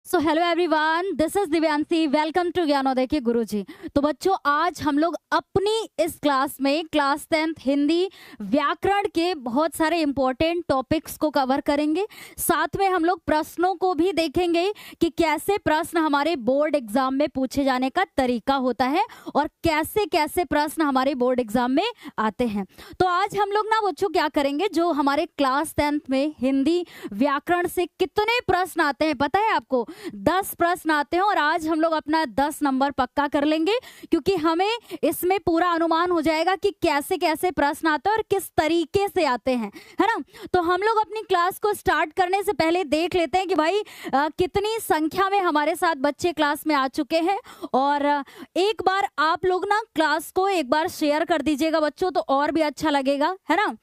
So hello everyone, this is Divyanshi. Welcome to Gyanoday के गुरुजी। तो बच्चों, आज हम लोग अपनी इस क्लास में क्लास 10th हिंदी व्याकरण के बहुत सारे इंपॉर्टेंट टॉपिक्स को कवर करेंगे। साथ में हम लोग प्रश्नों को भी देखेंगे कि कैसे प्रश्न हमारे बोर्ड एग्जाम में पूछे जाने का तरीका होता है और कैसे कैसे प्रश्न हमारे बोर्ड एग्जाम में आते हैं। तो आज हम लोग ना बच्चों क्या करेंगे, जो हमारे क्लास 10th में हिंदी व्याकरण से कितने प्रश्न आते हैं पता है आपको? 10 प्रश्न आते हैं और आज हम लोग अपना 10 नंबर पक्का कर लेंगे, क्योंकि हमें इसमें पूरा अनुमान हो जाएगा कि कैसे कैसे प्रश्न आते हैं और किस तरीके से आते हैं, है ना। तो हम लोग अपनी क्लास को स्टार्ट करने से पहले देख लेते हैं कि भाई कितनी संख्या में हमारे साथ बच्चे क्लास में आ चुके हैं। और एक बार आप लोग ना क्लास को एक बार शेयर कर दीजिएगा बच्चों, तो और भी अच्छा लगेगा, है ना।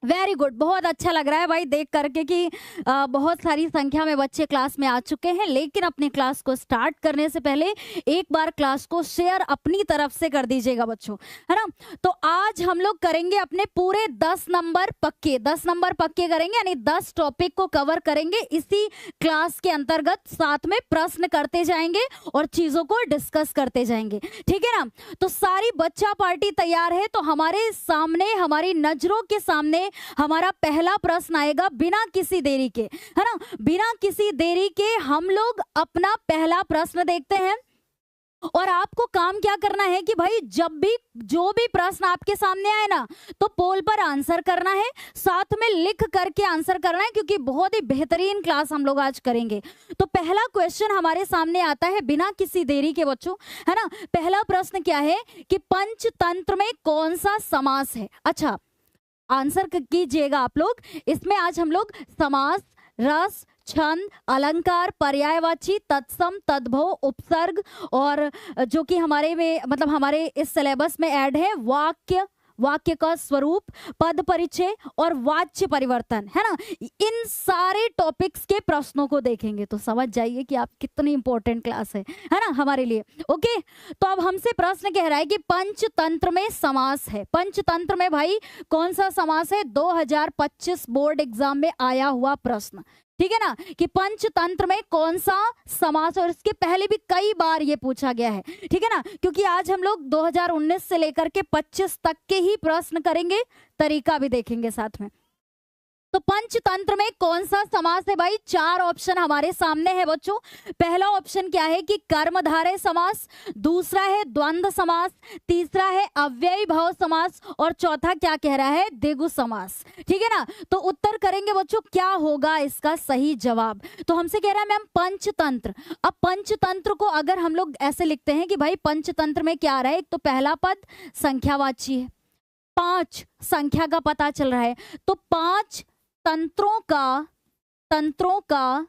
वेरी गुड, बहुत अच्छा लग रहा है भाई देख करके कि बहुत सारी संख्या में बच्चे क्लास में आ चुके हैं। लेकिन अपने क्लास को स्टार्ट करने से पहले एक बार क्लास को शेयर अपनी तरफ से कर दीजिएगा बच्चों, है ना। तो आज हम लोग करेंगे अपने पूरे 10 नंबर पक्के, 10 नंबर पक्के करेंगे, यानी 10 टॉपिक को कवर करेंगे इसी क्लास के अंतर्गत। साथ में प्रश्न करते जाएंगे और चीजों को डिस्कस करते जाएंगे, ठीक है ना। तो सारी बच्चा पार्टी तैयार है, तो हमारे सामने, हमारी नजरों के सामने हमारा पहला प्रश्न आएगा बिना किसी देरी के, है ना। बिना किसी देरी के हम लोग अपना पहला प्रश्न देखते हैं। और आपको काम क्या करना है कि भाई जब भी जो भी प्रश्न आपके सामने आए ना, तो पोल पर आंसर करना है, साथ में लिख करके आंसर करना है, क्योंकि बहुत ही बेहतरीन क्लास हम लोग आज करेंगे। तो पहला क्वेश्चन हमारे सामने आता है बिना किसी देरी के बच्चों, है ना। पहला प्रश्न क्या है कि पंचतंत्र में कौन सा समास है? अच्छा, आंसर कीजिएगा आप लोग। इसमें आज हम लोग समास, रस, छंद, अलंकार, पर्यायवाची, तत्सम, तद्भव, उपसर्ग और जो कि हमारे में मतलब हमारे इस सिलेबस में ऐड है, वाक्य, वाक्य का स्वरूप, पद परिचय और वाच्य परिवर्तन, है ना। इन सारे टॉपिक्स के प्रश्नों को देखेंगे। तो समझ जाइए कि आप कितनी इंपॉर्टेंट क्लास है ना हमारे लिए। ओके, तो अब हमसे प्रश्न कह रहा है कि पंचतंत्र में समास है। पंचतंत्र में भाई कौन सा समास है? 2025 बोर्ड एग्जाम में आया हुआ प्रश्न, ठीक है ना, कि पंचतंत्र में कौन सा समास। और इसके पहले भी कई बार ये पूछा गया है, ठीक है ना, क्योंकि आज हम लोग 2019 से लेकर के 25 तक के ही प्रश्न करेंगे, तरीका भी देखेंगे साथ में। तो पंचतंत्र में कौन सा समास है भाई? 4 ऑप्शन हमारे सामने है बच्चों। पहला ऑप्शन क्या है कि कर्मधारय समास, दूसरा है द्वंद्व समास, तीसरा है अव्ययी भाव समास और चौथा क्या कह रहा है? द्विगु समास, ठीक है ना। तो उत्तर करेंगे बच्चों, क्या होगा इसका सही जवाब? तो हमसे कह रहा है मैम पंचतंत्र। अब पंचतंत्र को अगर हम लोग ऐसे लिखते हैं कि भाई पंचतंत्र में क्या आ रहा है, एक तो पहला पद संख्यावाची है, 5 संख्या का पता चल रहा है, तो 5 तंत्रों का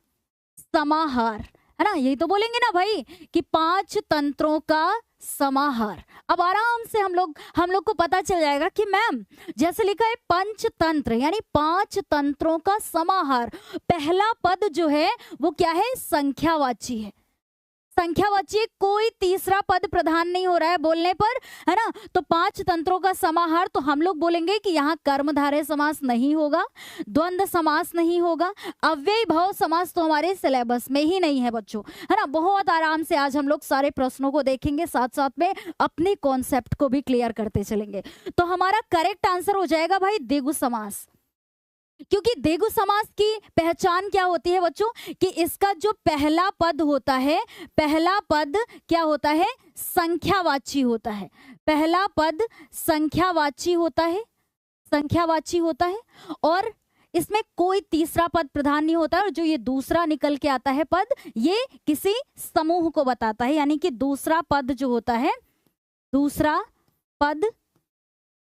समाहार, है ना। यही तो बोलेंगे ना भाई कि 5 तंत्रों का समाहार। अब आराम से हम लोग को पता चल जाएगा कि मैम जैसे लिखा है पंचतंत्र यानी 5 तंत्रों का समाहार, पहला पद जो है वो क्या है? संख्यावाची है। संख्यावाची, कोई तीसरा पद प्रधान नहीं हो रहा है बोलने पर, है ना। तो 5 तंत्रों का समाहार, तो हम लोग बोलेंगे कि यहाँ कर्मधारय समास नहीं होगा, द्वंद्व समास नहीं होगा, अव्ययी भाव समास तो हमारे सिलेबस में ही नहीं है बच्चों, है ना। बहुत आराम से आज हम लोग सारे प्रश्नों को देखेंगे, साथ साथ में अपने कॉन्सेप्ट को भी क्लियर करते चलेंगे। तो हमारा करेक्ट आंसर हो जाएगा भाई द्विगु समास, क्योंकि द्विगु समास की पहचान क्या होती है बच्चों कि इसका जो पहला पद होता है, पहला पद क्या होता है? संख्यावाची होता है। पहला पद संख्यावाची होता है, संख्यावाची होता है, और इसमें कोई तीसरा पद प्रधान नहीं होता है। और जो ये दूसरा निकल के आता है पद, ये किसी समूह को बताता है, यानी कि दूसरा पद जो होता है, दूसरा पद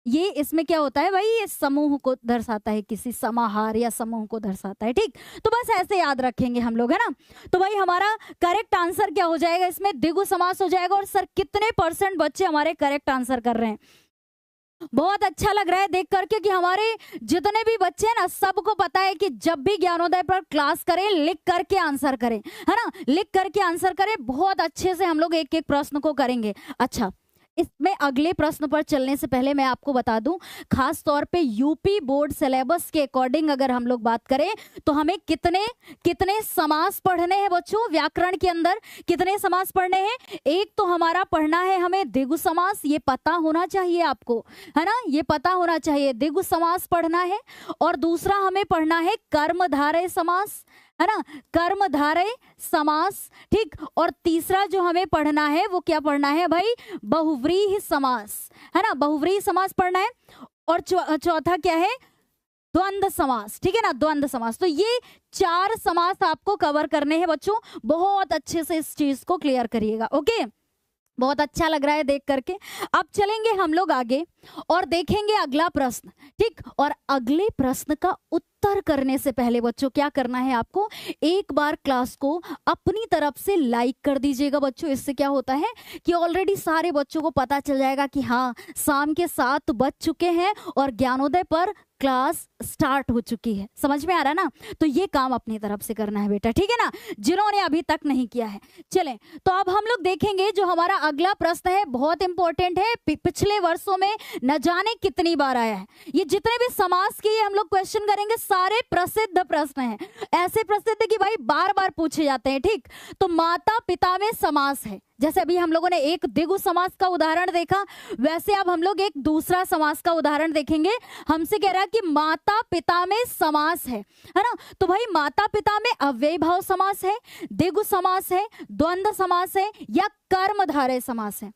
ये इसमें क्या होता है भाई? ये समूह को दर्शाता है, किसी समाहार या समूह को दर्शाता है, ठीक। तो बस ऐसे याद रखेंगे हम लोग, है ना। तो भाई हमारा करेक्ट आंसर क्या हो जाएगा? इसमें द्विगु समास हो जाएगा। और सर कितने % बच्चे हमारे करेक्ट आंसर कर रहे हैं? बहुत अच्छा लग रहा है देख करके कि हमारे जितने भी बच्चे हैं ना, सबको पता है कि जब भी ज्ञानोदय पर क्लास करें, लिख करके आंसर करें, है ना। लिख करके आंसर करें, बहुत अच्छे से हम लोग एक एक प्रश्न को करेंगे। अच्छा, इसमें अगले प्रश्न पर चलने से पहले मैं आपको बता दूं, खास तौर पे यूपी बोर्ड सिलेबस के अकॉर्डिंग अगर हम लोग बात करें तो हमें कितने कितने समास पढ़ने हैं बच्चों। व्याकरण के अंदर कितने समास पढ़ने हैं? एक तो हमारा पढ़ना है हमें द्विगु समास, ये पता होना चाहिए आपको, है ना, ये पता होना चाहिए, द्विगु समास पढ़ना है। और दूसरा हमें पढ़ना है कर्मधारय समास, है ना, कर्मधारय समास, ठीक। और तीसरा जो हमें पढ़ना है वो क्या पढ़ना है भाई? बहुव्रीहि समास, है ना, बहुव्रीहि समास पढ़ना है। और चौथा क्या है? द्वंद्व समास, ठीक है ना, द्वंद्व समास। तो ये 4 समास आपको कवर करने हैं बच्चों। बहुत अच्छे से इस चीज को क्लियर करिएगा, ओके। बहुत अच्छा लग रहा है देख करके। अब चलेंगे हम लोग आगे और देखेंगे अगला प्रश्न, ठीक। और अगले प्रश्न का उत्तर करने से पहले बच्चों क्या करना है आपको? एक बार क्लास को अपनी तरफ से लाइक कर दीजिएगा बच्चों। इससे क्या होता है कि ऑलरेडी सारे बच्चों को पता चल जाएगा कि हाँ, शाम के 7 बज चुके हैं और ज्ञानोदय पर क्लास स्टार्ट हो चुकी है। समझ में आ रहा है ना? तो ये काम अपनी तरफ से करना है बेटा, ठीक है ना, जिन्होंने अभी तक नहीं किया है। चलें, तो अब हम लोग देखेंगे जो हमारा अगला प्रश्न है, बहुत इंपॉर्टेंट है। पिछले वर्षों में न जाने कितनी बार आया है। ये जितने भी समास के हम लोग क्वेश्चन करेंगे सारे प्रसिद्ध प्रश्न हैं, ऐसे प्रसिद्ध कि भाई बार बार पूछे जाते हैं, ठीक। तो माता पिता में समास है, जैसे अभी हम लोगों ने एक द्विगु समास का उदाहरण देखा, वैसे अब हम लोग एक दूसरा समास का उदाहरण देखेंगे। हमसे कह रहा है कि माता पिता में समास है ना। तो भाई माता पिता में अव्ययी भाव समास है, द्विगु समास है, द्वंद्व समास है या कर्मधारय समास है।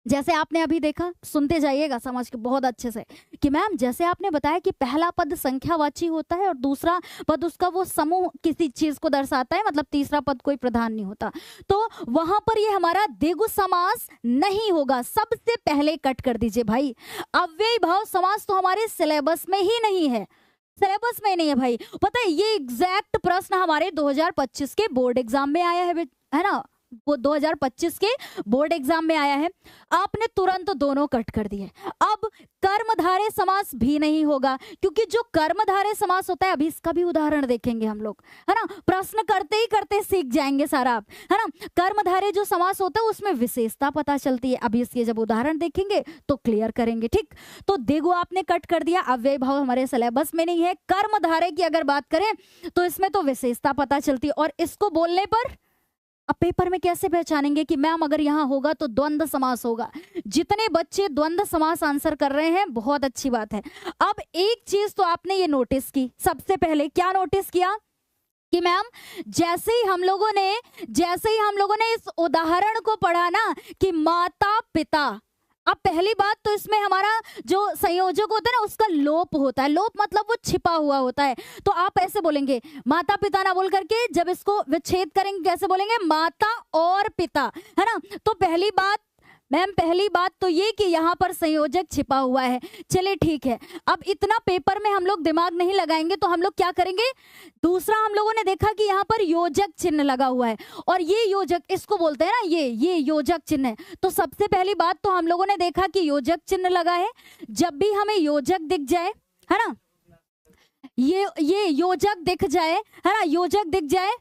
जैसे आपने अभी देखा, सुनते जाइएगा समझ के बहुत अच्छे से, कि मैम जैसे आपने बताया कि पहला पद संख्यावाची होता है और दूसरा पद उसका वो समूह किसी चीज को दर्शाता है, मतलब तीसरा पद कोई प्रधान नहीं होता, तो वहां पर ये हमारा द्विगु समास नहीं होगा। सबसे पहले कट कर दीजिए भाई, अव्ययी भाव समास तो हमारे सिलेबस में ही नहीं है, सिलेबस में नहीं है भाई। पता है ये एग्जैक्ट प्रश्न हमारे 2025 के बोर्ड एग्जाम में आया है ना, वो 2025 के बोर्ड एग्जाम में आया है। आपने तुरंत दोनों कट कर दिए। अब कर्मधारय समास भी नहीं होगा, क्योंकि जो कर्मधारय समास होता है, अभी इसका भी उदाहरण देखेंगे हम लोग, है ना, प्रश्न करते ही करते सीख जाएंगे सारा आप, है ना। कर्मधारय जो समास होता है उसमें विशेषता पता चलती है, अभी इसके जब उदाहरण देखेंगे तो क्लियर करेंगे, ठीक। तो द्विगु आपने कट कर दिया, अव्ययी भाव हमारे सिलेबस में नहीं है। कर्मधारय की अगर बात करें तो इसमें तो विशेषता पता चलती है, और इसको बोलने पर अब पेपर में कैसे पहचानेंगे कि मैम अगर यहाँ होगा तो द्वंद्व समास होगा। जितने बच्चे द्वंद्व समास आंसर कर रहे हैं, बहुत अच्छी बात है। अब एक चीज तो आपने ये नोटिस की, सबसे पहले क्या नोटिस किया कि मैम जैसे ही हम लोगों ने इस उदाहरण को पढ़ा ना कि माता पिता, अब पहली बात तो इसमें हमारा जो संयोजक होता है ना उसका लोप होता है। लोप मतलब वो छिपा हुआ होता है। तो आप ऐसे बोलेंगे, माता पिता ना बोल करके जब इसको विच्छेद करेंगे कैसे बोलेंगे? माता और पिता, है ना। तो पहली बात तो ये कि यहाँ पर संयोजक छिपा हुआ है। चलिए ठीक है, अब इतना पेपर में हम लोग दिमाग नहीं लगाएंगे, तो हम लोग क्या करेंगे? दूसरा हम लोगों ने देखा कि यहाँ पर योजक चिन्ह लगा हुआ है, और ये योजक, इसको बोलते हैं ना, ये योजक चिन्ह है। तो सबसे पहली बात तो हम लोगों ने देखा कि योजक चिन्ह लगा है। जब भी हमें योजक दिख जाए, है ना, ये योजक दिख जाए, है ना, योजक दिख जाए,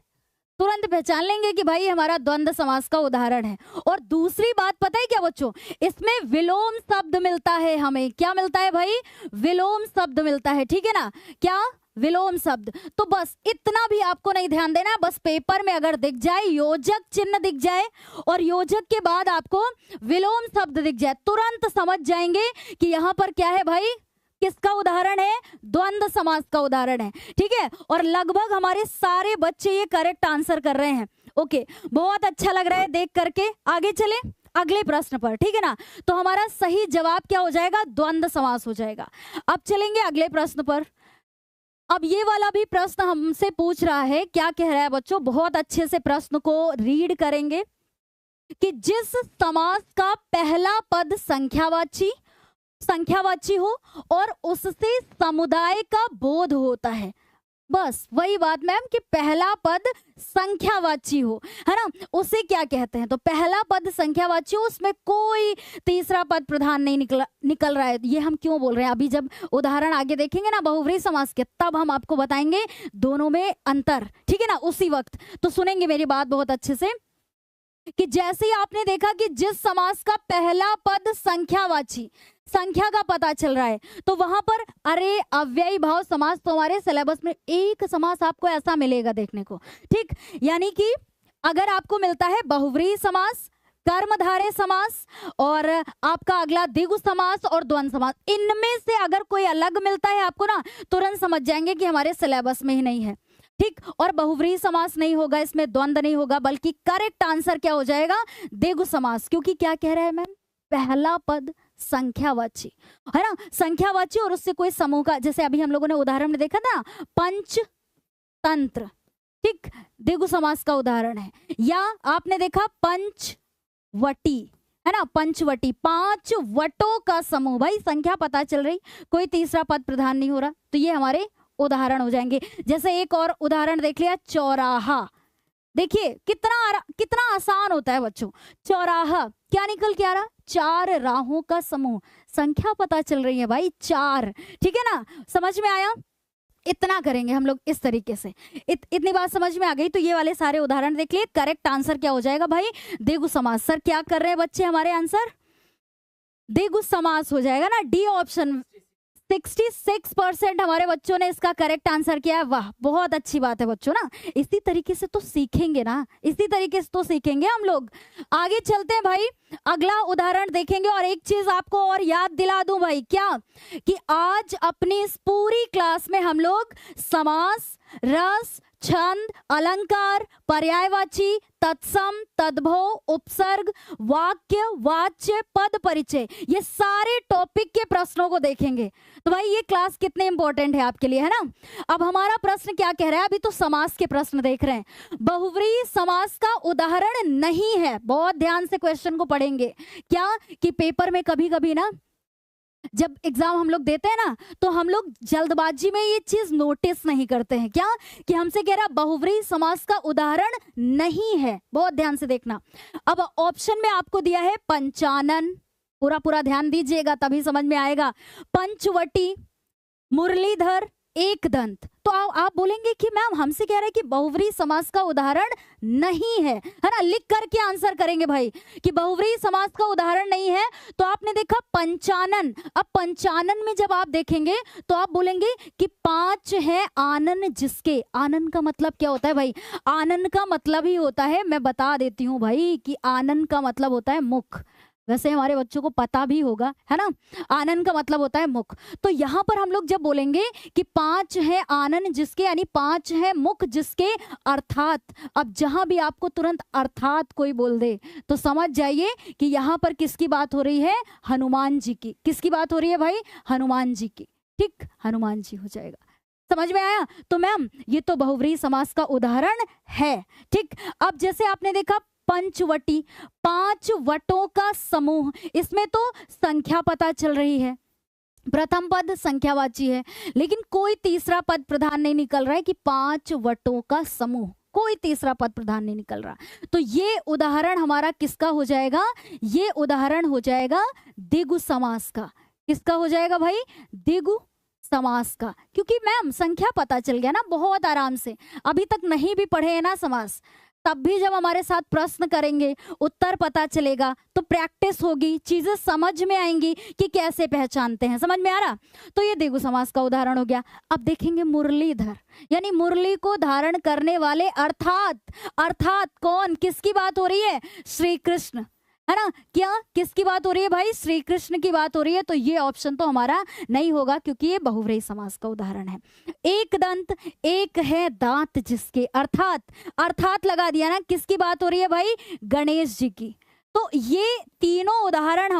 तुरंत पहचान लेंगे कि भाई हमारा द्वंद्व समास का उदाहरण है। और दूसरी बात पता है क्या बच्चों? इसमें विलोम शब्द मिलता है हमें। क्या मिलता है भाई? विलोम शब्द मिलता है, ठीक है ना। क्या? विलोम शब्द। तो बस इतना भी आपको नहीं ध्यान देना, बस पेपर में अगर दिख जाए, योजक चिन्ह दिख जाए और योजक के बाद आपको विलोम शब्द दिख जाए, तुरंत समझ जाएंगे कि यहाँ पर क्या है भाई, किसका उदाहरण है? द्वंद्व समास का उदाहरण है, ठीक है। और लगभग हमारे सारे बच्चे ये करेक्ट आंसर कर रहे हैं। ओके, बहुत अच्छा लग रहा है देख करके। आगे चले अगले प्रश्न पर, ठीक है ना। तो हमारा सही जवाब क्या हो जाएगा? द्वंद्व समास हो जाएगा। अब चलेंगे अगले प्रश्न पर। अब ये वाला भी प्रश्न हमसे पूछ रहा है, क्या कह रहा है बच्चों? बहुत अच्छे से प्रश्न को रीड करेंगे कि जिस समास का पहला पद संख्यावाची हो और उससे समुदाय का बोध होता है। बस वही बात मैम कि पहला पद संख्यावाची हो, है ना, उसे क्या कहते हैं? तो पहला पद संख्यावाची हो, उसमें कोई तीसरा पद प्रधान नहीं निकल रहा है। ये हम क्यों बोल रहे हैं? अभी जब उदाहरण आगे देखेंगे ना बहुव्रीहि समास के, तब हम आपको बताएंगे दोनों में अंतर, ठीक है ना, उसी वक्त। तो सुनेंगे मेरी बात बहुत अच्छे से। कि जैसे ही आपने देखा कि जिस समास का पहला पद संख्यावाची, संख्या का पता चल रहा है, तो वहां पर अरे अव्ययी भाव समास, तो हमारे सिलेबस में एक समास आपको ऐसा मिलेगा देखने को, ठीक। यानी कि अगर आपको मिलता है बहुव्रीहि समास, कर्मधारय समास और आपका अगला द्विगु समास और द्वंद्व समास, इनमें से अगर कोई अलग मिलता है आपको ना, तुरंत समझ जाएंगे कि हमारे सिलेबस में ही नहीं है, ठीक। और बहुव्रीहि समास नहीं होगा, इसमें द्वंद्व नहीं होगा, बल्कि करेक्ट आंसर क्या हो जाएगा, द्विगु समास। क्योंकि क्या कह रहा है मैम, पहला पद संख्यावाची है ना, संख्यावाची और उससे कोई समूह का, जैसे अभी हम लोगों ने उदाहरण में देखा था पंचतंत्र, ठीक, द्विगु समास का उदाहरण है। या आपने देखा पंचवटी है ना, पंचवटी, 5 वटों का समूह, भाई संख्या पता चल रही, कोई तीसरा पद प्रधान नहीं हो रहा, तो ये हमारे उदाहरण हो जाएंगे। जैसे एक और उदाहरण देख लिया, चौराहा, देखिए कितना आसान होता है बच्चों। चौराहा क्या निकल के आ रहा, 4 राहों का समूह, संख्या पता चल रही है भाई 4, ठीक है ना, समझ में आया। इतना करेंगे हम लोग इस तरीके से, इतनी बात समझ में आ गई। तो ये वाले सारे उदाहरण देख लिए, करेक्ट आंसर क्या हो जाएगा भाई, द्विगु समास। सर क्या कर रहे हैं बच्चे, हमारे आंसर द्विगु समास हो जाएगा ना, डी ऑप्शन। 66% हमारे बच्चों ने इसका करेक्ट आंसर किया है, वाह बहुत अच्छी बात है बच्चों ना, इसी तरीके से तो सीखेंगे ना, इसी तरीके से तो सीखेंगे हम लोग। आगे चलते हैं भाई, अगला उदाहरण देखेंगे। और एक चीज आपको और याद दिला दूं भाई, क्या कि आज अपनी इस पूरी क्लास में हम लोग समास, रस, छंद, अलंकार, पर्यायवाची, तत्सम, तद्भव, उपसर्ग, वाक्य, वाच्य, पद परिचय, ये सारे टॉपिक के प्रश्नों को देखेंगे। तो भाई ये क्लास कितने इंपॉर्टेंट है आपके लिए, है ना। अब हमारा प्रश्न क्या कह रहा है, अभी तो समास के प्रश्न देख रहे हैं, बहुव्रीहि समास का उदाहरण नहीं है। बहुत ध्यान से क्वेश्चन को पढ़ेंगे, क्या कि पेपर में कभी कभी ना जब एग्जाम हम लोग देते हैं ना, तो हम लोग जल्दबाजी में ये चीज नोटिस नहीं करते हैं, क्या कि हमसे कह रहा बहुव्रीहि समास का उदाहरण नहीं है। बहुत ध्यान से देखना। अब ऑप्शन में आपको दिया है पंचानन, पूरा ध्यान दीजिएगा तभी समझ में आएगा, पंचवटी, मुरलीधर, एक दंत। तो आप बोलेंगे कि मैम हमसे कह रहे हैं कि बहुव्रीहि समास का उदाहरण नहीं है ना, लिख करके आंसर करेंगे भाई कि बहुव्रीहि समास का उदाहरण नहीं है। तो आपने देखा पंचानन, अब पंचानन में जब आप देखेंगे तो आप बोलेंगे कि 5 है आनन जिसके, आनन का मतलब क्या होता है भाई, आनन का मतलब ही होता है, मैं बता देती हूँ भाई कि आनन का मतलब होता है मुख, वैसे हमारे बच्चों को पता भी होगा, है ना, आनन का मतलब होता है मुख। तो यहाँ पर हम लोग जब बोलेंगे कि 5 है आनन जिसके, यानी 5 है मुख जिसके, अर्थात, अब जहां भी आपको तुरंत अर्थात कोई बोल दे तो समझ जाइए कि यहाँ पर किसकी बात हो रही है, हनुमान जी की। किसकी बात हो रही है भाई, हनुमान जी की, ठीक, हनुमान जी हो जाएगा। समझ में आया। तो मैम ये तो बहुव्रीहि समास का उदाहरण है, ठीक। अब जैसे आपने देखा पंचवटी, 5 वटों का समूह, इसमें तो संख्या पता चल रही है, प्रथम पद संख्यावाची है, लेकिन कोई तीसरा पद प्रधान नहीं निकल रहा है कि 5 वटों का समूह, कोई तीसरा पद प्रधान नहीं निकल रहा। तो ये उदाहरण हमारा किसका हो जाएगा, ये उदाहरण हो जाएगा द्विगु समास का। किसका हो जाएगा भाई, द्विगु समास का। क्योंकि मैम संख्या पता चल गया ना बहुत आराम से, अभी तक नहीं भी पढ़े हैं ना समास, तब भी जब हमारे साथ प्रश्न करेंगे उत्तर पता चलेगा, तो प्रैक्टिस होगी, चीजें समझ में आएंगी कि कैसे पहचानते हैं। समझ में आ रहा। तो ये द्विगु समास का उदाहरण हो गया। अब देखेंगे मुरलीधर, यानी मुरली को धारण करने वाले, अर्थात कौन, किसकी बात हो रही है, श्री कृष्ण, है ना। क्या किसकी बात हो रही है भाई, श्री कृष्ण की बात हो रही है। तो ये ऑप्शन तो हमारा नहीं होगा क्योंकि ये बहुव्रीहि समास का उदाहरण है। एक दंत, एक है दांत जिसके, अर्थात लगा दिया ना, किसकी बात हो रही है भाई, गणेश जी की। तो ये तीनों उदाहरण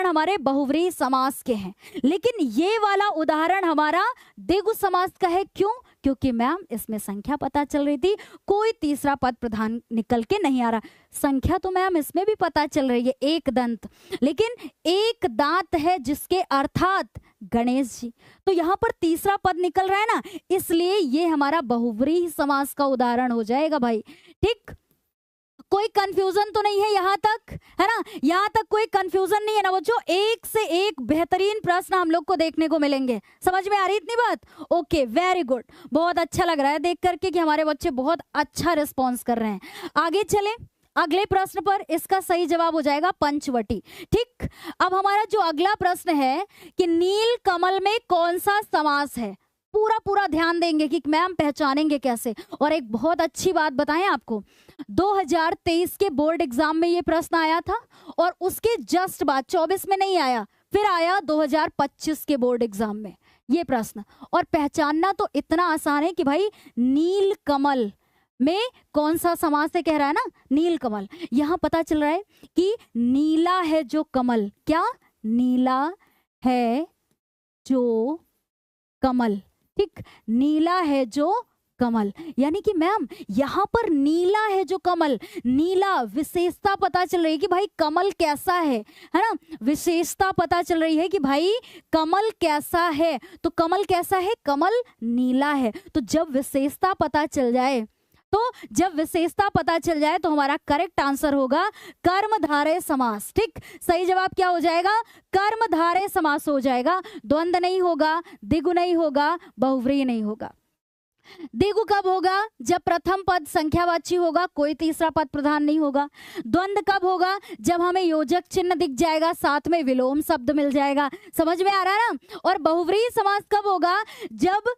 हमारे बहुव्रीहि समास के हैं, लेकिन ये वाला उदाहरण हमारा द्विगु समास का है। क्यों, क्योंकि मैम इसमें संख्या पता चल रही थी, कोई तीसरा पद प्रधान निकल के नहीं आ रहा। संख्या तो मैम इसमें भी पता चल रही है, एक दंत, लेकिन एक दांत है जिसके, अर्थात गणेश जी। तो यहाँ पर तीसरा पद निकल रहा है ना, इसलिए ये हमारा बहुव्रीहि समास का उदाहरण हो जाएगा भाई, ठीक। कोई कंफ्यूजन तो नहीं है यहाँ तक, है ना? यहाँ तक कोई कंफ्यूजन नहीं है ना बच्चों? एक से एक बेहतरीन प्रश्न हम लोग को देखने को मिलेंगे। समझ में आ रही इतनी बात? Okay, very good. बहुत अच्छा लग रहा है देख करके कि हमारे बच्चे बहुत अच्छा रिस्पॉन्स कर रहे हैं। आगे चले अगले प्रश्न पर। इसका सही जवाब हो जाएगा पंचवटी। ठीक, अब हमारा जो अगला प्रश्न है कि नील कमल में कौन सा समास है, पूरा पूरा ध्यान देंगे कि मैम पहचानेंगे कैसे। और एक बहुत अच्छी बात बताएं आपको, 2023 के बोर्ड एग्जाम में ये प्रश्न आया था और उसके जस्ट बाद 24 में नहीं आया, फिर आया 2025 के बोर्ड एग्जाम में ये प्रश्न। और पहचानना तो इतना आसान है कि भाई नील कमल में कौन सा समास है, कह रहा है ना नील कमल। यहां पता चल रहा है कि नीला है जो कमल, क्या नीला है जो कमल, ठीक, नीला है जो कमल, यानी कि मैम यहां पर नीला है जो कमल, नीला विशेषता पता चल रही है कि भाई कमल कैसा है ना? विशेषता पता चल रही है कि भाई कमल कैसा है। तो कमल कैसा है? कमल नीला है। तो जब विशेषता पता चल जाए तो हमारा करेक्ट आंसर होगा कर्मधारय समास। ठीक, सही जवाब क्या हो जाएगा? कर्मधारय समास हो जाएगा। द्वंद्व नहीं होगा, द्विगु नहीं होगा, बहुव्रीहि नहीं होगा। द्विगु कब होगा? जब प्रथम पद संख्यावाची होगा, कोई तीसरा पद प्रधान नहीं होगा। द्वंद्व कब होगा? जब हमें योजक चिन्ह दिख जाएगा, साथ में विलोम शब्द मिल जाएगा। समझ में आ रहा है ना? और बहुव्रीहि समास कब होगा? जब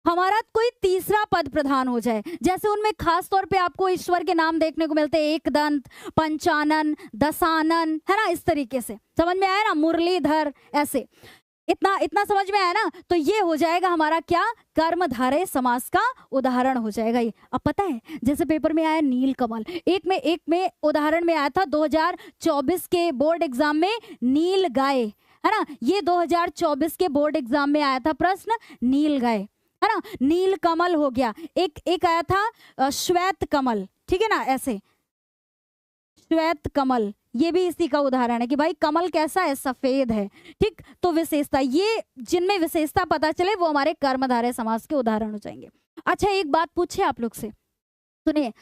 हमारा कोई तीसरा पद प्रधान हो जाए। जैसे उनमें खास तौर पे आपको ईश्वर के नाम देखने को मिलते हैं, एकदंत, पंचानन, दशानन, है ना? इस तरीके से समझ में आया ना? मुरलीधर, ऐसे इतना समझ में आया ना? तो ये हो जाएगा हमारा क्या? कर्मधारय समास का उदाहरण हो जाएगा ये। अब पता है जैसे पेपर में आया नील कमल, एक में उदाहरण में आया था 2024 के बोर्ड एग्जाम में नील गाय, है ना? ये 2024 के बोर्ड एग्जाम में आया था प्रश्न नील गाय, है ना? नील कमल हो गया। एक आया था श्वेत कमल, ठीक है ना? ऐसे श्वेत कमल, ये भी इसी का उदाहरण है कि भाई कमल कैसा है? सफेद है। ठीक, तो विशेषता, ये जिनमें विशेषता पता चले वो हमारे कर्मधारय समास के उदाहरण हो जाएंगे। अच्छा, एक बात पूछे आप लोग से, सुनिए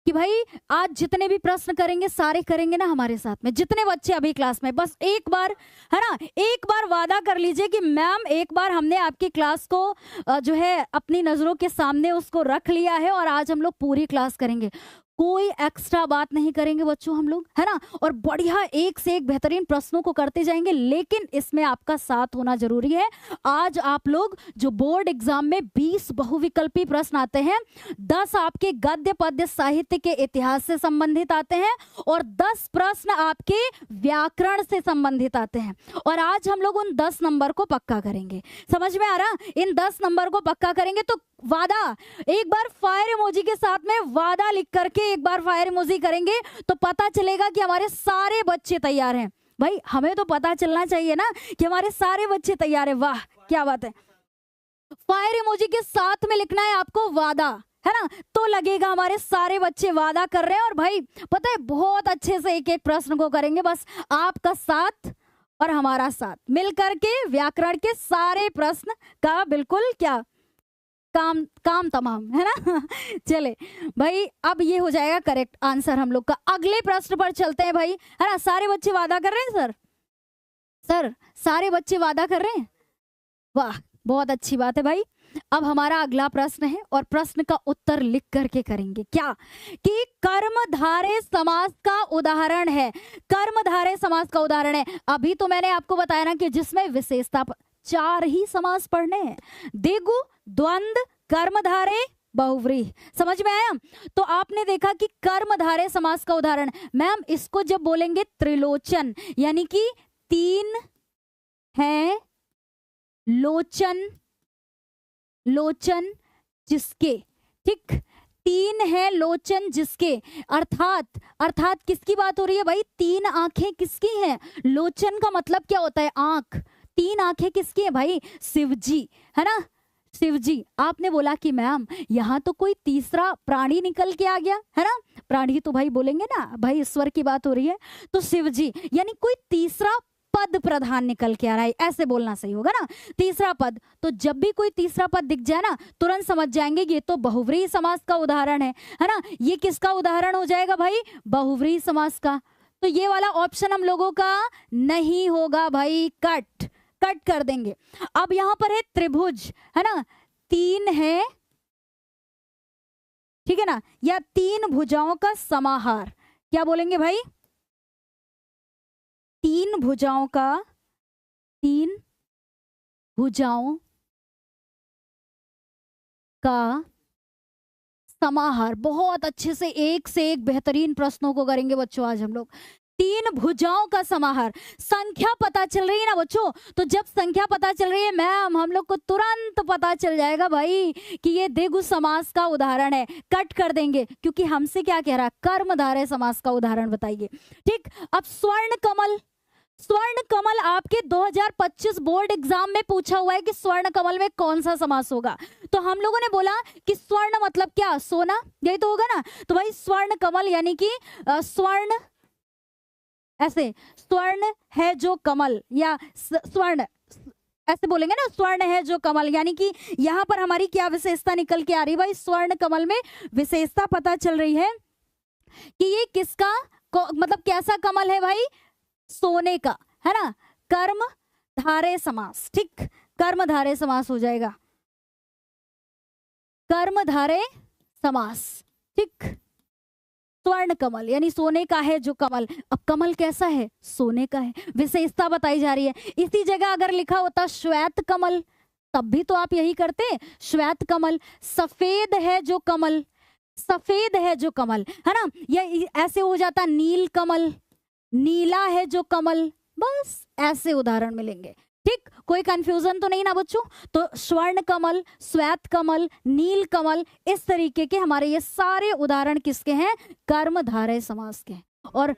कि भाई आज जितने भी प्रश्न करेंगे सारे करेंगे ना हमारे साथ में, जितने बच्चे अभी क्लास में, बस एक बार, है ना, एक बार वादा कर लीजिए कि मैम एक बार हमने आपकी क्लास को जो है अपनी नजरों के सामने उसको रख लिया है और आज हम लोग पूरी क्लास करेंगे। कोई एक्स्ट्रा बात नहीं करेंगे बच्चों हम लोग, है ना? और बढ़िया एक से एक बेहतरीन प्रश्नों को करते जाएंगे, लेकिन इसमें आपका साथ होना जरूरी है। आज आप लोग जो बोर्ड एग्जाम में 20 बहुविकल्पी प्रश्न आते हैं, 10 आपके गद्य पद्य साहित्य के इतिहास से संबंधित आते हैं और 10 प्रश्न आपके व्याकरण से संबंधित आते हैं। और आज हम लोग उन 10 नंबर को पक्का करेंगे। समझ में आ रहा? इन 10 नंबर को पक्का करेंगे। तो वादा, एक बार फायर इमोजी के साथ में वादा लिख करके एक बार फायर इमोजी करेंगे तो पता चलेगा कि हमारे सारे बच्चे तैयार हैं। भाई हमें तो पता चलना चाहिए ना कि हमारे सारे बच्चे तैयार हैं। वाह क्या बात है। फायर इमोजी के साथ में लिखना है आपको वादा, है ना? तो लगेगा हमारे सारे बच्चे वादा कर रहे हैं। और भाई पता है बहुत अच्छे से एक एक प्रश्न को करेंगे। बस आपका साथ और हमारा साथ मिलकर के व्याकरण के सारे प्रश्न का बिल्कुल क्या काम तमाम, है ना? चले भाई, अब ये हो जाएगा करेक्ट आंसर हम लोग का। अगले प्रश्न पर चलते हैं भाई, है ना? सारे बच्चे वादा कर रहे हैं सर सारे बच्चे वादा कर रहे हैं। वाह बहुत अच्छी बात है भाई। अब हमारा अगला प्रश्न है और प्रश्न का उत्तर लिख करके करेंगे क्या कि कर्मधारय समास का उदाहरण है। कर्मधारय समास का उदाहरण है। अभी तो मैंने आपको बताया ना कि जिसमें विशेषता 4 ही समास पढ़ने हैं, द्विगु, द्वंद्व, कर्मधारय, बहुव्रीहि। समझ में आया? तो आपने देखा कि कर्मधारय समास का उदाहरण, मैम इसको जब बोलेंगे त्रिलोचन, यानी कि 3 है लोचन, लोचन जिसके, ठीक, 3 है लोचन जिसके, अर्थात किसकी बात हो रही है भाई? 3 आंखें किसकी हैं? लोचन का मतलब क्या होता है? आंख। 3 आंखें किसकी है भाई? शिवजी, है ना? शिवजी। आपने बोला कि मैम यहाँ तो कोई तीसरा प्राणी निकल के आ गया, है ना? प्राणी तो भाई बोलेंगे ना, भाई ईश्वर की बात हो रही है, तो शिवजी यानी कोई तीसरा पद प्रधान निकल के आ रहा है, ऐसे बोलना सही होगा ना, तीसरा पद। तो जब भी कोई तीसरा पद दिख जाए ना, तुरंत समझ जाएंगे कि ये तो बहुव्रीहि समास का उदाहरण है ना। ये किसका उदाहरण हो जाएगा भाई? बहुव्रीहि समास का। तो ये वाला ऑप्शन हम लोगों का नहीं होगा भाई, कट कर देंगे। अब यहां पर है त्रिभुज, है ना, तीन है, ठीक है ना, या तीन भुजाओं का समाहार। क्या बोलेंगे भाई? तीन भुजाओं का समाहार। बहुत अच्छे से एक बेहतरीन प्रश्नों को करेंगे बच्चों आज हम लोग। तीन भुजाओं का समाहार, संख्या पता चल रही है ना बच्चों, तो जब संख्या पता चल रही है मैम, हम लोग को तुरंत पता चल जाएगा भाई कि ये द्विगु समास का उदाहरण है। कट कर देंगे, क्योंकि हमसे क्या कह रहा है? कर्मधारय समास का उदाहरण बताइए। ठीक, अब स्वर्ण कमल आपके 2025 बोर्ड एग्जाम में पूछा हुआ है कि स्वर्ण कमल में कौन सा समास होगा। तो हम लोगों ने बोला कि स्वर्ण मतलब क्या? सोना, यही तो होगा ना। तो भाई स्वर्ण कमल यानी कि स्वर्ण, ऐसे स्वर्ण है जो कमल, या स्वर्ण ऐसे बोलेंगे ना, स्वर्ण है जो कमल, यानी कि यहाँ पर हमारी क्या विशेषता निकल के आ रही है भाई? स्वर्ण कमल में विशेषता पता चल रही है कि ये किसका मतलब कैसा कमल है भाई? सोने का, है ना। कर्मधारय समास, ठीक, कर्मधारय समास हो जाएगा, कर्मधारय समास, ठीक। स्वर्ण कमल यानी सोने का है जो कमल। अब कमल कैसा है? सोने का है, विशेषता बताई जा रही है। इसी जगह अगर लिखा होता श्वेत कमल, तब भी तो आप यही करते, श्वेत कमल। सफेद है जो कमल, है ना, या ऐसे हो जाता नील कमल, नीला है जो कमल। बस ऐसे उदाहरण मिलेंगे, ठीक। कोई कंफ्यूजन तो नहीं ना बच्चों? तो स्वर्ण कमल, श्वेत कमल, नील कमल, इस तरीके के हमारे ये सारे उदाहरण किसके हैं? कर्मधारय समास के। और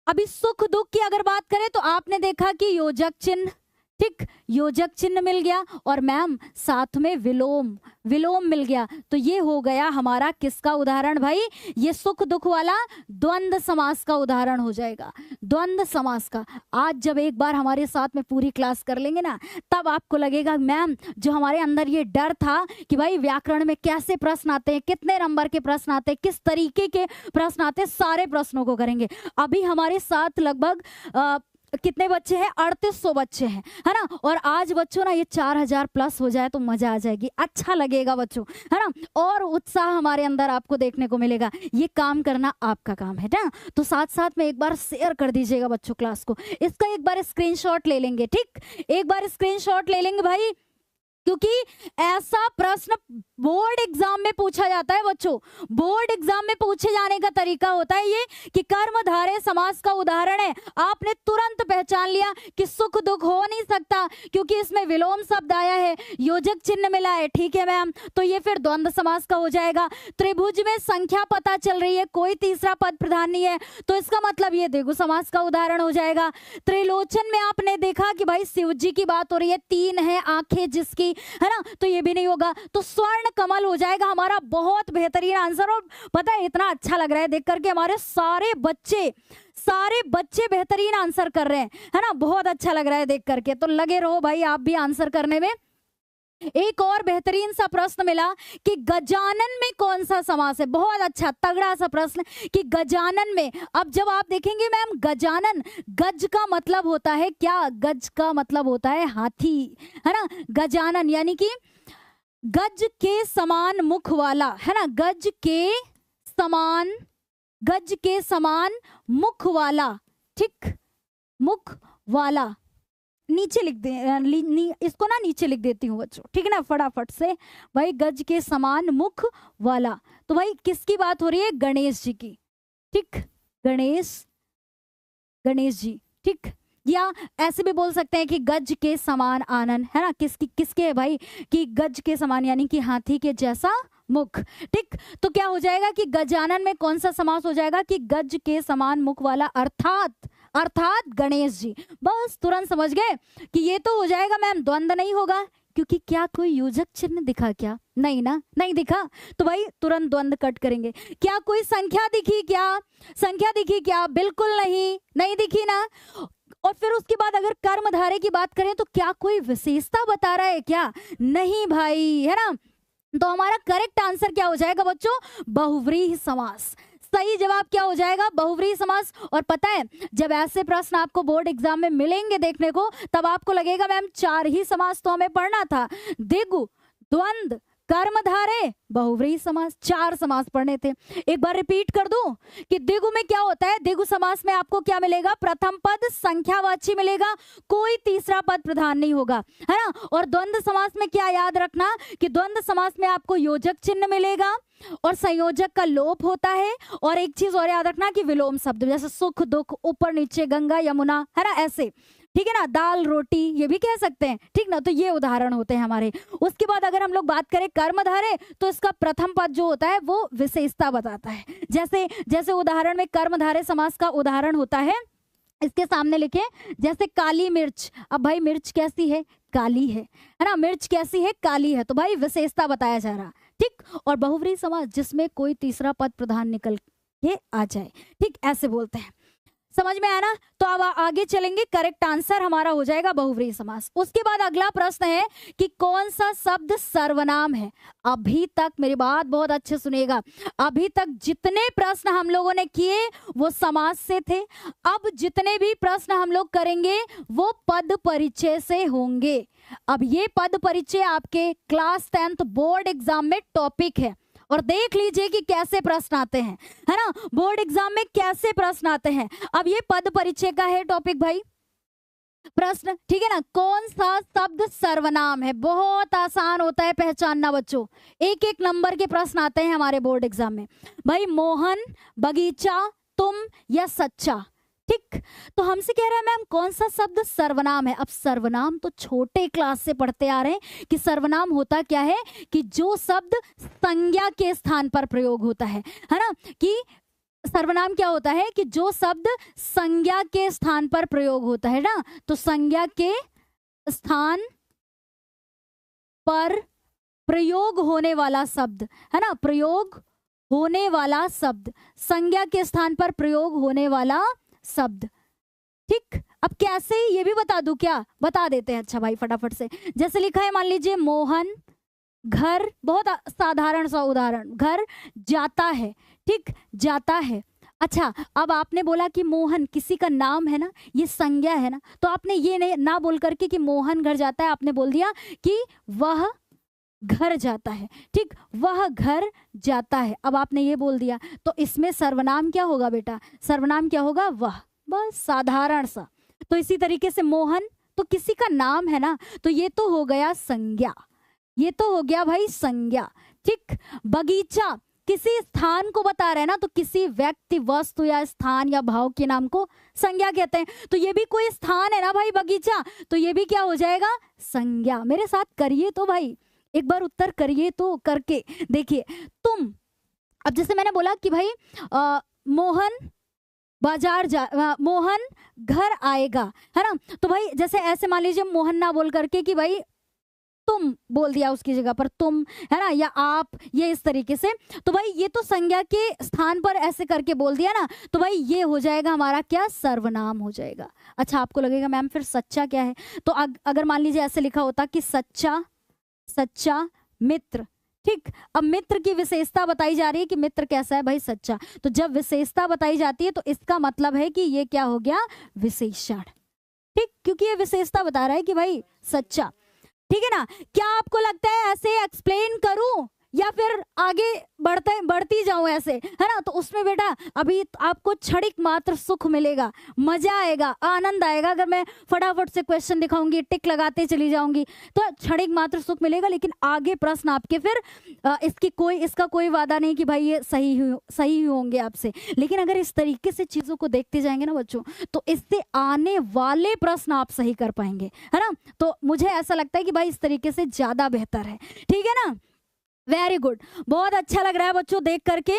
अभी सुख दुख की अगर बात करें तो आपने देखा कि योजक चिन्ह, ठीक, योजक चिन्ह मिल गया, और मैम साथ में विलोम मिल गया। तो ये हो गया हमारा किसका उदाहरण भाई? ये सुख दुख वाला द्वंद्व समास का उदाहरण हो जाएगा, द्वंद्व समास का। आज जब एक बार हमारे साथ में पूरी क्लास कर लेंगे ना, तब आपको लगेगा मैम जो हमारे अंदर ये डर था कि भाई व्याकरण में कैसे प्रश्न आते हैं, कितने नंबर के प्रश्न आते हैं, किस तरीके के प्रश्न आते हैं, सारे प्रश्नों को करेंगे। अभी हमारे साथ लगभग कितने बच्चे हैं? 3800 बच्चे हैं, है ना। और आज बच्चों ना ये 4000 प्लस हो जाए तो मजा आ जाएगी, अच्छा लगेगा बच्चों, है ना। और उत्साह हमारे अंदर आपको देखने को मिलेगा। ये काम करना आपका काम है ना। तो साथ साथ में एक बार शेयर कर दीजिएगा बच्चों क्लास को। इसका एक बार स्क्रीनशॉट ले लेंगे, ठीक, एक बार स्क्रीनशॉट ले लेंगे भाई, क्योंकि ऐसा प्रश्न बोर्ड एग्जाम में पूछा जाता है बच्चों। बोर्ड एग्जाम में पूछे जाने का तरीका होता है ये कि कर्मधारय समास का उदाहरण है, आपने तुरंत पहचान लिया कि सुख दुख हो नहीं सकता क्योंकि इसमें विलोम शब्द आया है, योजक चिन्ह मिला है, ठीक है मैम, तो ये फिर द्वंद्व समास का हो जाएगा। त्रिभुज में संख्या पता चल रही है, कोई तीसरा पद प्रधान नहीं है, तो इसका मतलब ये द्विगु समास का उदाहरण हो जाएगा। त्रिलोचन में आपने देखा कि भाई शिव जी की बात हो रही है, तीन है आंखें जिसकी, है ना, तो ये भी नहीं होगा। तो स्वर्ण कमल हो जाएगा हमारा बहुत बेहतरीन आंसर। और पता है इतना अच्छा लग रहा है देख करके, हमारे सारे बच्चे बेहतरीन आंसर कर रहे हैं, है ना, बहुत अच्छा लग रहा है देख करके। तो लगे रहो भाई आप भी आंसर करने में। एक और बेहतरीन सा प्रश्न मिला कि गजानन में कौन सा समास है। बहुत अच्छा तगड़ा सा प्रश्न कि गजानन में। अब जब आप देखेंगे मैम गजानन, गज का मतलब होता है क्या? गज का मतलब होता है हाथी, है ना। गजानन यानी कि गज के समान मुख वाला, है ना, गज के समान मुख वाला, ठीक, मुख वाला। नीचे लिख दे, इसको ना नीचे लिख देती हूँ बच्चों, ठीक है ना, फटाफट से भाई। गज के समान मुख वाला, तो भाई किसकी बात हो रही है? गणेश जी की, ठीक, गणेश जी, ठीक। या ऐसे भी बोल सकते हैं कि गज के समान आनन, है ना, किसके है भाई? कि गज के समान यानी कि हाथी के जैसा मुख, ठीक। तो क्या हो जाएगा कि गजानन में कौन सा समास हो जाएगा? कि गज के समान मुख वाला, अर्थात गणेश जी। बस तुरंत समझ गए कि ये तो हो जाएगा मैम, द्वंद्व नहीं होगा, क्योंकि क्या कोई योजक चिन्ह दिखा क्या? नहीं ना, नहीं दिखा, तो भाई तुरंत द्वंद कट करेंगे। क्या कोई संख्या दिखी क्या? संख्या दिखी क्या? बिल्कुल नहीं, नहीं दिखी ना। और फिर उसके बाद अगर कर्मधारय की बात करें तो क्या कोई विशेषता बता रहा है क्या? नहीं भाई, है ना। तो हमारा करेक्ट आंसर क्या हो जाएगा बच्चों? बहुव्रीहि समास। सही जवाब क्या हो जाएगा? बहुव्रीहि समास। और पता है जब ऐसे प्रश्न आपको बोर्ड एग्जाम में मिलेंगे देखने को, तब आपको लगेगा मैम 4 ही समास तो हमें पढ़ना था, द्विगु, द्वंद, कर्मधारय, बहुव्रीहि समास, 4 समास पढ़ने थे। एक बार रिपीट कर दूं कि द्विगु में क्या होता है? द्विगु समास में आपको क्या मिलेगा? प्रथम पद संख्यावाची मिलेगा, कोई तीसरा पद प्रधान नहीं होगा, है ना। और द्वंद्व समास में क्या याद रखना कि द्वंद्व समास में आपको योजक चिन्ह मिलेगा और संयोजक का लोप होता है। और एक चीज और याद रखना कि विलोम शब्द, जैसे सुख दुख, ऊपर नीचे, गंगा यमुना, है ना, ऐसे, ठीक है ना, दाल रोटी ये भी कह सकते हैं, ठीक ना। तो ये उदाहरण होते हैं हमारे। उसके बाद अगर हम लोग बात करें कर्मधारय, तो इसका प्रथम पद जो होता है वो विशेषता बताता है। जैसे जैसे उदाहरण में कर्मधारय समास का उदाहरण होता है, इसके सामने लिखे, जैसे काली मिर्च। अब भाई मिर्च कैसी है? काली है ना। मिर्च कैसी है? काली है। तो भाई विशेषता बताया जा रहा, ठीक। और बहुव्रीहि समास जिसमें कोई तीसरा पद प्रधान निकल के आ जाए, ठीक, ऐसे बोलते हैं। समझ में आया ना। तो अब आगे चलेंगे, करेक्ट आंसर हमारा हो जाएगा बहुव्रीहि समास। उसके बाद अगला प्रश्न है कि कौन सा शब्द सर्वनाम है? अभी तक मेरी बात बहुत अच्छे सुनिएगा, अभी तक जितने प्रश्न हम लोगों ने किए वो समास से थे। अब जितने भी प्रश्न हम लोग करेंगे वो पद परिचय से होंगे। अब ये पद परिचय आपके क्लास 10th बोर्ड एग्जाम में टॉपिक है, और देख लीजिए कि कैसे प्रश्न आते हैं, है ना। बोर्ड एग्जाम में कैसे प्रश्न आते हैं। अब ये पद परिचय का है टॉपिक भाई, प्रश्न, ठीक है ना। कौन सा शब्द सर्वनाम है? बहुत आसान होता है पहचानना बच्चों, एक एक नंबर के प्रश्न आते हैं हमारे बोर्ड एग्जाम में। भाई मोहन, बगीचा, तुम या सच्चा, ठीक। तो हमसे कह रहा है मैम कौन सा शब्द सर्वनाम है। अब सर्वनाम तो छोटे क्लास से पढ़ते आ रहे हैं कि सर्वनाम होता क्या है, कि जो शब्द संज्ञा के स्थान पर प्रयोग होता है ना। कि सर्वनाम क्या होता है? कि जो शब्द संज्ञा के स्थान पर प्रयोग होता है ना। तो संज्ञा के स्थान पर प्रयोग होने वाला शब्द, है ना, प्रयोग होने वाला शब्द, संज्ञा के स्थान पर प्रयोग होने वाला शब्द, ठीक। अब कैसे ये भी बता दूं क्या? बता देते हैं, अच्छा भाई फटाफट से। जैसे लिखा है, मान लीजिए मोहन घर, बहुत साधारण सा उदाहरण, घर जाता है, ठीक, जाता है। अच्छा, अब आपने बोला कि मोहन किसी का नाम है ना, ये संज्ञा है ना, तो आपने ये नहीं ना बोल करके कि मोहन घर जाता है, आपने बोल दिया कि वह घर जाता है, ठीक, वह घर जाता है। अब आपने ये बोल दिया, तो इसमें सर्वनाम क्या होगा बेटा? सर्वनाम क्या होगा? वह, बस साधारण सा। तो इसी तरीके से मोहन तो किसी का नाम है ना, तो ये तो हो गया संज्ञा, ये तो हो गया भाई संज्ञा, ठीक। बगीचा किसी स्थान को बता रहे हैं ना, तो किसी व्यक्ति, वस्तु या स्थान या भाव के नाम को संज्ञा कहते हैं। तो ये भी कोई स्थान है ना भाई बगीचा, तो ये भी क्या हो जाएगा? संज्ञा। मेरे साथ करिए तो भाई, एक बार उत्तर करिए तो, करके देखिए। तुम, अब जैसे मैंने बोला कि भाई मोहन बाजार मोहन घर आएगा, है ना। तो भाई जैसे ऐसे मान लीजिए मोहन ना बोल करके कि भाई तुम बोल दिया उसकी जगह पर, तुम, है ना, या आप, ये इस तरीके से। तो भाई ये तो संज्ञा के स्थान पर ऐसे करके बोल दिया ना, तो भाई ये हो जाएगा हमारा क्या? सर्वनाम हो जाएगा। अच्छा, आपको लगेगा मैम फिर सच्चा क्या है? तो अगर मान लीजिए ऐसे लिखा होता कि सच्चा, सच्चा मित्र, ठीक। अब मित्र की विशेषता बताई जा रही है कि मित्र कैसा है भाई? सच्चा। तो जब विशेषता बताई जाती है तो इसका मतलब है कि ये क्या हो गया? विशेषण, ठीक, क्योंकि ये विशेषता बता रहा है कि भाई सच्चा, ठीक है ना। क्या आपको लगता है ऐसे एक्सप्लेन करूं या फिर आगे बढ़ती जाऊं ऐसे, है ना? तो उसमें बेटा अभी आपको क्षणिक मात्र सुख मिलेगा, मजा आएगा, आनंद आएगा। अगर मैं फटाफट से क्वेश्चन दिखाऊंगी, टिक लगाते चली जाऊंगी, तो क्षणिक मात्र सुख मिलेगा, लेकिन आगे प्रश्न आपके फिर इसका कोई वादा नहीं कि भाई ये सही होंगे आपसे। लेकिन अगर इस तरीके से चीजों को देखते जाएंगे ना बच्चों, तो इससे आने वाले प्रश्न आप सही कर पाएंगे, है ना। तो मुझे ऐसा लगता है कि भाई इस तरीके से ज्यादा बेहतर है, ठीक है ना। वेरी गुड, बहुत अच्छा लग रहा है बच्चों देख करके।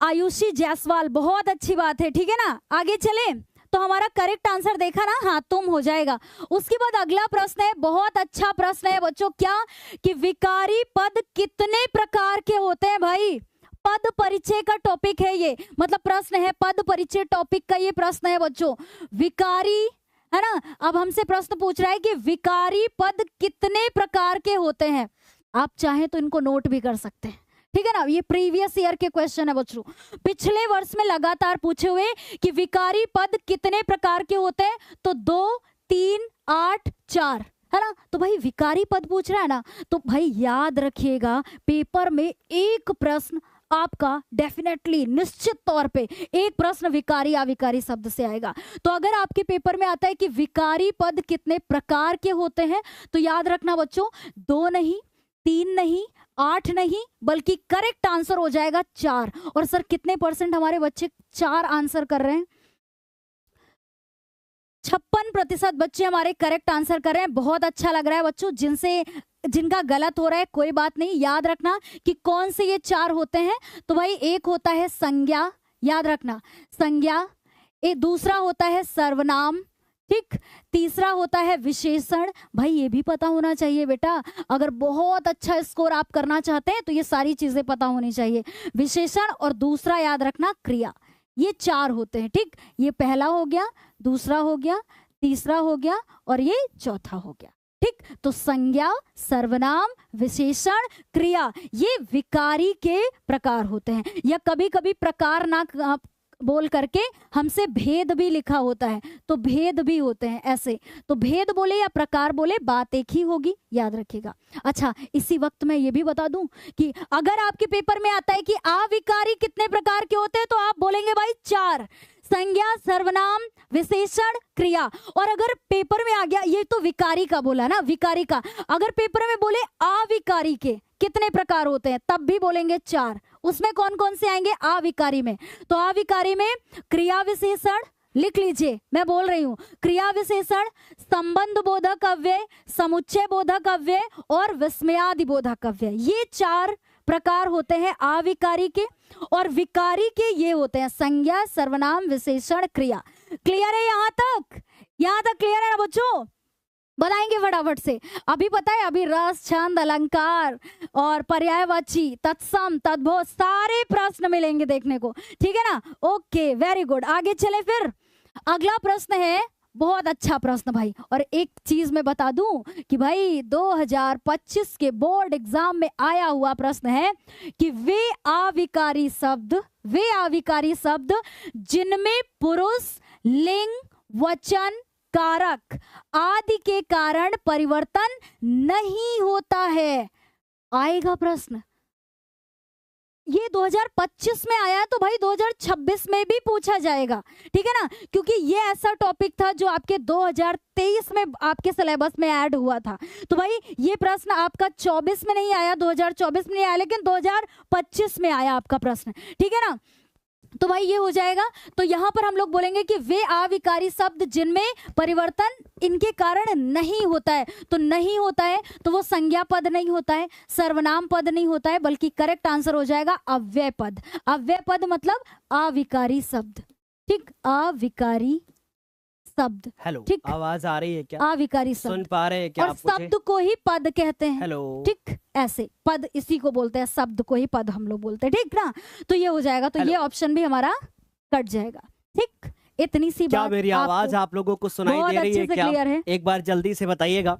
आयुषी जायसवाल, बहुत अच्छी बात है, ठीक है ना। आगे चले तो हमारा करेक्ट आंसर देखा ना, हाँ तुम हो जाएगा। उसके बाद अगला प्रश्न है, बहुत अच्छा प्रश्न है बच्चों, क्या कि विकारी पद कितने प्रकार के होते हैं भाई? पद परिचय का टॉपिक है ये, मतलब प्रश्न है पद परिचय टॉपिक का ये प्रश्न है बच्चों। विकारी है ना, अब हमसे प्रश्न पूछ रहा है कि विकारी पद कितने प्रकार के होते हैं। आप चाहें तो इनको नोट भी कर सकते हैं, ठीक है ना। ये प्रीवियस ईयर के क्वेश्चन है बच्चों, पिछले वर्ष में लगातार पूछे हुए कि विकारी पद कितने प्रकार के होते हैं, तो 2, 3, 8, 4 है ना। तो भाई विकारी पद पूछ रहा है ना, तो भाई याद रखिएगा पेपर में एक प्रश्न आपका डेफिनेटली निश्चित तौर पे एक प्रश्न विकारी अविकारी शब्द से आएगा। तो अगर आपके पेपर में आता है कि विकारी पद कितने प्रकार के होते हैं, तो याद रखना बच्चों 2 नहीं, 3 नहीं, 8 नहीं, बल्कि करेक्ट आंसर हो जाएगा 4। और सर कितने % हमारे बच्चे 4 आंसर कर रहे हैं? 56% बच्चे हमारे करेक्ट आंसर कर रहे हैं। बहुत अच्छा लग रहा है बच्चों। जिनका गलत हो रहा है कोई बात नहीं, याद रखना कि कौन से ये 4 होते हैं। तो भाई एक होता है संज्ञा, याद रखना संज्ञा, एक दूसरा होता है सर्वनाम, ठीक, तीसरा होता है विशेषण। भाई ये भी पता होना चाहिए बेटा, अगर बहुत अच्छा स्कोर आप करना चाहते हैं तो ये सारी चीजें पता होनी चाहिए। विशेषण और दूसरा याद रखना क्रिया, ये 4 होते हैं, ठीक। ये पहला हो गया, दूसरा हो गया, तीसरा हो गया और ये चौथा हो गया, ठीक। तो संज्ञा, सर्वनाम, विशेषण, क्रिया, ये विकारी के प्रकार होते हैं। या कभी कभी प्रकार ना बोल करके हमसे भेद भी लिखा होता है, तो भेद भी होते हैं ऐसे। तो भेद बोले या प्रकार बोले बात एक ही होगी, याद रखिएगा। अच्छा, इसी वक्त मैं ये भी बता दूं कि अगर आपके पेपर में आता है कि अविकारी कितने प्रकार के होते हैं, तो आप बोलेंगे भाई 4, संज्ञा, सर्वनाम, विशेषण, क्रिया। और अगर पेपर में आ गया, ये तो विकारी का बोला ना, विकारी का, अगर पेपर में बोले अविकारी के कितने प्रकार होते हैं, तब भी बोलेंगे 4। उसमें कौन कौन से आएंगे अविकारी में? तो अविकारी में क्रिया विशेषण, लिख लीजिए मैं बोल रही हूं, क्रिया विशेषण, संबंध बोधक अव्यय, समुच्चय बोधक अव्यय और विस्मयादि बोधक अव्यय, ये 4 प्रकार होते हैं अविकारी के। और विकारी के ये होते हैं संज्ञा, सर्वनाम, विशेषण, क्रिया। क्लियर है यहाँ तक? यहाँ तक क्लियर है ना बच्चों? बताएंगे फटाफट से। अभी पता है, अभी रस, छंद, अलंकार और पर्यायवाची, तत्सम, तद्भव सारे प्रश्न मिलेंगे देखने को, ठीक है ना। Okay, very good. आगे चले फिर। अगला प्रश्न है, बहुत अच्छा प्रश्न भाई। और एक चीज मैं बता दूं कि भाई 2025 के बोर्ड एग्जाम में आया हुआ प्रश्न है कि वे अविकारी शब्द जिनमें पुरुष, लिंग, वचन, कारक आदि के कारण परिवर्तन नहीं होता है। आएगा प्रश्न, ये 2025 में आया है, तो भाई 2026 में भी पूछा जाएगा, ठीक है ना, क्योंकि ये ऐसा टॉपिक था जो आपके 2023 में आपके सिलेबस में ऐड हुआ था। तो भाई ये प्रश्न आपका 24 में नहीं आया, 2024 में नहीं आया, लेकिन 2025 में आया आपका प्रश्न, ठीक है ना। तो भाई ये हो जाएगा। तो यहां पर हम लोग बोलेंगे कि वे अविकारी शब्द जिनमें परिवर्तन इनके कारण नहीं होता है। तो नहीं होता है तो वो संज्ञा पद नहीं होता है, सर्वनाम पद नहीं होता है, बल्कि करेक्ट आंसर हो जाएगा अव्यय पद। अव्यय पद मतलब अविकारी शब्द, ठीक, अविकारी शब्द। हेलो, ठीक, आवाज आ रही है क्या? अविकारी शब्द, सुन पा रहे हैं क्या? और शब्द को ही पद कहते हैं। हेलो, ठीक, ऐसे पद इसी को बोलते हैं, शब्द को ही पद हम लोग बोलते हैं, ठीक ना। तो ये हो जाएगा, तो ये ऑप्शन भी हमारा कट जाएगा, ठीक। इतनी सी क्या बात। मेरी आवाज आप लोगों को सुनाई दे रही है क्या? क्लियर है? एक बार जल्दी से बताइएगा।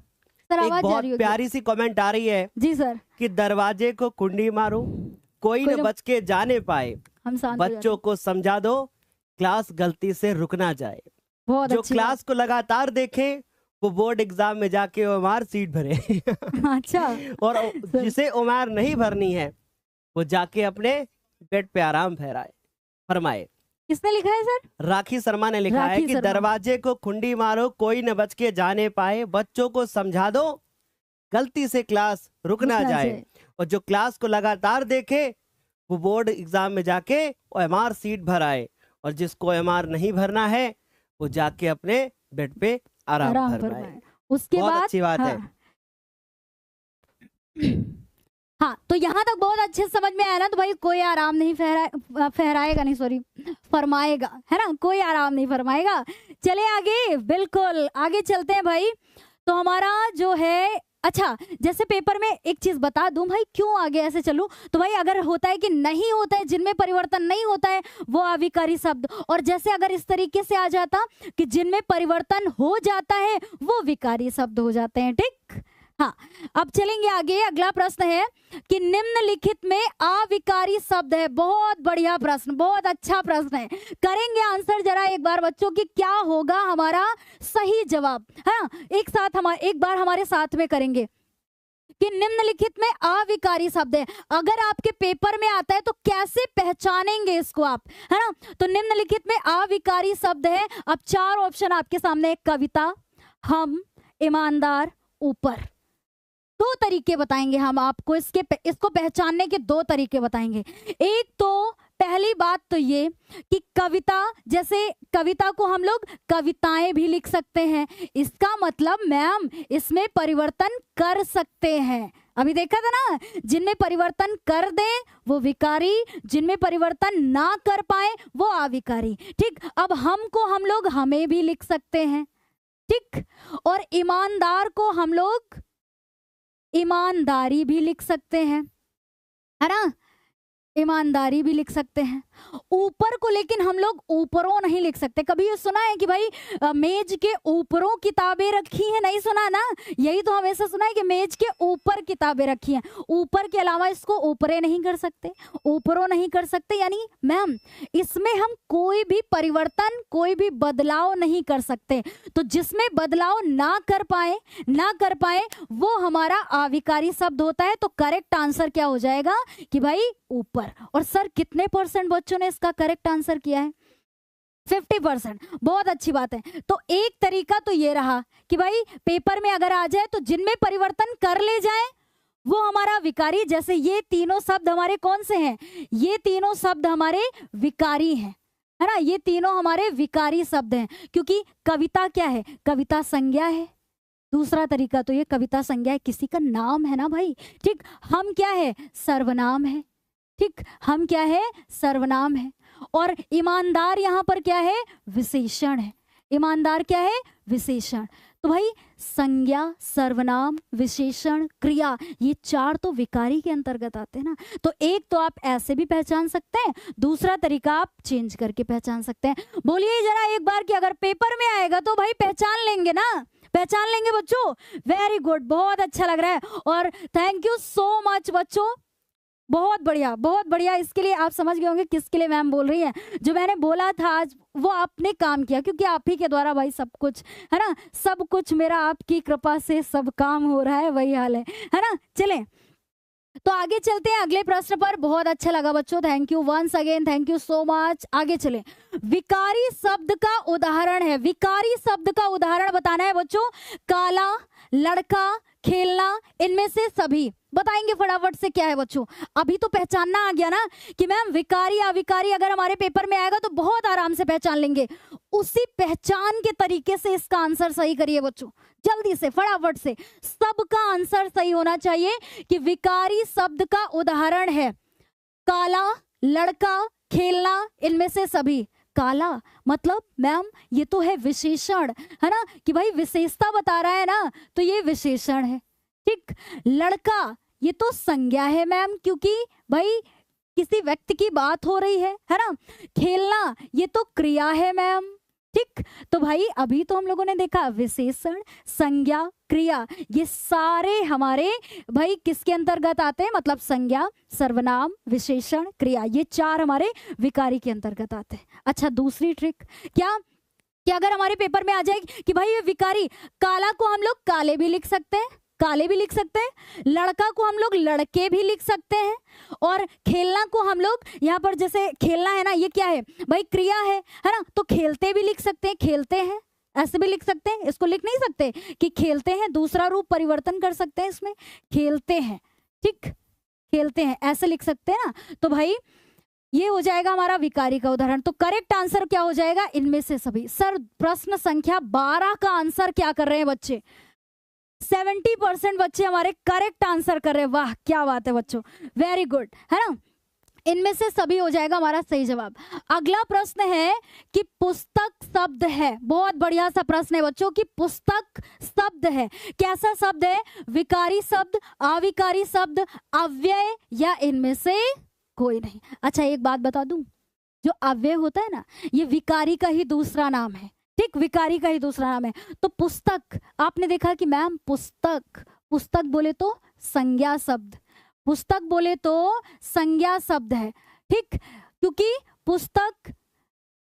सर एक आवाज बहुत जा रही होगी। प्यारी सी कमेंट आ रही है जी सर, कि दरवाजे को कुंडी मारो, कोई न बच के जाने पाए, हम शांत हो जाते बच्चों को समझा दो, क्लास गलती से रुक ना जाए। बहुत जो अच्छी क्लास को लगातार देखे वो बोर्ड एग्जाम में जाके ओमार सीट भरे। अच्छा, और जिसे ओमार नहीं भरनी है वो जाके अपने बेड पे आराम फरमाए। किसने लिखा है सर? राखी शर्मा ने लिखा है कि दरवाजे को कुंडी मारो, कोई न बच के जाने पाए, बच्चों को समझा दो, गलती से क्लास रुक ना जाए। और जो क्लास को लगातार देखे वो बोर्ड एग्जाम में जाके ओएमआर सीट भराए, और जिसको ओएमआर नहीं भरना है वो जाके अपने बेड पे आराम फरमाए। उसके बहुत बाद अच्छी बात है। हाँ, तो यहाँ तक बहुत अच्छे समझ में आया ना। तो भाई कोई आराम नहीं फहराएगा नहीं, सॉरी, फरमाएगा, है ना, कोई आराम नहीं फरमाएगा। चले आगे, बिल्कुल आगे चलते हैं भाई। तो हमारा जो है, अच्छा जैसे पेपर में एक चीज बता दूं भाई, क्यों आगे ऐसे चलूं, तो भाई अगर होता है कि नहीं होता है, जिनमें परिवर्तन नहीं होता है वो अविकारी शब्द, और जैसे अगर इस तरीके से आ जाता कि जिनमें परिवर्तन हो जाता है वो विकारी शब्द हो जाते हैं। ठीक, हाँ, अब चलेंगे आगे। अगला प्रश्न है कि निम्नलिखित में अविकारी शब्द है। बहुत बढ़िया प्रश्न, बहुत अच्छा प्रश्न है। करेंगे आंसर जरा एक बार बच्चों कि क्या होगा हमारा सही जवाब। हाँ, एक बार हमारे साथ में करेंगे कि निम्नलिखित में अविकारी शब्द है। अगर आपके पेपर में आता है तो कैसे पहचानेंगे इसको आप, है ना। तो निम्नलिखित में अविकारी शब्द है। अब 4 ऑप्शन आपके सामने, कविता, हम, ईमानदार, ऊपर। 2 तरीके बताएंगे हम आपको, इसको पहचानने के 2 तरीके बताएंगे। एक तो पहली बात तो ये कि कविता, जैसे कविता को हम लोग कविताएं भी लिख सकते हैं, इसका मतलब मैम इसमें परिवर्तन कर सकते हैं। अभी देखा था ना, जिनमें परिवर्तन कर दें वो विकारी, जिनमें परिवर्तन ना कर पाए वो अविकारी। ठीक, अब हम को हम लोग हमें भी लिख सकते हैं। ठीक, और ईमानदार को हम लोग ईमानदारी भी लिख सकते हैं, है ना, ईमानदारी भी लिख सकते हैं। ऊपर को लेकिन हम लोग ऊपरों नहीं लिख सकते। कभी ये सुना है कि भाई मेज के ऊपरों किताबें रखी हैं? नहीं सुना ना, यही तो हमेशा सुना है कि मेज के ऊपर किताबें रखी हैं। ऊपर के अलावा इसको ऊपरे नहीं कर सकते, ऊपरों नहीं कर सकते, यानी मैम इसमें हम कोई भी परिवर्तन, कोई भी बदलाव नहीं कर सकते। तो जिसमें बदलाव ना कर पाए वो हमारा अविकारी शब्द होता है। तो करेक्ट आंसर क्या हो जाएगा कि भाई ऊपर। और सर कितने % बच्चों ने इसका करेक्ट आंसर किया है? 50%। बहुत अच्छी बात है। तो एक तरीका तो ये रहा कि भाई पेपर में अगर आ जाए तो जिनमें परिवर्तन कर ले जाए वो हमारा विकारी। जैसे ये तीनों शब्द हमारे कौन से हैं? ये तीनों शब्द हमारे विकारी हैं, है ना, ये तीनों हमारे विकारी शब्द हैं। क्योंकि कविता क्या है? कविता संज्ञा है। दूसरा तरीका तो ये कविता संज्ञा है, किसी का नाम है ना भाई। ठीक, हम क्या है? सर्वनाम है। ठीक, हम क्या है? सर्वनाम है। और ईमानदार यहाँ पर क्या है? विशेषण है। ईमानदार क्या है? विशेषण। तो भाई संज्ञा, सर्वनाम, विशेषण, क्रिया, ये 4 तो विकारी के अंतर्गत आते हैं ना। तो एक तो आप ऐसे भी पहचान सकते हैं, दूसरा तरीका आप चेंज करके पहचान सकते हैं। बोलिए जरा एक बार कि अगर पेपर में आएगा तो भाई पहचान लेंगे ना, पहचान लेंगे बच्चों। वेरी गुड, बहुत अच्छा लग रहा है। और थैंक यू सो मच बच्चों, बहुत बढ़िया, बहुत बढ़िया। इसके लिए आप समझ गए होंगे किसके लिए मैम बोल रही है। जो मैंने बोला था आज वो आपने काम किया, क्योंकि आप ही के द्वारा भाई सब कुछ, है ना, सब कुछ मेरा आपकी कृपा से सब काम हो रहा है, वही हाल है ना। चलें तो आगे चलते हैं अगले प्रश्न पर। बहुत अच्छा लगा बच्चों, thank you once again, thank you so much. आगे चलें। विकारी शब्द का उदाहरण है, विकारी शब्द का उदाहरण बताना है बच्चों। काला, लड़का, खेलना, इनमें से सभी बताएंगे फटाफट से। क्या है बच्चों? अभी तो पहचानना आ गया ना कि मैम विकारी अविकारी अगर हमारे पेपर में आएगा तो बहुत आराम से पहचान लेंगे। उसी पहचान के तरीके से इसका आंसर सही करिए बच्चों, जल्दी से फटाफट से। सबका आंसर सही होना चाहिए कि विकारी शब्द का उदाहरण है काला, लड़का, खेलना, इनमें से सभी। काला मतलब मैम ये तो है विशेषण, है ना, कि भाई विशेषता बता रहा है ना, तो ये विशेषण है। ठीक, लड़का ये तो संज्ञा है मैम, क्योंकि भाई किसी व्यक्ति की बात हो रही है ना। खेलना ये तो क्रिया है मैम। ठीक, तो भाई अभी तो हम लोगों ने देखा विशेषण, संज्ञा, क्रिया, ये सारे हमारे भाई किसके अंतर्गत आते हैं? मतलब संज्ञा, सर्वनाम, विशेषण, क्रिया, ये 4 हमारे विकारी के अंतर्गत आते हैं। अच्छा, दूसरी ट्रिक क्या कि अगर हमारे पेपर में आ जाए कि भाई ये विकारी, काला को हम लोग काले भी लिख सकते हैं, काले भी लिख सकते हैं, लड़का को हम लोग लड़के भी लिख सकते हैं, और खेलना को हम लोग यहाँ पर, जैसे खेलना है ना, ये क्या है भाई? क्रिया है ना, तो खेलते भी लिख सकते हैं, खेलते हैं, ऐसे भी लिख सकते हैं। इसको लिख नहीं सकते कि खेलते हैं, दूसरा रूप परिवर्तन कर सकते हैं इसमें, खेलते हैं। ठीक, खेलते हैं ऐसे लिख सकते हैं ना। तो भाई ये हो जाएगा हमारा विकारी का उदाहरण। तो करेक्ट आंसर क्या हो जाएगा? इनमें से सभी। सर प्रश्न संख्या 12 का आंसर क्या कर रहे हैं बच्चे? 70% बच्चे हमारे करेक्ट आंसर कर रहे हैं। वाह क्या बात है बच्चों, वेरी गुड, है ना। इनमें से सभी हो जाएगा हमारा सही जवाब। अगला प्रश्न है कि पुस्तक शब्द है, बहुत बढ़िया सा प्रश्न है बच्चों कि पुस्तक शब्द है, कैसा शब्द है? विकारी शब्द, अविकारी शब्द, अव्यय या इनमें से कोई नहीं। अच्छा एक बात बता दूं, जो अव्यय होता है ना, ये विकारी का ही दूसरा नाम है, ठीक, विकारी का ही दूसरा नाम है। तो पुस्तक, आपने देखा कि मैम पुस्तक, पुस्तक बोले तो संज्ञा शब्द, पुस्तक बोले तो संज्ञा शब्द है, ठीक, क्योंकि पुस्तक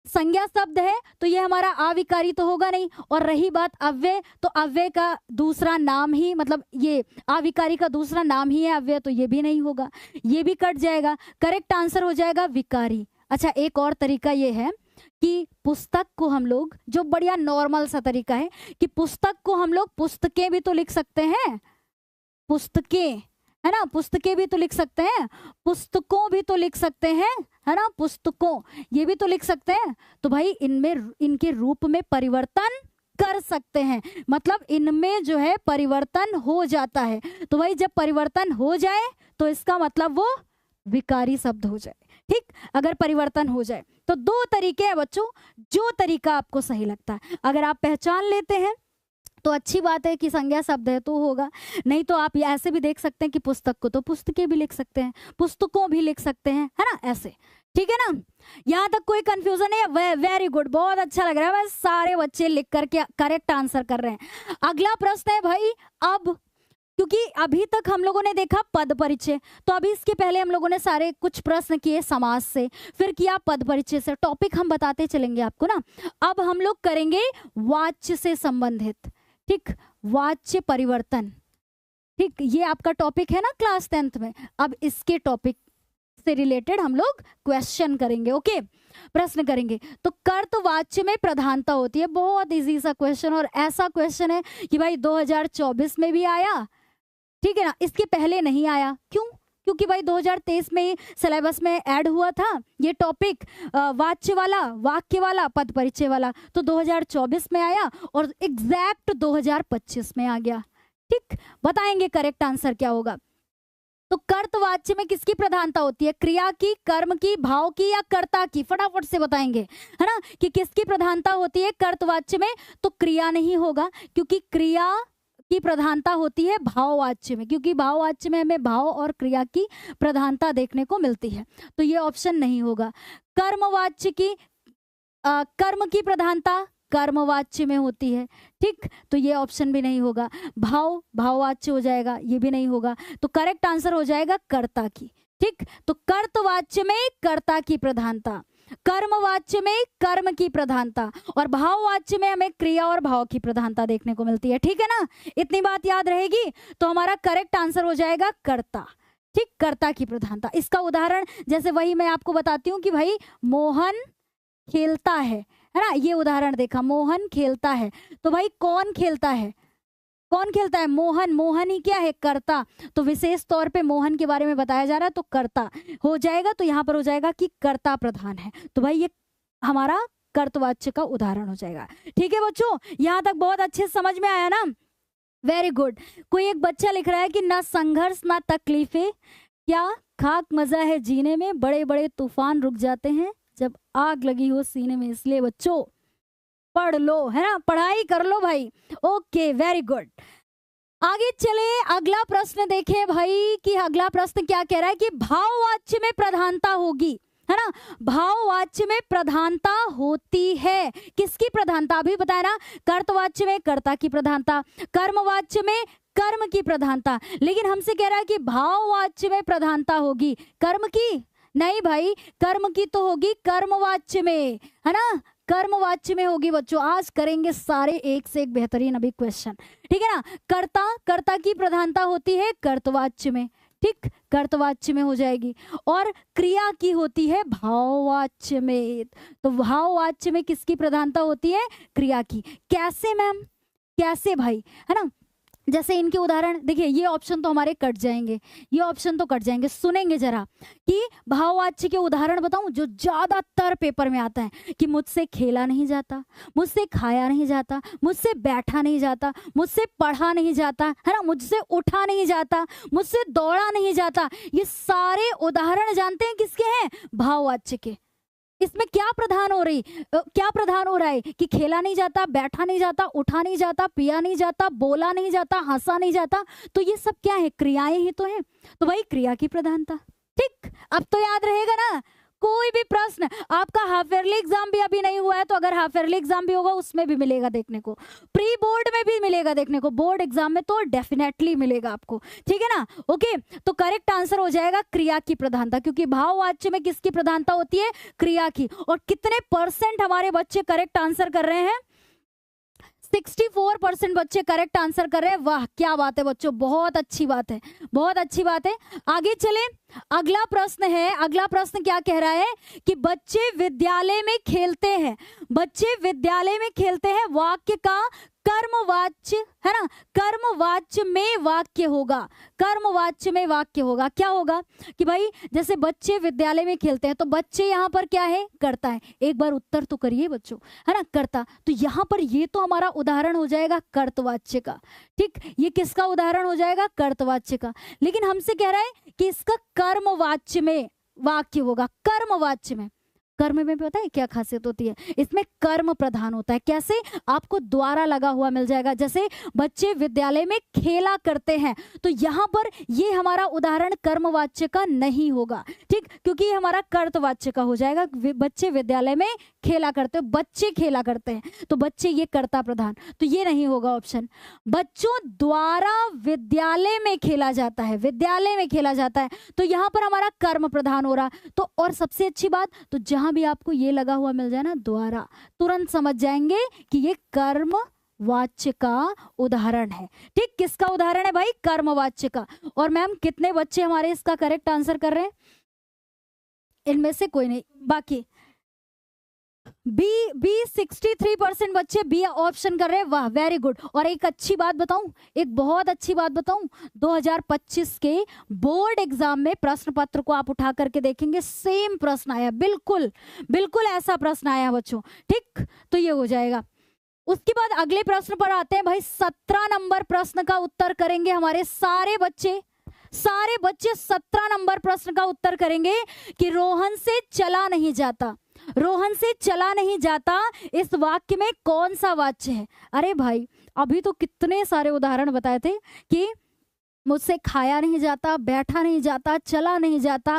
संज्ञा शब्द है तो ये हमारा अविकारी तो होगा नहीं। और रही बात अव्यय, तो अव्यय का दूसरा नाम ही, मतलब ये अविकारी का दूसरा नाम ही है अव्यय, तो ये भी नहीं होगा, ये भी कट जाएगा। करेक्ट आंसर हो जाएगा विकारी। अच्छा एक और तरीका ये है कि पुस्तक को हम लोग, जो बढ़िया नॉर्मल सा तरीका है कि पुस्तक को हम लोग पुस्तकें भी तो लिख सकते हैं, पुस्तकें, है ना, पुस्तकें भी तो लिख सकते हैं, पुस्तकों भी तो लिख सकते हैं, है ना, पुस्तकों ये भी तो लिख सकते हैं। तो भाई इनमें, इनके रूप में परिवर्तन कर सकते हैं, मतलब इनमें जो है परिवर्तन हो जाता है। तो भाई जब परिवर्तन हो जाए तो इसका मतलब वो विकारी शब्द हो जाए, ठीक, अगर परिवर्तन हो जाए। तो दो तरीके हैं बच्चों, जो तरीका आपको सही लगता है, अगर आप पहचान लेते हैं तो अच्छी बात है कि संज्ञा शब्द है तो होगा, नहीं तो आप ऐसे भी देख सकते हैं कि पुस्तक को तो पुस्तकें भी लिख सकते हैं, पुस्तकों भी लिख सकते हैं, है ना, ऐसे, ठीक है ना। यहाँ तक कोई कंफ्यूजन है? वेरी गुड, बहुत अच्छा लग रहा है, सारे बच्चे लिख करके करेक्ट आंसर कर रहे हैं। अगला प्रश्न है भाई, अब क्योंकि अभी तक हम लोगों ने देखा पद परिचय, तो अभी इसके पहले हम लोगों ने सारे कुछ प्रश्न किए समास से, फिर किया पद परिचय से, टॉपिक हम बताते चलेंगे आपको ना। अब हम लोग करेंगे वाच्य से संबंधित, ठीक, वाच्य परिवर्तन, ठीक, ये आपका टॉपिक है ना क्लास 10th में। अब इसके टॉपिक से रिलेटेड हम लोग क्वेश्चन करेंगे, ओके, प्रश्न करेंगे। तो कर्तवाच्य में प्रधानता होती है, बहुत इजी सा क्वेश्चन, और ऐसा क्वेश्चन है कि भाई 2024 में भी आया, ठीक है ना, इसके पहले नहीं आया। क्यों? क्योंकि भाई 2023 में सिलेबस में ऐड हुआ था ये टॉपिक, वाच्य वाला, वाक्य वाला, पद परिचय वाला, तो 2024 में आया और एग्जैक्ट 2025 में आ गया, ठीक। बताएंगे करेक्ट आंसर क्या होगा। तो कर्तवाच्य में किसकी प्रधानता होती है? क्रिया की, कर्म की, भाव की या कर्ता की? फटाफट से बताएंगे, है ना, कि किसकी प्रधानता होती है कर्तवाच्य में? तो क्रिया नहीं होगा, क्योंकि क्रिया की प्रधानता होती है भाववाच्य में, क्योंकि भाववाच्य में हमें भाव और क्रिया की प्रधानता देखने को मिलती है, तो ये ऑप्शन नहीं होगा। कर्मवाच्य की, कर्म की प्रधानता कर्मवाच्य में होती है, ठीक, तो ये ऑप्शन भी नहीं होगा। भाव भाववाच्य हो जाएगा, ये भी नहीं होगा, तो करेक्ट आंसर हो जाएगा कर्ता की, ठीक। तो कर्तवाच्य में कर्ता की प्रधानता, कर्मवाच्य में कर्म की प्रधानता, और भाववाच्य में हमें क्रिया और भाव की प्रधानता देखने को मिलती है, ठीक है ना। इतनी बात याद रहेगी, तो हमारा करेक्ट आंसर हो जाएगा कर्ता, ठीक, कर्ता की प्रधानता। इसका उदाहरण जैसे वही मैं आपको बताती हूँ कि भाई मोहन खेलता है ना, ये उदाहरण देखा, मोहन खेलता है, तो भाई कौन खेलता है? कौन खेलता है? मोहन, मोहन ही क्या है? कर्ता, तो विशेष तौर पे मोहन के बारे में बताया जा रहा है, तो कर्ता हो जाएगा, तो यहाँ पर हो जाएगा कि कर्ता प्रधान है, तो भाई ये हमारा कर्तवाच्य का उदाहरण हो जाएगा, ठीक है बच्चों। यहाँ तक बहुत अच्छे समझ में आया ना, वेरी गुड। कोई एक बच्चा लिख रहा है कि ना संघर्ष ना तकलीफें, क्या खाक मजा है जीने में, बड़े बड़े तूफान रुक जाते हैं जब आग लगी हो सीने में। इसलिए बच्चों पढ़ लो, है ना, पढ़ाई कर लो भाई, ओके, वेरी गुड। आगे चले, अगला प्रश्न देखें भाई कि अगला प्रश्न क्या कह रहा है कि भाववाच्य में प्रधानता होगी, है ना, भाववाच्य में प्रधानता होती है, किसकी प्रधानता? अभी बताया ना, कर्तवाच्य में कर्ता की प्रधानता, कर्मवाच्य में कर्म की प्रधानता, लेकिन हमसे कह रहा है कि भाववाच्य में प्रधानता होगी, कर्म की नहीं भाई, कर्म की तो होगी कर्मवाच्य में, है ना, कर्मवाच्य में होगी बच्चों। आज करेंगे सारे एक से एक बेहतरीन अभी क्वेश्चन, ठीक है ना। कर्ता, कर्ता की प्रधानता होती है कर्तवाच्य में, ठीक, कर्तवाच्य में हो जाएगी, और क्रिया की होती है भाववाच्य में, तो भाववाच्य में किसकी प्रधानता होती है? क्रिया की। कैसे मैम? कैसे भाई, है ना, जैसे इनके उदाहरण देखिए, ये ऑप्शन तो हमारे कट जाएंगे, ये ऑप्शन तो कट जाएंगे। सुनेंगे जरा कि भाववाच्य के उदाहरण बताऊं जो ज्यादातर पेपर में आता है कि मुझसे खेला नहीं जाता, मुझसे खाया नहीं जाता, मुझसे बैठा नहीं जाता, मुझसे पढ़ा नहीं जाता, है ना, मुझसे उठा नहीं जाता, मुझसे दौड़ा नहीं जाता। ये सारे उदाहरण जानते हैं किसके हैं? भाववाच्य के। इसमें क्या प्रधान हो रहा है कि खेला नहीं जाता, बैठा नहीं जाता, उठा नहीं जाता, पिया नहीं जाता, बोला नहीं जाता, हंसा नहीं जाता। तो ये सब क्या है? क्रियाएं ही तो है। तो भाई क्रिया की प्रधानता। ठीक, अब तो याद रहेगा ना। कोई भी प्रश्न आपका हाफ ईयरली एग्जाम भी अभी नहीं हुआ है, तो अगर हाफ ईयरली एग्जाम भी होगा उसमें भी मिलेगा देखने को, प्री बोर्ड में भी मिलेगा देखने को, बोर्ड एग्जाम में तो डेफिनेटली मिलेगा आपको। ठीक है ना? ओके, तो करेक्ट आंसर हो जाएगा क्रिया की प्रधानता, क्योंकि भाववाच्य में किसकी प्रधानता होती है? क्रिया की। और कितने % हमारे बच्चे करेक्ट आंसर कर रहे हैं? 64% बच्चे करेक्ट आंसर कर रहे हैं। वाह, क्या बात है बच्चों, बहुत अच्छी बात है, बहुत अच्छी बात है। आगे चले, अगला प्रश्न है। अगला प्रश्न क्या कह रहा है कि बच्चे विद्यालय में खेलते हैं, बच्चे विद्यालय में खेलते हैं, वाक्य का कर्मवाच्य, है ना, कर्मवाच्य में वाक्य होगा, कर्मवाच्य में वाक्य होगा। क्या होगा कि भाई जैसे बच्चे विद्यालय में खेलते हैं, तो बच्चे यहाँ पर क्या है? करता है। एक बार उत्तर तो करिए बच्चों, है ना, करता। तो यहाँ पर ये तो हमारा उदाहरण हो जाएगा कर्तवाच्य का। ठीक, ये किसका उदाहरण हो जाएगा? कर्तवाच्य का। लेकिन हमसे कह रहा है कि इसका कर्मवाच्य में वाक्य होगा। कर्मवाच्य में, कर्म में पता है क्या खासियत होती है? इसमें कर्म प्रधान होता है। कैसे? आपको द्वारा लगा हुआ मिल जाएगा। जैसे बच्चे विद्यालय में खेला करते हैं, तो यहाँ पर ये हमारा उदाहरण कर्मवाच्य का नहीं होगा। ठीक, क्योंकि ये हमारा कर्तवाच्य का हो जाएगा। बच्चे विद्यालय में खेला करते, बच्चे खेला करते हैं, तो बच्चे ये कर्ता प्रधान, तो ये नहीं होगा ऑप्शन। बच्चों द्वारा विद्यालय में खेला जाता है, विद्यालय में खेला जाता है, तो यहाँ पर हमारा कर्म प्रधान हो रहा। तो और सबसे अच्छी बात, तो जहां भी आपको ये लगा हुआ मिल जाए ना द्वारा, तुरंत समझ जाएंगे कि ये कर्म वाच्य का उदाहरण है। ठीक, किसका उदाहरण है भाई? कर्मवाच्य का। और मैम कितने बच्चे हमारे इसका करेक्ट आंसर कर रहे हैं? इनमें से कोई नहीं, बाकी बी 63% बच्चे बी ऑप्शन कर रहे हैं। वाह, वेरी गुड। और एक अच्छी बात बताऊं, एक बहुत अच्छी बात बताऊं, 2025 के बोर्ड एग्जाम में प्रश्न पत्र को आप उठा करके देखेंगे, सेम प्रश्न आया, बिल्कुल बिल्कुल ऐसा प्रश्न आया बच्चों। ठीक, तो ये हो जाएगा। उसके बाद अगले प्रश्न पर आते हैं भाई। 17 नंबर प्रश्न का उत्तर करेंगे हमारे सारे बच्चे, सारे बच्चे 17 नंबर प्रश्न का उत्तर करेंगे कि रोहन से चला नहीं जाता, रोहन से चला नहीं जाता, इस वाक्य में कौन सा वाच्य है? अरे भाई अभी तो कितने सारे उदाहरण बताए थे कि मुझसे खाया नहीं जाता, बैठा नहीं जाता, चला नहीं जाता,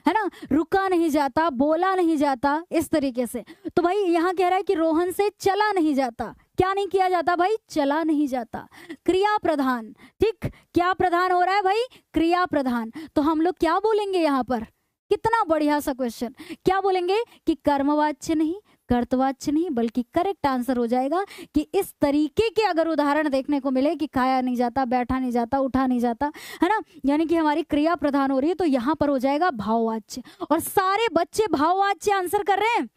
है ना, रुका नहीं जाता, बोला नहीं जाता, इस तरीके से। तो भाई यहाँ कह रहा है कि रोहन से चला नहीं जाता, क्या नहीं किया जाता भाई? चला नहीं जाता, क्रिया प्रधान। ठीक, क्या प्रधान हो रहा है भाई? क्रिया प्रधान। तो हम लोग क्या बोलेंगे यहाँ पर? कितना बढ़िया सा क्वेश्चन, क्या बोलेंगे कि कर्मवाच्य नहीं, कर्तवाच्य नहीं, बल्कि करेक्ट आंसर हो जाएगा कि इस तरीके के अगर उदाहरण देखने को मिले कि खाया नहीं जाता, बैठा नहीं जाता, उठा नहीं जाता, है ना, यानी कि हमारी क्रिया प्रधान हो रही है, तो यहाँ पर हो जाएगा भाववाच्य। और सारे बच्चे भाववाच्य आंसर कर रहे हैं।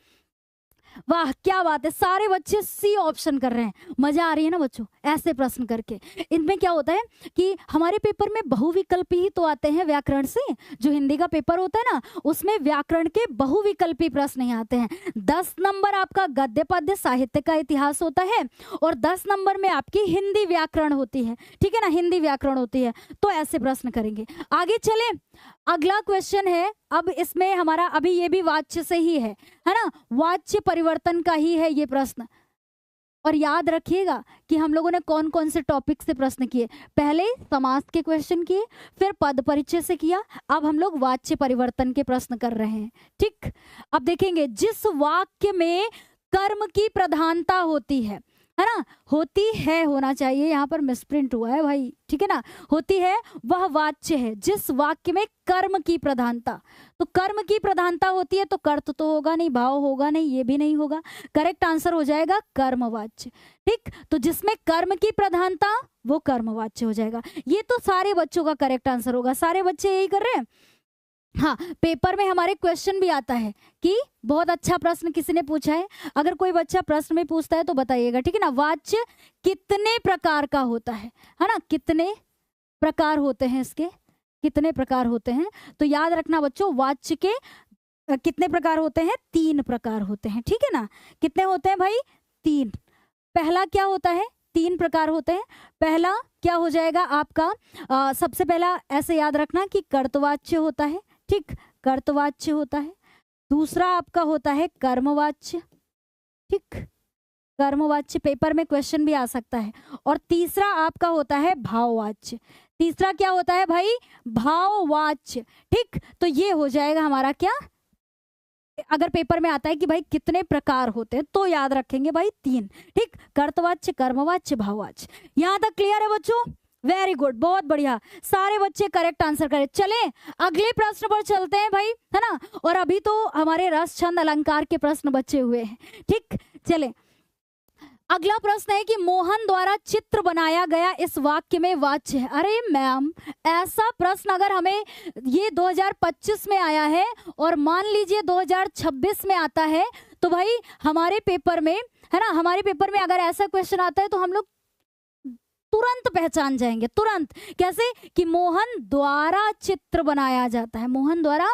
वाह, क्या बात है, सारे बच्चे सी ऑप्शन कर रहे हैं। मजा आ रही है ना बच्चों ऐसे प्रश्न करके? इनमें क्या होता है कि हमारे पेपर में बहुविकल्पी ही तो आते हैं व्याकरण से। जो हिंदी का पेपर होता है ना, उसमें व्याकरण के बहुविकल्पी प्रश्न ही आते हैं। 10 नंबर आपका गद्य पद्य साहित्य का इतिहास होता है, और 10 नंबर में आपकी हिंदी व्याकरण होती है। ठीक है ना, हिंदी व्याकरण होती है। तो ऐसे प्रश्न करेंगे। आगे चले, अगला क्वेश्चन है। अब इसमें हमारा अभी ये भी वाच्य से ही है ना, वाच्य परिवर्तन का ही है ये प्रश्न। और याद रखिएगा कि हम लोगों ने कौन कौन से टॉपिक से प्रश्न किए। पहले समास के क्वेश्चन किए, फिर पद परिचय से किया, अब हम लोग वाच्य परिवर्तन के प्रश्न कर रहे हैं। ठीक, अब देखेंगे जिस वाक्य में कर्म की प्रधानता होती है ना, होती है होना चाहिए, यहाँ पर मिसप्रिंट हुआ है भाई। ठीक है ना, होती है वह वाच्य है जिस वाक्य में कर्म की प्रधानता। तो कर्म की प्रधानता होती है तो कर्त तो होगा नहीं, भाव होगा नहीं, ये भी नहीं होगा। करेक्ट आंसर हो जाएगा कर्मवाच्य। ठीक, तो जिसमें कर्म की प्रधानता वो कर्मवाच्य हो जाएगा। ये तो सारे बच्चों का करेक्ट आंसर होगा। सारे बच्चे यही कर रहे हैं। हाँ, पेपर में हमारे क्वेश्चन भी आता है कि बहुत अच्छा प्रश्न किसी ने पूछा है, अगर कोई बच्चा प्रश्न में पूछता है तो बताइएगा, ठीक है ना। वाच्य कितने प्रकार का होता है ना, कितने प्रकार होते हैं इसके, कितने प्रकार होते हैं, तो याद रखना बच्चों, वाच्य के कितने प्रकार होते हैं, 3 प्रकार होते हैं, ठीक है ना। कितने होते हैं भाई, 3। पहला क्या होता है, 3 प्रकार होते हैं। पहला क्या हो जाएगा आपका, सबसे पहला ऐसे याद रखना कि कर्तवाच्य होता है, ठीक, कर्तवाच्य होता है। दूसरा आपका होता है कर्मवाच्य, ठीक, कर्मवाच्य, पेपर में क्वेश्चन भी आ सकता है। और तीसरा आपका होता है भाववाच्य। तीसरा क्या होता है भाई, भाववाच्य, ठीक। तो ये हो जाएगा हमारा क्या, अगर पेपर में आता है कि भाई कितने प्रकार होते हैं तो याद रखेंगे भाई 3, ठीक, कर्तवाच्य, कर्मवाच्य, भाववाच्य। यहां तक क्लियर है बच्चों, वेरी गुड, बहुत बढ़िया, सारे बच्चे करेक्ट आंसर करें। चले अगले प्रश्न पर चलते हैं भाई, है ना। और अभी तो हमारे रस छंद अलंकार के प्रश्न बचे हुए हैं, ठीक। चले अगला प्रश्न है कि मोहन द्वारा चित्र बनाया गया इस वाक्य में वाच्य है। अरे मैम, ऐसा प्रश्न अगर हमें ये 2025 में आया है और मान लीजिए 2026 में आता है, तो भाई हमारे पेपर में, है ना, हमारे पेपर में अगर ऐसा क्वेश्चन आता है तो हम लोग तुरंत पहचान जाएंगे, तुरंत। कैसे कि मोहन द्वारा चित्र बनाया जाता है, मोहन द्वारा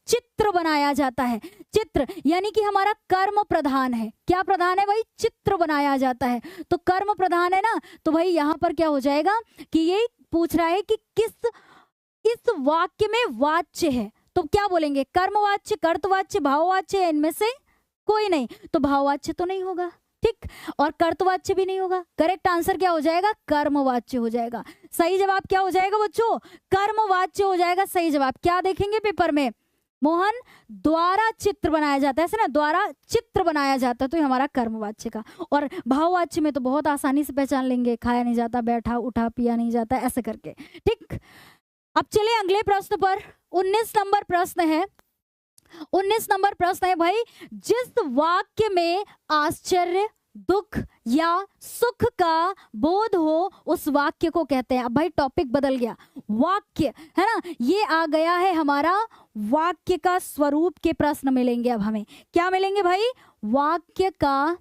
चित्र बनाया जाता है। चित्र यानी कि हमारा कर्म प्रधान है, क्या प्रधान है भाई, चित्र बनाया जाता है, तो कर्म प्रधान है ना। तो भाई यहाँ पर क्या हो जाएगा कि ये पूछ रहा है कि किस वाक्य में वाच्य है, तो क्या बोलेंगे, कर्मवाच्य, कर्तवाच्य, भाववाच्य, इनमें से कोई नहीं, तो भाववाच्य तो नहीं होगा, ठीक, और कर्तवाच्य भी नहीं होगा। करेक्ट आंसर क्या हो जाएगा, कर्मवाच्य हो जाएगा। सही जवाब क्या हो जाएगा बच्चों, कर्मवाच्य हो जाएगा सही जवाब। क्या देखेंगे पेपर में, मोहन द्वारा चित्र बनाया जाता है, ऐसे ना, द्वारा चित्र बनाया जाता है, तो ये हमारा कर्मवाच्य का। और भाववाच्य में तो बहुत आसानी से पहचान लेंगे, खाया नहीं जाता, बैठा उठा पिया नहीं जाता, ऐसे करके, ठीक। अब चले अगले प्रश्न पर, 19 नंबर प्रश्न है। 19 नंबर प्रश्न है भाई, जिस वाक्य में आश्चर्य, दुख या सुख का बोध हो उस वाक्य को कहते हैं। अब भाई टॉपिक बदल गया, वाक्य, है ना, ये आ गया है हमारा वाक्य का स्वरूप के प्रश्न मिलेंगे। अब हमें क्या मिलेंगे भाई, वाक्य का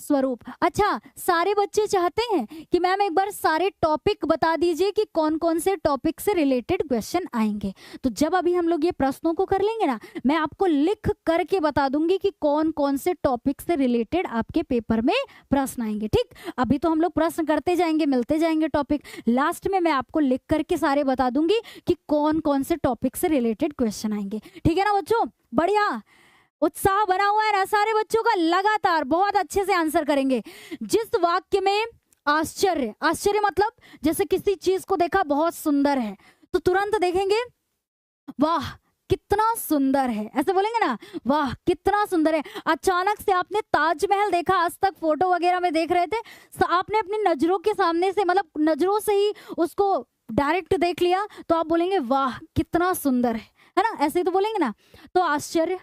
स्वरूप। अच्छा, सारे बच्चे चाहते हैं कि मैम एक बार सारे टॉपिक बता दीजिए कि कौन कौन से टॉपिक से रिलेटेड क्वेश्चन आएंगे। तो जब अभी हम लोग ये प्रश्नों को कर लेंगे ना, मैं आपको लिख करके बता दूंगी कि कौन कौन से टॉपिक से रिलेटेड आपके पेपर में प्रश्न आएंगे, ठीक। अभी तो हम लोग प्रश्न करते जाएंगे, मिलते जाएंगे टॉपिक, लास्ट में मैं आपको लिख करके सारे बता दूंगी कि कौन कौन से टॉपिक से रिलेटेड क्वेश्चन आएंगे, ठीक है ना बच्चों। बढ़िया, उत्साह बना हुआ है ना सारे बच्चों का, लगातार बहुत अच्छे से आंसर करेंगे। जिस वाक्य में आश्चर्य, आश्चर्य मतलब जैसे किसी चीज को देखा बहुत सुंदर है तो तुरंत देखेंगे वाह कितना सुंदर है, ऐसे बोलेंगे ना, वाह कितना सुंदर है। अचानक से आपने ताजमहल देखा, आज तक फोटो वगैरह में देख रहे थे, तो आपने अपनी नजरों के सामने से, मतलब नजरों से ही उसको डायरेक्ट देख लिया, तो आप बोलेंगे वाह कितना सुंदर है ना, ऐसे ही तो बोलेंगे ना। तो आश्चर्य,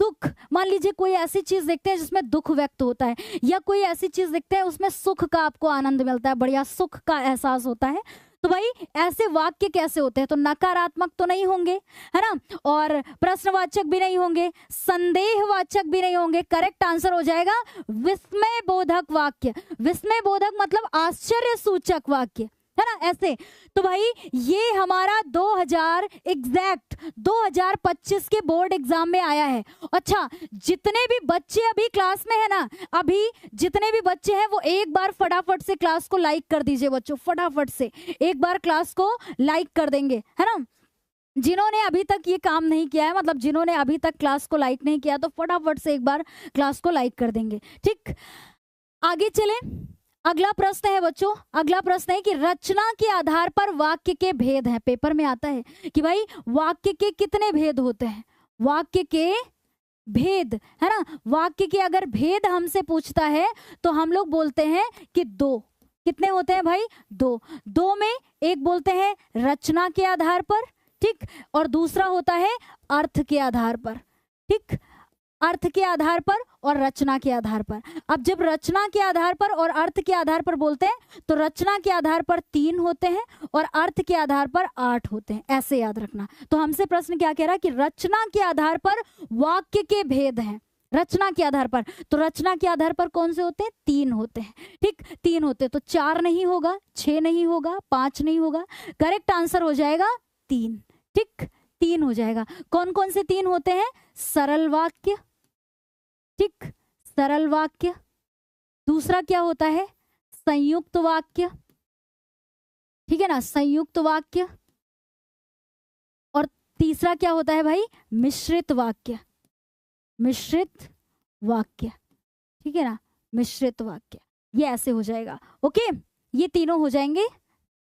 दुख, मान लीजिए कोई ऐसी चीज देखते हैं जिसमें दुख व्यक्त होता है, या कोई ऐसी चीज देखते हैं उसमें सुख का आपको आनंद मिलता है, बढ़िया सुख का एहसास होता है, तो भाई ऐसे वाक्य कैसे होते हैं, तो नकारात्मक तो नहीं होंगे, है ना, और प्रश्नवाचक भी नहीं होंगे, संदेहवाचक भी नहीं होंगे। करेक्ट आंसर हो जाएगा विस्मय बोधक वाक्य। विस्मय बोधक मतलब आश्चर्य सूचक वाक्य, है ना, ऐसे। तो भाई ये हमारा 2025 के बोर्ड एग्जाम में आया है। अच्छा, जितने भी बच्चे अभी क्लास में है ना, अभी जितने भी बच्चे हैं वो एक बार फटाफट से क्लास को लाइक कर दीजिए बच्चों, फटाफट से एक बार क्लास को लाइक कर देंगे, है ना। जिन्होंने अभी तक ये काम नहीं किया है, मतलब जिन्होंने अभी तक क्लास को लाइक नहीं किया, तो फटाफट से एक बार क्लास को लाइक कर देंगे, ठीक। आगे चले, अगला प्रश्न है बच्चों, अगला प्रश्न है कि रचना के आधार पर वाक्य के भेद हैं। पेपर में आता है कि भाई वाक्य के कितने भेद होते हैं, वाक्य के भेद, है ना, वाक्य के अगर भेद हमसे पूछता है तो हम लोग बोलते हैं कि 2। कितने होते हैं भाई, 2 में एक बोलते हैं रचना के आधार पर, ठीक, और दूसरा होता है अर्थ के आधार पर, ठीक, अर्थ के आधार पर और रचना के आधार पर। अब जब रचना के आधार पर और अर्थ के आधार पर बोलते हैं तो रचना के आधार पर 3 होते हैं और अर्थ के आधार पर 8 होते हैं, ऐसे याद रखना। तो हमसे प्रश्न क्या कह रहा है कि रचना के आधार पर वाक्य के भेद हैं, रचना के आधार पर। तो रचना के आधार पर कौन से होते हैं? 3 होते हैं, ठीक, 3 होते हैं। तो 4 नहीं होगा, 6 नहीं होगा, 5 नहीं होगा, करेक्ट आंसर हो जाएगा 3, ठीक, 3 हो जाएगा। कौन कौन से 3 होते हैं? सरल वाक्य, ठीक, सरल वाक्य। दूसरा क्या होता है? संयुक्त वाक्य, ठीक है ना, संयुक्त वाक्य। और तीसरा क्या होता है भाई? मिश्रित वाक्य, मिश्रित वाक्य, ठीक है ना, मिश्रित वाक्य। ये ऐसे हो जाएगा, ओके, ये तीनों हो जाएंगे।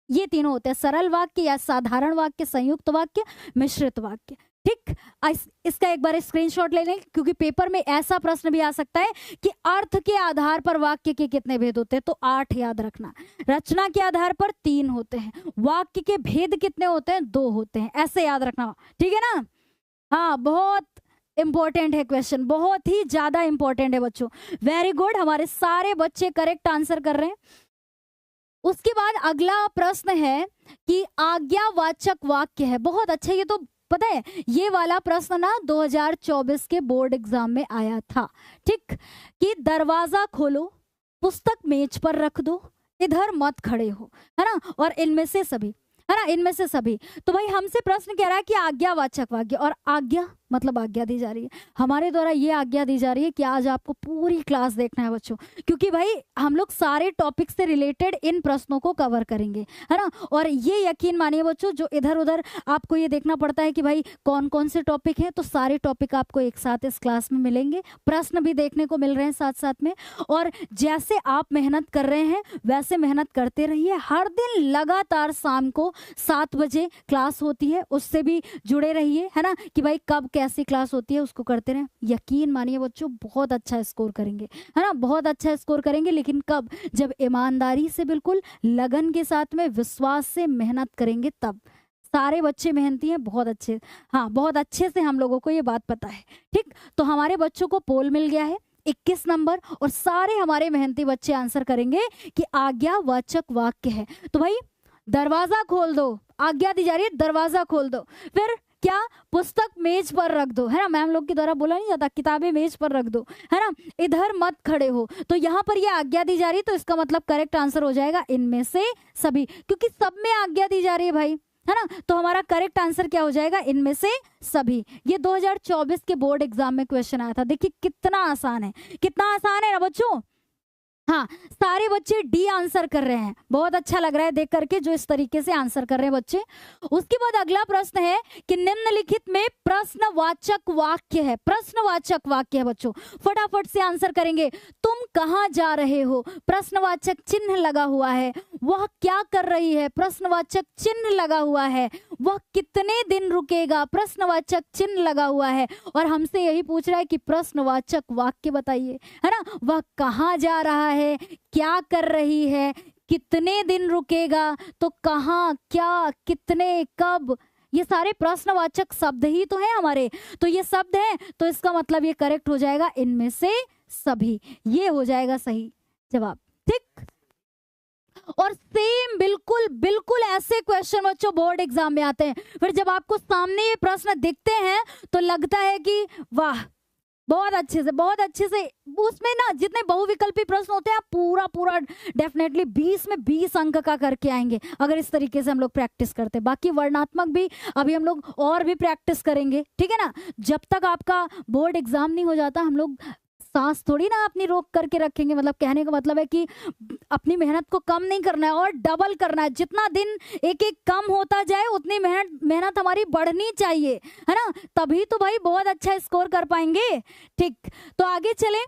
ये तीनों होते हैं सरल वाक्य या साधारण वाक्य, संयुक्त वाक्य, मिश्रित वाक्य, ठीक। इसका एक बार स्क्रीनशॉट ले लें, क्योंकि पेपर में ऐसा प्रश्न भी आ सकता है कि अर्थ के आधार पर वाक्य के कितने भेद होते हैं, तो 8 याद रखना। रचना के आधार पर 3 होते हैं, वाक्य के भेद कितने होते हैं? 2 होते हैं, ऐसे याद रखना, ठीक है ना। हाँ, बहुत इंपॉर्टेंट है क्वेश्चन, बहुत ही ज्यादा इंपॉर्टेंट है बच्चों। वेरी गुड, हमारे सारे बच्चे करेक्ट आंसर कर रहे हैं। उसके बाद अगला प्रश्न है कि आज्ञावाचक वाक्य है। बहुत अच्छा, ये तो पता है, ये वाला प्रश्न ना 2024 के बोर्ड एग्जाम में आया था, ठीक, कि दरवाजा खोलो, पुस्तक मेज पर रख दो, इधर मत खड़े हो, है ना, और इनमें से सभी, है ना, इनमें से सभी। तो भाई हमसे प्रश्न कह रहा है कि आज्ञावाचक वाक्य, और आज्ञा मतलब आज्ञा दी जा रही है, हमारे द्वारा ये आज्ञा दी जा रही है कि आज आपको पूरी क्लास देखना है बच्चों, क्योंकि भाई हम लोग सारे टॉपिक से रिलेटेड इन प्रश्नों को कवर करेंगे, है ना। और ये यकीन मानिए बच्चों, जो इधर उधर आपको ये देखना पड़ता है कि भाई कौन कौन से टॉपिक हैं, तो सारे टॉपिक आपको एक साथ इस क्लास में मिलेंगे, प्रश्न भी देखने को मिल रहे हैं साथ साथ में। और जैसे आप मेहनत कर रहे हैं वैसे मेहनत करते रहिए। हर दिन लगातार शाम को 7 बजे क्लास होती है, उससे भी जुड़े रहिए, है ना, कि भाई कब कैसी क्लास होती है उसको करते रहें। यकीन मानिए बच्चों, बहुत अच्छा स्कोर करेंगे, है ना, बहुत अच्छा स्कोर करेंगे। लेकिन कब? जब ईमानदारी से, बिल्कुल लगन के साथ में, विश्वास से मेहनत करेंगे तब। सारे बच्चे मेहनती हैं, बहुत अच्छे, हाँ, बहुत अच्छे से हम लोगों को ये बात पता है, ठीक। तो हमारे बच्चों को पोल मिल गया है 21 नंबर, और सारे हमारे मेहनती बच्चे आंसर करेंगे कि आज्ञावाचक वाक्य है। तो भाई दरवाजा खोल दो, आज्ञा दी जा रही है, दरवाजा खोल दो। फिर क्या? पुस्तक मेज पर रख दो, है ना, मैम लोग के द्वारा बोला नहीं जाता, किताबें मेज पर रख दो, है ना, इधर मत खड़े हो। तो यहाँ पर ये आज्ञा दी जा रही है, तो इसका मतलब करेक्ट आंसर हो जाएगा इनमें से सभी, क्योंकि सब में आज्ञा दी जा रही है भाई, है ना। तो हमारा करेक्ट आंसर क्या हो जाएगा? इनमें से सभी। ये 2024 के बोर्ड एग्जाम में क्वेश्चन आया था, देखिए कितना आसान है, कितना आसान है ना बच्चों। हाँ, सारे बच्चे डी आंसर कर रहे हैं, बहुत अच्छा लग रहा है देख करके जो इस तरीके से आंसर कर रहे हैं बच्चे। उसके बाद अगला प्रश्न है कि निम्नलिखित में प्रश्नवाचक वाक्य है, प्रश्नवाचक वाक्य है बच्चों, फटाफट से आंसर करेंगे। तुम कहाँ जा रहे हो? प्रश्नवाचक चिन्ह लगा हुआ है। वह क्या कर रही है? प्रश्नवाचक चिन्ह लगा हुआ है। वह कितने दिन रुकेगा? प्रश्नवाचक चिन्ह लगा हुआ है। और हमसे यही पूछ रहा है कि प्रश्नवाचक वाक्य बताइए, है ना। वह कहाँ जा रहा है, क्या कर रही है, कितने दिन रुकेगा, तो कहाँ, क्या, कितने, कब, ये सारे प्रश्नवाचक शब्द ही तो हैं हमारे। तो ये शब्द हैं, तो इसका मतलब ये करेक्ट हो जाएगा इनमें से सभी, ये हो जाएगा सही जवाब, ठीक। और सेम बिल्कुल बिल्कुल ऐसे क्वेश्चन बच्चों बोर्ड एग्जाम में आते हैं। फिर जब आपको सामने ये प्रश्न दिखते हैं तो लगता है कि वाह, बहुत अच्छे से उसमें ना जितने बहुविकल्पी प्रश्न होते हैं आप पूरा पूरा डेफिनेटली 20 में 20 अंक का करके आएंगे, अगर इस तरीके से हम लोग प्रैक्टिस करते हैं। बाकी वर्णात्मक भी अभी हम लोग और भी प्रैक्टिस करेंगे, ठीक है ना। जब तक आपका बोर्ड एग्जाम नहीं हो जाता हम लोग सांस थोड़ी ना अपनी रोक करके रखेंगे। मतलब कहने का मतलब है कि अपनी मेहनत को कम नहीं करना है और डबल करना है। जितना दिन एक एक कम होता जाए उतनी मेहनत हमारी बढ़नी चाहिए, है ना, तभी तो भाई बहुत अच्छा स्कोर कर पाएंगे, ठीक। तो आगे चले,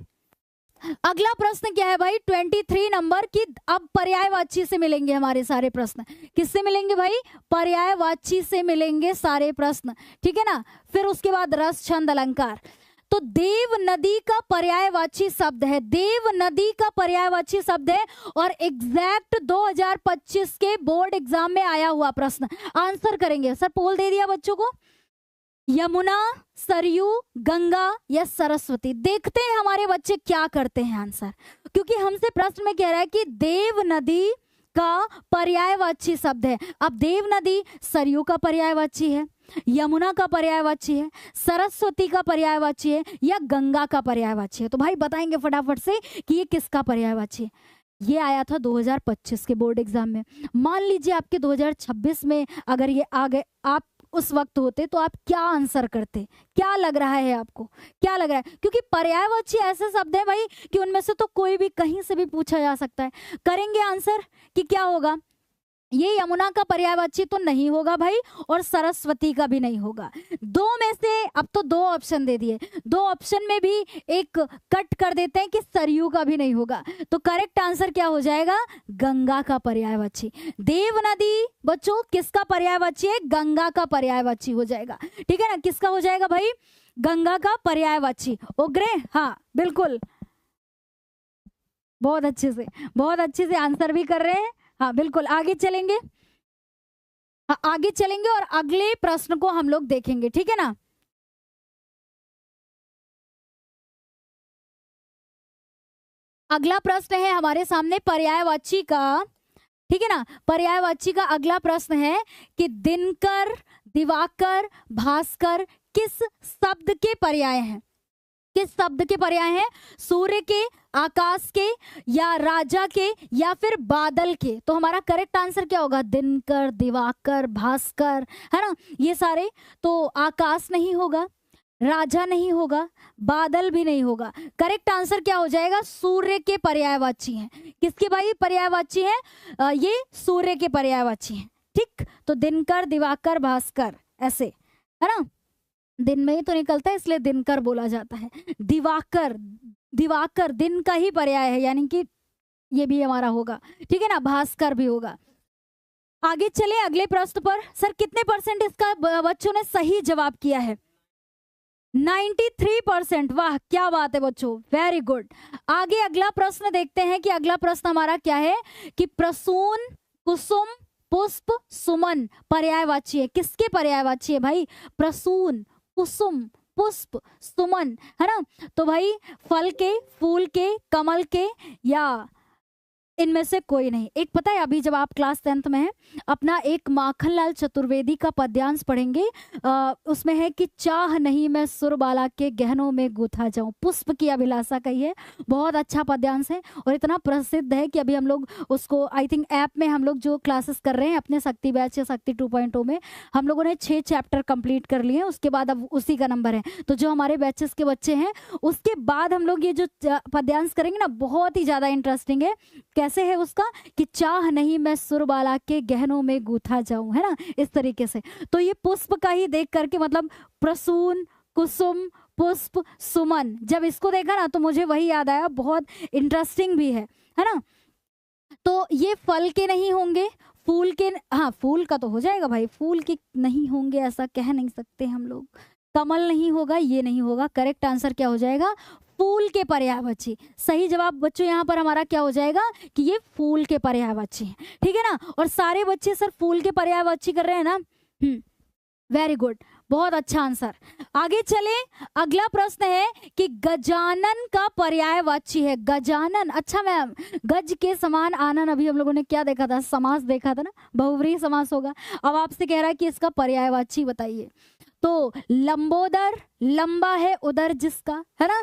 अगला प्रश्न क्या है भाई 23 नंबर की। अब पर्यायवाची से मिलेंगे हमारे सारे प्रश्न। किससे मिलेंगे भाई? पर्यायवाची से मिलेंगे सारे प्रश्न, ठीक है ना। फिर उसके बाद रस, छंद, अलंकार। तो देव नदी का पर्यायवाची शब्द है, देव नदी का पर्यायवाची शब्द है, और एग्जैक्ट 2025 के बोर्ड एग्जाम में आया हुआ प्रश्न। आंसर करेंगे सर, पोल दे दिया बच्चों को, यमुना, सरयू, गंगा या सरस्वती। देखते हैं हमारे बच्चे क्या करते हैं आंसर, क्योंकि हमसे प्रश्न में कह रहा है कि देव नदी का पर्यायवाची शब्द है। अब देव नदी सरयू का पर्यायवाची है, यमुना का पर्यायवाची है, सरस्वती का पर्यायवाची है या गंगा का पर्यायवाची है। तो भाई बताएंगे फटाफट से कि ये किसका पर्यायवाची है। ये आया था 2025 के बोर्ड एग्जाम में। मान लीजिए आपके 2026 में अगर ये आ गए, आप उस वक्त होते तो आप क्या आंसर करते? क्या लग रहा है आपको, क्या लग रहा है? क्योंकि पर्यायवाची ऐसे शब्द है भाई कि उनमें से तो कोई भी कहीं से भी पूछा जा सकता है। करेंगे आंसर कि क्या होगा? ये यमुना का पर्यायवाची तो नहीं होगा भाई, और सरस्वती का भी नहीं होगा। दो में से अब तो दो ऑप्शन दे दिए, दो ऑप्शन में भी एक कट कर देते हैं कि सरयू का भी नहीं होगा। तो करेक्ट आंसर क्या हो जाएगा? गंगा का पर्यायवाची। देव नदी बच्चों किसका पर्यायवाची है? गंगा का पर्यायवाची हो जाएगा। ठीक है ना, किसका हो जाएगा भाई? गंगा का पर्यायवाची। ओग्रे, हाँ बिल्कुल, बहुत अच्छे से आंसर भी कर रहे हैं। हाँ बिल्कुल, आगे चलेंगे, हाँ आगे चलेंगे और अगले प्रश्न को हम लोग देखेंगे। ठीक है ना, अगला प्रश्न है हमारे सामने पर्यायवाची का। ठीक है ना, पर्यायवाची का अगला प्रश्न है कि दिनकर, दिवाकर, भास्कर किस शब्द के पर्याय हैं? किस शब्द के पर्याय हैं? सूर्य के, आकाश के या राजा के या फिर बादल के? तो हमारा करेक्ट आंसर क्या होगा? दिनकर, दिवाकर, भास्कर, है ना, ये सारे। तो आकाश नहीं होगा, राजा नहीं होगा, बादल भी नहीं होगा। करेक्ट आंसर क्या हो जाएगा? सूर्य के पर्यायवाची हैं। किसके भाई पर्यायवाची हैं? ये सूर्य के पर्यायवाची हैं। ठीक, तो दिनकर, दिवाकर, भास्कर ऐसे, है ना, दिन में ही तो निकलता है इसलिए दिनकर बोला जाता है। दिवाकर, दिवाकर दिन का ही पर्याय है, यानी कि ये भी हमारा होगा। ठीक है ना, भास्कर भी होगा। आगे चले अगले प्रश्न पर। सर कितने परसेंट इसका बच्चों ने सही जवाब किया है? 93%। वाह क्या बात है बच्चों, वेरी गुड। आगे अगला प्रश्न देखते हैं कि अगला प्रश्न हमारा क्या है कि प्रसून, कुसुम, पुष्प, सुमन पर्यायवाची है। किसके पर्यायवाची है भाई? प्रसून, कुसुम, पुष्प, सुमन, है ना। तो भाई फल के, फूल के, कमल के या इनमें से कोई नहीं। एक पता है, अभी जब आप क्लास 10th में हैं, अपना एक माखनलाल चतुर्वेदी का पद्यांश पढ़ेंगे। उसमें है कि चाह नहीं मैं सुरबाला के गहनों में गूथा जाऊं, पुष्प की अभिलाषा कही है। बहुत अच्छा पद्यांश है और इतना प्रसिद्ध है कि अभी हम लोग उसको आई थिंक ऐप में हम लोग जो क्लासेस कर रहे हैं अपने शक्ति बैच या शक्ति 2.0 में, हम लोगों ने 6 चैप्टर कंप्लीट कर लिए हैं। उसके बाद अब उसी का नंबर है। तो जो हमारे बैचेस के बच्चे हैं उसके बाद हम लोग ये जो पद्यांश करेंगे ना, बहुत ही ज्यादा इंटरेस्टिंग है। कैसे है उसका कि चाह नहीं मैं सुरबाला के गहनों में गूथा जाऊं, है ना, इस तरीके से। तो ये पुष्प का ही देख करके, मतलब प्रसून, कुसुम, पुष्प, सुमन, जब इसको देखा ना तो मुझे वही याद आया। बहुत इंटरेस्टिंग भी है ना। तो ये फल के नहीं होंगे, फूल के, हाँ फूल का तो हो जाएगा भाई, फूल के नहीं होंगे ऐसा कह नहीं सकते हम लोग। कमल नहीं होगा, ये नहीं होगा। करेक्ट आंसर क्या हो जाएगा? फूल के पर्यायवाची। सही जवाब बच्चों यहाँ पर हमारा क्या हो जाएगा कि ये फूल के पर्यायवाची है। ठीक है ना, और सारे बच्चे सर फूल के पर्यायवाची कर रहे हैं ना। वेरी गुड, बहुत अच्छा आंसर। आगे चले, अगला प्रश्न है कि गजानन का पर्यायवाची है। गजानन, अच्छा मैम, गज के समान आनन, अभी हम लोगों ने क्या देखा था? समास देखा था ना, बहुव्रीहि समास होगा। अब आपसे कह रहा है कि इसका पर्यायवाची बताइए। तो लंबोदर, लंबा है उदर जिसका, है ना,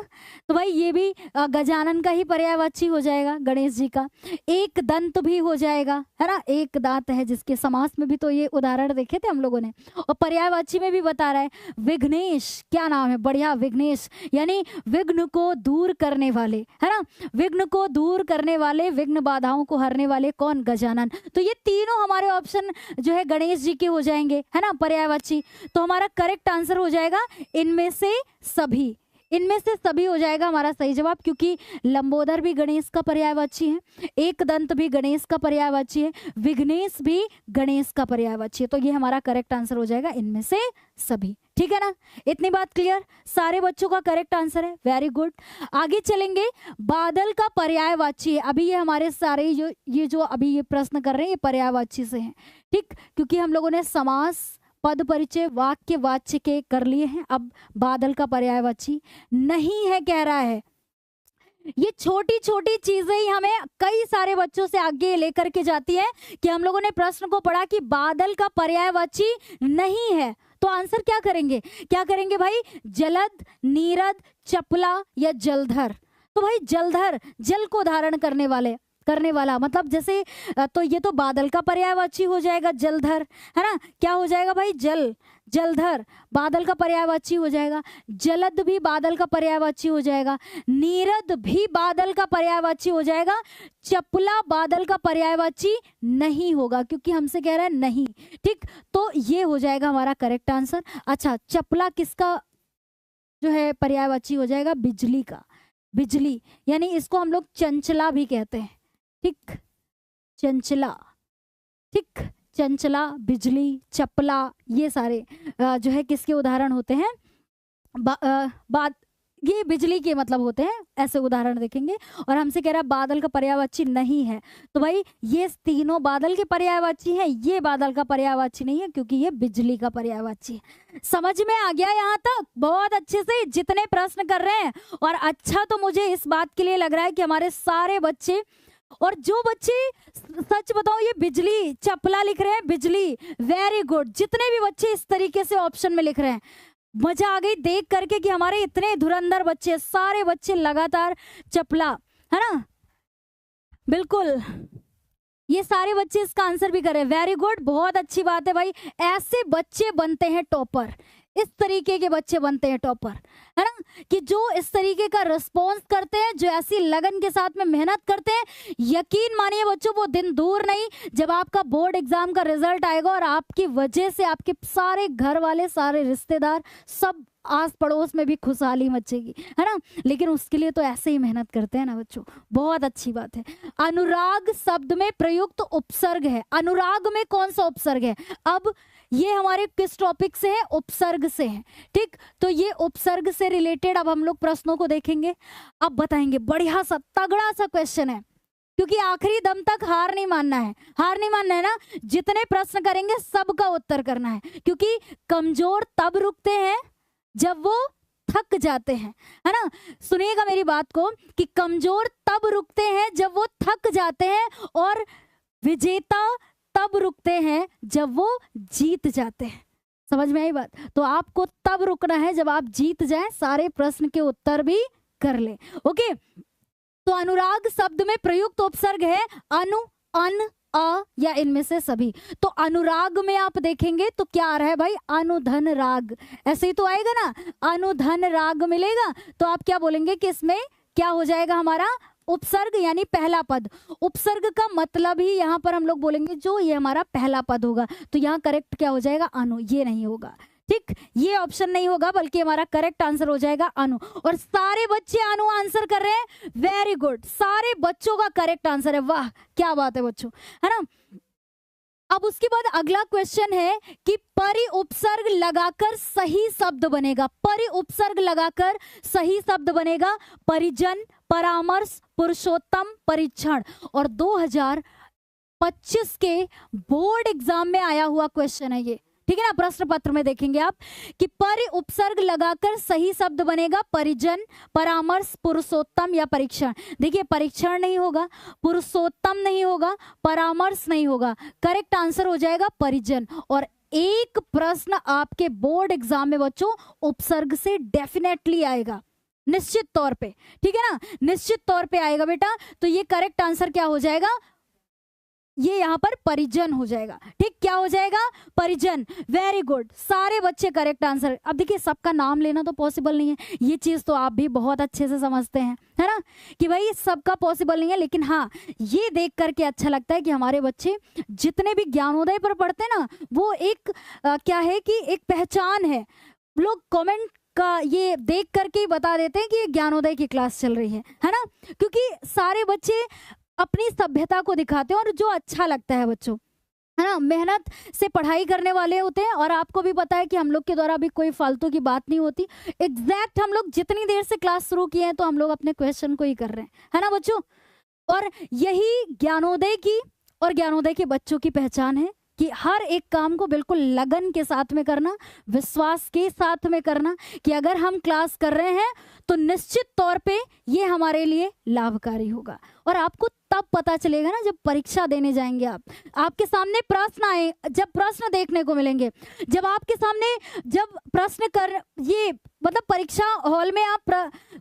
तो भाई ये भी गजानन का ही पर्यायवाची हो जाएगा, गणेश जी का। एक दंत भी हो जाएगा, है ना, एक दांत है जिसके। समास में भी तो ये उदाहरण देखे थे हम लोगों ने, और पर्यायवाची में भी बता रहा है। विघ्नेश, क्या नाम है, बढ़िया, विघ्नेश यानी विघ्न को दूर करने वाले, है ना, विघ्न को दूर करने वाले, विघ्न बाधाओं को हरने वाले कौन? गजानन। तो ये तीनों हमारे ऑप्शन जो है गणेश जी के हो जाएंगे, है ना, पर्यायवाची। तो हमारा करेक्ट आंसर हो जाएगा इनमें से सभी, इनमें से सभी हो जाएगा हमारा सही जवाब, क्योंकि लंबोदर भी गणेश का पर्यायवाची है, एक दंत भी गणेश का पर्यायवाची है, विघ्नेश भी गणेश का पर्यायवाची है। तो ये हमारा करेक्ट आंसर हो जाएगा इनमें से सभी। ठीक है ना, इतनी बात क्लियर? सारे बच्चों का करेक्ट आंसर है, वेरी गुड। आगे चलेंगे, बादल का पर्यायवाची है। अभी ये हमारे सारे ये जो अभी ये प्रश्न कर रहे हैं ये पर्यायवाची से हैं। ठीक, क्योंकि हम लोगों ने समास, पद परिचय वाक्य वाच्य के कर लिए हैं। अब बादल का पर्यायवाची नहीं है कह रहा है। ये छोटी छोटी चीजें ही हमें कई सारे बच्चों से आगे लेकर के जाती है कि हम लोगों ने प्रश्न को पढ़ा कि बादल का पर्यायवाची नहीं है, तो आंसर क्या करेंगे? क्या करेंगे भाई? जलद, नीरद, चपला या जलधर। तो भाई जलधर, जल को धारण करने वाला मतलब जैसे तो ये तो बादल का पर्यायवाची हो जाएगा जलधर, है ना। क्या हो जाएगा भाई? जल, जलधर बादल का पर्यायवाची हो जाएगा। जलद भी बादल का पर्यायवाची हो जाएगा। नीरद भी बादल का पर्यायवाची हो जाएगा। चपला बादल का पर्यायवाची नहीं होगा क्योंकि हमसे कह रहा है नहीं, ठीक। तो ये हो जाएगा हमारा करेक्ट आंसर। अच्छा, चपला किसका जो है पर्यायवाची हो जाएगा? बिजली का। बिजली यानी इसको हम लोग चंचला भी कहते हैं, ठीक। चंचला, ठीक। चंचला, बिजली, चपला ये सारे जो है किसके उदाहरण होते हैं? ये बिजली के मतलब होते हैं, ऐसे उदाहरण देखेंगे। और हमसे कह रहा है बादल का पर्यायवाची नहीं है, तो भाई ये तीनों बादल के पर्यायवाची हैं, ये बादल का पर्यायवाची नहीं है क्योंकि ये बिजली का पर्यायवाची है। समझ में आ गया यहाँ तक? बहुत अच्छे से जितने प्रश्न कर रहे हैं। और अच्छा तो मुझे इस बात के लिए लग रहा है कि हमारे सारे बच्चे, और जो बच्चे सच बताओ ये बिजली चपला लिख रहे हैं, बिजली, वेरी गुड। जितने भी बच्चे इस तरीके से ऑप्शन में लिख रहे हैं, मजा आ गई देख करके कि हमारे इतने धुरंधर बच्चे, सारे बच्चे लगातार चपला, है ना। बिल्कुल, ये सारे बच्चे इसका आंसर भी करें, वेरी गुड, बहुत अच्छी बात है भाई। ऐसे बच्चे बनते हैं टॉपर, इस तरीके के बच्चे बनते हैं टॉपर, है ना, कि जो इस तरीके का रिस्पॉन्स करते हैं, जो ऐसी लगन के साथ में मेहनत करते हैं। यकीन मानिए बच्चों, वो दिन दूर नहीं जब आपका बोर्ड एग्जाम का रिजल्ट आएगा और आपकी वजह से आपके सारे घर वाले, सारे रिश्तेदार, सब आस पड़ोस में भी खुशहाली मचेगी, है ना। लेकिन उसके लिए तो ऐसे ही मेहनत करते हैं ना बच्चों, बहुत अच्छी बात है। अनुराग शब्द में प्रयुक्त उपसर्ग है। अनुराग में कौन सा उपसर्ग है? अब ये हमारे किस टॉपिक से है? उपसर्ग से है, ठीक। तो ये उपसर्ग से रिलेटेड अब हम लोग प्रश्नों को देखेंगे, अब बताएंगे। बढ़िया सा तगड़ा सा क्वेश्चन है, क्योंकि आखिरी दम तक हार नहीं मानना है, हार नहीं मानना है ना। जितने प्रश्न करेंगे सबका उत्तर करना है, क्योंकि कमजोर तब रुकते हैं जब वो थक जाते हैं, है ना। सुनिएगा मेरी बात को कि कमजोर तब रुकते हैं जब वो थक जाते हैं, और विजेता तब रुकते हैं जब वो जीत जाते हैं। समझ में आई बात? तो आपको तब रुकना है जब आप जीत जाएं, सारे प्रश्न के उत्तर भी कर ले, ओके। तो अनुराग शब्द में प्रयुक्त उपसर्ग है अनु, अन, अ या इनमें से सभी। तो अनुराग में आप देखेंगे तो क्या आ रहा है भाई? अनुधन राग, ऐसे ही तो आएगा ना, अनुधन राग मिलेगा। तो आप क्या बोलेंगे कि इसमें क्या हो जाएगा हमारा? उपसर्ग, यानी पहला पद। उपसर्ग का मतलब ही यहाँ पर हम लोग बोलेंगे जो ये हमारा पहला पद होगा। तो यहाँ करेक्ट क्या हो जाएगा? अनु, ये नहीं होगा, ठीक। ये ऑप्शन नहीं होगा, बल्कि हमारा करेक्ट आंसर हो जाएगा अनु। और सारे बच्चे अनु आंसर कर रहे हैं, वेरी गुड, सारे बच्चों का करेक्ट आंसर है, वाह क्या बात है बच्चों, है ना। अब उसके बाद अगला क्वेश्चन है कि परि उपसर्ग लगाकर सही शब्द बनेगा। परि उपसर्ग लगाकर सही शब्द बनेगा परिजन, परामर्श, पुरुषोत्तम, परीक्षण। और 2025 के बोर्ड एग्जाम में आया हुआ क्वेश्चन है ये, ठीक है ना। प्रश्न पत्र में देखेंगे आप कि परि उपसर्ग लगाकर सही शब्द बनेगा परिजन, परामर्श, पुरुषोत्तम या परीक्षण। देखिए, परीक्षण नहीं होगा, पुरुषोत्तम नहीं होगा, परामर्श नहीं होगा, करेक्ट आंसर हो जाएगा परिजन। और एक प्रश्न आपके बोर्ड एग्जाम में बच्चों उपसर्ग से डेफिनेटली आएगा, निश्चित तौर पे, ठीक है ना, निश्चित तौर पे आएगा बेटा। तो ये करेक्ट आंसर क्या हो जाएगा? ये यहाँ पर परिजन हो जाएगा, ठीक। क्या हो जाएगा? परिजन, वेरी गुड, सारे बच्चे करेक्ट आंसर। अब देखिए, सबका नाम लेना तो पॉसिबल नहीं है, ये चीज तो आप भी बहुत अच्छे से समझते हैं, है ना, कि भाई सबका पॉसिबल नहीं है। लेकिन हाँ, ये देख करके अच्छा लगता है कि हमारे बच्चे जितने भी ज्ञानोदय पर पढ़ते हैं ना, वो एक क्या है कि एक पहचान है। लोग कमेंट का ये देख करके ही बता देते हैं कि ये ज्ञानोदय की क्लास चल रही है ना, क्योंकि सारे बच्चे अपनी सभ्यता को दिखाते हैं और जो अच्छा लगता है बच्चों, है ना, मेहनत से पढ़ाई करने वाले होते हैं। और आपको भी पता है कि हम लोग के द्वारा भी कोई फालतू की बात नहीं होती, एग्जैक्ट हम लोग जितनी देर से क्लास शुरू किए हैं तो हम लोग अपने क्वेश्चन को ही कर रहे हैं, है ना बच्चों। और यही ज्ञानोदय की और ज्ञानोदय के बच्चों की पहचान है कि हर एक काम को बिल्कुल लगन के साथ में करना, विश्वास के साथ में करना कि अगर हम क्लास कर रहे हैं तो निश्चित तौर पे ये हमारे लिए लाभकारी होगा। और आपको तब पता चलेगा ना जब परीक्षा देने जाएंगे आप, आपके सामने प्रश्न आए, जब प्रश्न देखने को मिलेंगे, जब आपके सामने जब प्रश्न कर ये मतलब परीक्षा हॉल में आप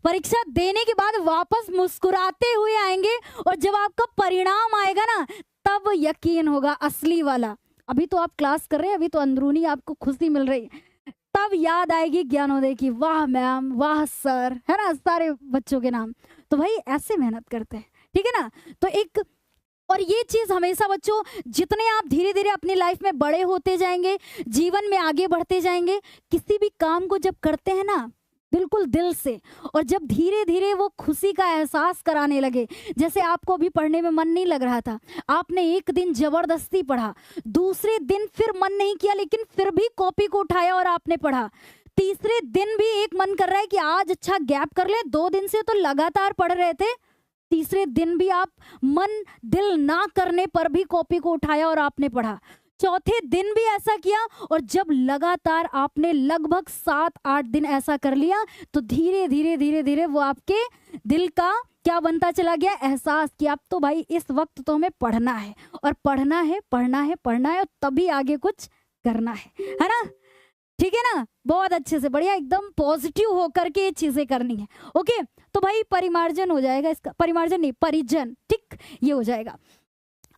परीक्षा देने के बाद वापस मुस्कुराते हुए आएंगे और जब आपका परिणाम आएगा ना तब यकीन होगा असली वाला। अभी तो आप क्लास कर रहे हैं, अभी तो अंदरूनी आपको खुशी मिल रही है, तब याद आएगी ज्ञानोदय की, वाह मैम, वाह सर, है ना, सारे बच्चों के नाम। तो भाई ऐसे मेहनत करते हैं, ठीक है ना। तो एक और ये चीज हमेशा बच्चों, जितने आप धीरे धीरे अपनी लाइफ में बड़े होते जाएंगे, जीवन में आगे बढ़ते जाएंगे, किसी भी काम को जब करते हैं ना बिल्कुल दिल से, और जब धीरे धीरे वो खुशी का एहसास कराने लगे, जैसे आपको अभी पढ़ने में मन नहीं लग रहा था, आपने एक दिन जबरदस्ती पढ़ा, दूसरे दिन फिर मन नहीं किया लेकिन फिर भी कॉपी को उठाया और आपने पढ़ा, तीसरे दिन भी एक मन कर रहा है कि आज अच्छा गैप कर ले, 2 दिन से तो लगातार पढ़ रहे थे, तीसरे दिन भी आप मन दिल ना करने पर भी कॉपी को उठाया और आपने पढ़ा, चौथे दिन भी ऐसा किया, और जब लगातार आपने लगभग 7-8 दिन ऐसा कर लिया तो धीरे धीरे धीरे धीरे वो आपके दिल का क्या बनता चला गया, एहसास कि अब तो भाई इस वक्त तो हमें पढ़ना है, और पढ़ना है, पढ़ना है, पढ़ना है, और तभी आगे कुछ करना है ना, ठीक है ना। बहुत अच्छे से, बढ़िया, एकदम पॉजिटिव होकर के ये चीजें करनी है। ओके, तो भाई परिमार्जन हो जाएगा इसका, परिमार्जन नहीं, परिजन, ठीक, ये हो जाएगा।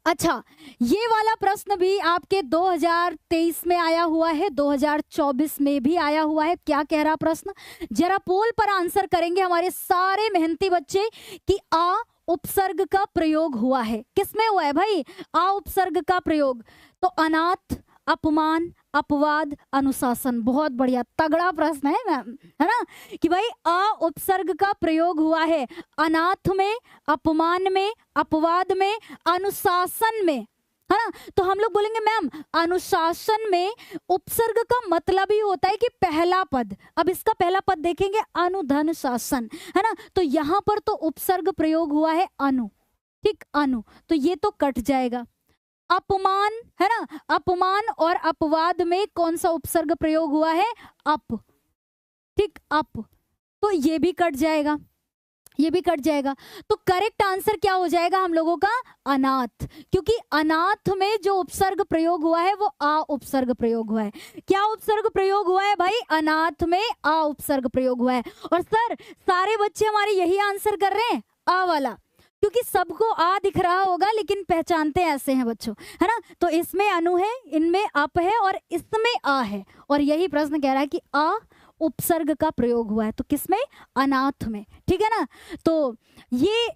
अच्छा, ये वाला प्रश्न भी आपके 2023 में आया हुआ है, 2024 में भी आया हुआ है। क्या कह रहा प्रश्न, जरा पोल पर आंसर करेंगे हमारे सारे मेहनती बच्चे कि आ उपसर्ग का प्रयोग हुआ है, किसमें हुआ है भाई, आ उपसर्ग का प्रयोग, तो अनाथ, अपमान, अपवाद, अनुशासन। बहुत बढ़िया, तगड़ा प्रश्न है मैम, है ना, कि भाई आ उपसर्ग का प्रयोग हुआ है अनाथ में, अपमान में, अपवाद में, अनुशासन में, है ना। तो हम लोग बोलेंगे मैम अनुशासन में उपसर्ग का मतलब ही होता है कि पहला पद, अब इसका पहला पद देखेंगे अनुधन शासन, है ना, तो यहाँ पर तो उपसर्ग प्रयोग हुआ है अनु, ठीक, अनु, तो ये तो कट जाएगा। अपमान, है ना, अपमान और अपवाद में कौन सा उपसर्ग प्रयोग हुआ है, अप, ठीक, अप, तो ये भी कट जाएगा, ये भी कट जाएगा। तो करेक्ट आंसर क्या हो जाएगा हम लोगों का, अनाथ, क्योंकि अनाथ में जो उपसर्ग प्रयोग हुआ है वो आ उपसर्ग प्रयोग हुआ है। क्या उपसर्ग प्रयोग हुआ है भाई, अनाथ में आ उपसर्ग प्रयोग हुआ है। और सर सारे बच्चे हमारे यही आंसर कर रहे हैं, आ वाला, क्योंकि सबको आ दिख रहा होगा लेकिन पहचानते ऐसे हैं बच्चों, है ना। तो इसमें अनु है, इनमें अप है और इसमें आ है, और यही प्रश्न कह रहा है कि आ उपसर्ग का प्रयोग हुआ है, तो किसमें, अनाथ में, ठीक है ना। तो ये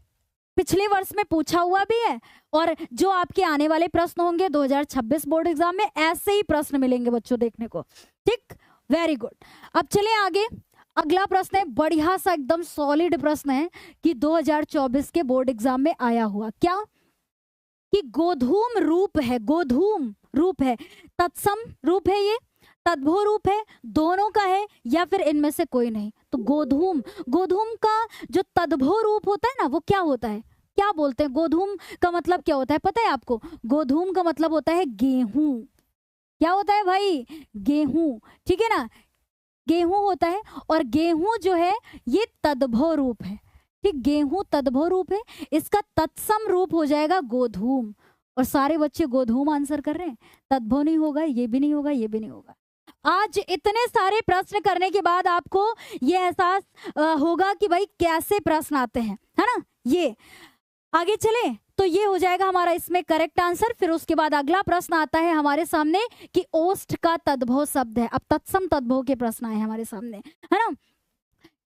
पिछले वर्ष में पूछा हुआ भी है, और जो आपके आने वाले प्रश्न होंगे 2026 बोर्ड एग्जाम में ऐसे ही प्रश्न मिलेंगे बच्चों देखने को, ठीक, वेरी गुड। अब चले आगे, अगला प्रश्न है बढ़िया सा, एकदम सॉलिड प्रश्न है कि 2024 के बोर्ड एग्जाम में आया हुआ, क्या कि गोधूम रूप है, गोधूम रूप है, तत्सम रूप है, ये तद्भव रूप है, दोनों का है, या फिर इनमें से कोई नहीं। तो गोधूम, गोधूम का जो तद्भव रूप होता है ना वो क्या होता है, क्या बोलते हैं, गोधूम का मतलब क्या होता है पता है आपको, गोधूम का मतलब होता है गेहूं। क्या होता है भाई, गेहूं, ठीक है ना, गेहूं होता है, और गेहूं जो है ये तद्भव रूप है, ठीक, गेहूं तद्भव रूप है, इसका तत्सम रूप हो जाएगा गोधूम। और सारे बच्चे गोधूम आंसर कर रहे हैं, तद्भव नहीं होगा, ये भी नहीं होगा, ये भी नहीं होगा। आज इतने सारे प्रश्न करने के बाद आपको ये एहसास होगा कि भाई कैसे प्रश्न आते हैं, है ना। ये आगे चले तो ये हो जाएगा हमारा इसमें करेक्ट आंसर। फिर उसके बाद अगला प्रश्न आता है हमारे सामने कि ओष्ठ का तद्भव शब्द है। अब तत्सम तद्भव के प्रश्न आए हमारे सामने, है ना,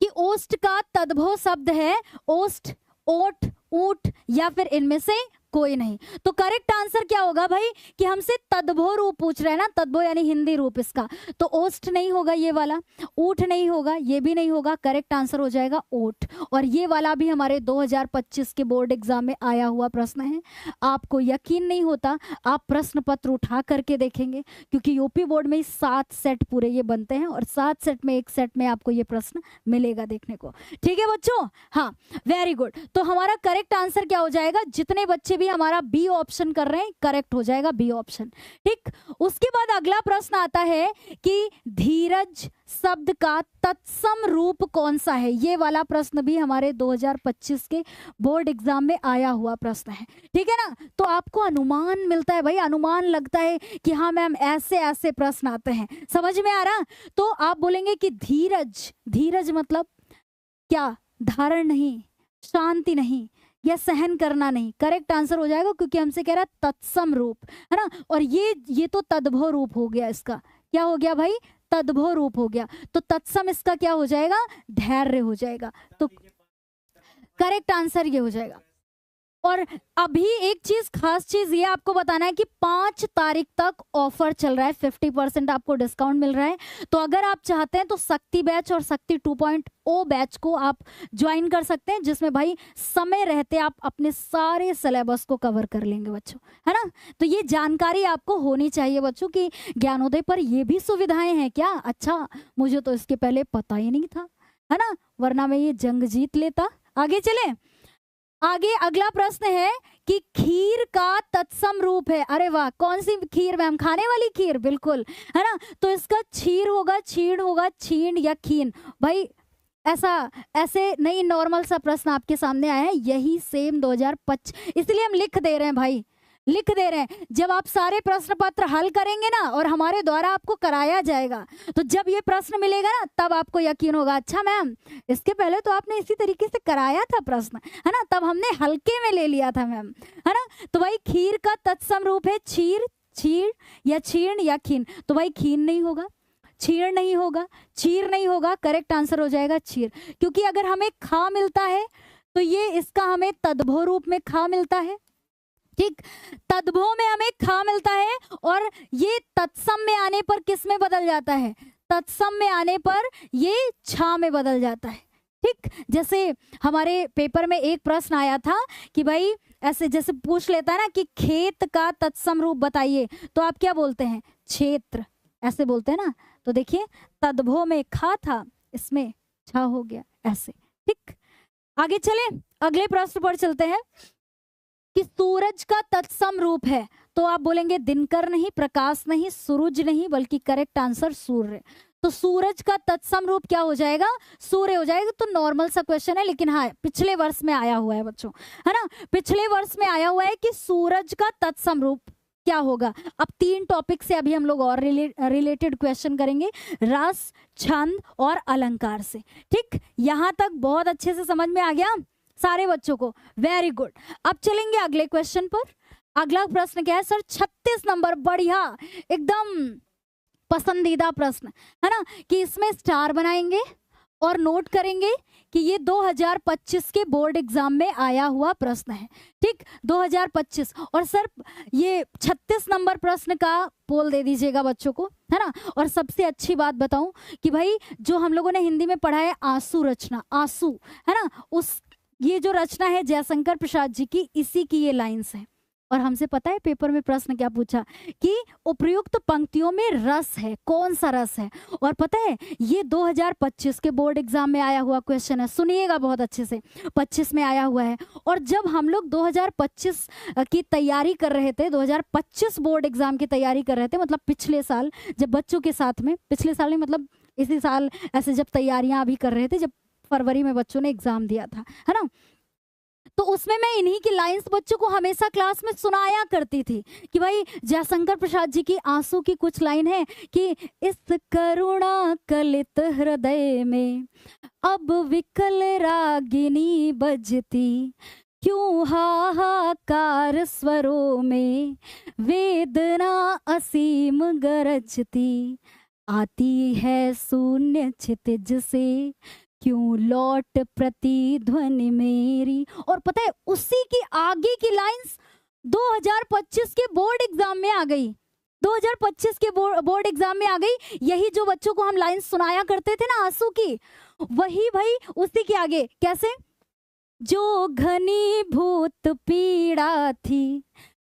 कि ओष्ठ का तद्भव शब्द है ओष्ठ, ओठ, ऊठ, या फिर इनमें से कोई नहीं। तो करेक्ट आंसर क्या होगा भाई कि हमसे तद्भव रूप पूछ रहे हैं ना, तद्भव यानी हिंदी रूप इसका, तो ओष्ठ नहीं होगा ये वाला, ऊठ नहीं होगा, ये भी नहीं होगा, करेक्ट आंसर हो जाएगा ओठ। और ये वाला भी हमारे 2025 के बोर्ड एग्जाम में आया हुआ प्रश्न है। आपको यकीन नहीं होता, आप प्रश्न पत्र उठा करके देखेंगे, क्योंकि यूपी बोर्ड में 7 सेट पूरे ये बनते हैं, और 7 सेट में एक सेट में आपको ये प्रश्न मिलेगा देखने को, ठीक है बच्चों। हाँ, वेरी गुड। तो हमारा करेक्ट आंसर क्या हो जाएगा, जितने बच्चे भी हमारा बी ऑप्शन कर रहे हैं, करेक्ट हो जाएगा बी ऑप्शन। ठीक, उसके बाद अगला प्रश्न आता है कि धीरज शब्द का तत्सम रूप कौन सा है। ये वाला प्रश्न भी हमारे 2025 के बोर्ड एग्जाम में आया हुआ प्रश्न है। ठीक है ना, तो आपको अनुमान मिलता है भाई, अनुमान लगता है कि हाँ मैम ऐसे ऐसे प्रश्न आते हैं, समझ में आ रहा। तो आप बोलेंगे कि धीरज, धीरज मतलब क्या, धारण नहीं, शांति नहीं, या सहन करना नहीं। करेक्ट आंसर हो जाएगा क्योंकि हमसे कह रहा है तत्सम रूप, है ना। और ये तो तद्भव रूप हो गया, इसका क्या हो गया भाई, तद्भव रूप हो गया। तो तत्सम इसका क्या हो जाएगा, धैर्य हो जाएगा। तो करेक्ट आंसर ये हो जाएगा। और अभी एक चीज, खास चीज ये आपको बताना है कि 5 तारीख तक ऑफर चल रहा है, 50% आपको डिस्काउंट मिल रहा है। तो अगर आप चाहते हैं तो शक्ति बैच और शक्ति 2.0 बैच को आप ज्वाइन कर सकते हैं, जिसमें भाई समय रहते आप अपने सारे सिलेबस को कवर कर लेंगे बच्चों, है ना। तो ये जानकारी आपको होनी चाहिए बच्चों कि ज्ञानोदय पर ये भी सुविधाएं हैं क्या। अच्छा, मुझे तो इसके पहले पता ही नहीं था, है ना, वरना मैं ये जंग जीत लेता। आगे चले, आगे अगला प्रश्न है कि खीर का तत्सम रूप है। अरे वाह, कौन सी खीर मैम, खाने वाली खीर, बिल्कुल, है ना। तो इसका क्षीर होगा, छीण होगा, छीण या खीन। भाई ऐसे नहीं, नॉर्मल सा प्रश्न आपके सामने आया है, यही सेम 2025, इसलिए हम लिख दे रहे हैं भाई, लिख दे रहे हैं। जब आप सारे प्रश्न पत्र हल करेंगे ना और हमारे द्वारा आपको कराया जाएगा, तो जब ये प्रश्न मिलेगा ना तब आपको यकीन होगा, अच्छा मैम इसके पहले तो आपने इसी तरीके से कराया था प्रश्न, है ना, तब हमने हल्के में ले लिया था मैम, है ना। तो भाई खीर का तत्सम रूप है क्षीर, क्षीर या क्षीण या खीन। तो भाई खीन नहीं होगा, क्षीर नहीं होगा, क्षीर नहीं होगा, करेक्ट आंसर हो जाएगा क्षीर। क्योंकि अगर हमें खा मिलता है तो ये इसका हमें तद्भव रूप में खा मिलता है। ठीक, तद्भव में हमें खा मिलता है और ये तत्सम में आने पर किस में बदल जाता है, तत्सम में आने पर ये छा में बदल जाता है। ठीक, जैसे हमारे पेपर में एक प्रश्न आया था कि भाई ऐसे जैसे पूछ लेता है ना कि खेत का तत्सम रूप बताइए, तो आप क्या बोलते हैं, क्षेत्र, ऐसे बोलते हैं ना। तो देखिए तद्भव में खा था, इसमें छा हो गया, ऐसे। ठीक, आगे चले, अगले प्रश्न पर चलते हैं कि सूरज का तत्सम रूप है। तो आप बोलेंगे दिनकर नहीं, प्रकाश नहीं, सूरज नहीं, बल्कि करेक्ट आंसर सूर्य। तो सूरज का तत्सम रूप क्या हो जाएगा, सूर्य हो जाएगा। तो नॉर्मल सा क्वेश्चन है, लेकिन हाँ पिछले वर्ष में आया हुआ है बच्चों, है ना, पिछले वर्ष में आया हुआ है कि सूरज का तत्सम रूप क्या होगा। अब 3 टॉपिक से अभी हम लोग और रिलेटेड क्वेश्चन करेंगे, रस, छंद और अलंकार से। ठीक, यहां तक बहुत अच्छे से समझ में आ गया सारे बच्चों को, वेरी गुड। अब चलेंगे अगले क्वेश्चन पर। अगला प्रश्न क्या है सर, 36 नंबर, बढ़िया, एकदम पसंदीदा प्रश्न, है ना, कि इसमें स्टार बनाएंगे और नोट करेंगे कि ये 2025 के बोर्ड एग्जाम में आया हुआ प्रश्न है। ठीक, 2025। और सर ये 36 नंबर प्रश्न का पोल दे दीजिएगा बच्चों को, है ना। और सबसे अच्छी बात बताऊं कि भाई जो हम लोगों ने हिंदी में पढ़ा है आंसू रचना, आंसू, है ना, उस ये जो रचना है जयशंकर प्रसाद जी की, इसी की ये लाइन्स है। और हमसे पता है पेपर में प्रश्न क्या पूछा कि उपयुक्त पंक्तियों में रस है, कौन सा रस है। और पता है ये 2025 के बोर्ड एग्जाम में आया हुआ क्वेश्चन है, सुनिएगा बहुत अच्छे से, 25 में आया हुआ है। और जब हम लोग 2025 की तैयारी कर रहे थे, 2025 बोर्ड एग्जाम की तैयारी कर रहे थे, मतलब पिछले साल जब बच्चों के साथ में, पिछले साल नहीं मतलब इसी साल ऐसे जब तैयारियां अभी कर रहे थे, जब फरवरी में बच्चों ने एग्जाम दिया था, है ना, तो उसमें मैं इन्हीं की लाइंस बच्चों को हमेशा क्लास में सुनाया करती थी कि भाई जयशंकर प्रसाद जी की आंसू की कुछ लाइन है कि इस करुणा कलित हृदय में अब विकल रागिनी बजती, क्यों हाहाकार स्वरों में वेदना असीम गरजती, आती है शून्य क्षितिज से क्यों लौट प्रतिध्वनि मेरी। और पता है उसी की आगे की लाइंस 2025 के बोर्ड एग्जाम में आ गई, 2025 के बोर्ड एग्जाम में आ गई। यही जो बच्चों को हम लाइंस सुनाया करते थे ना आंसू की, वही भाई उसी के आगे कैसे, जो घनी भूत पीड़ा थी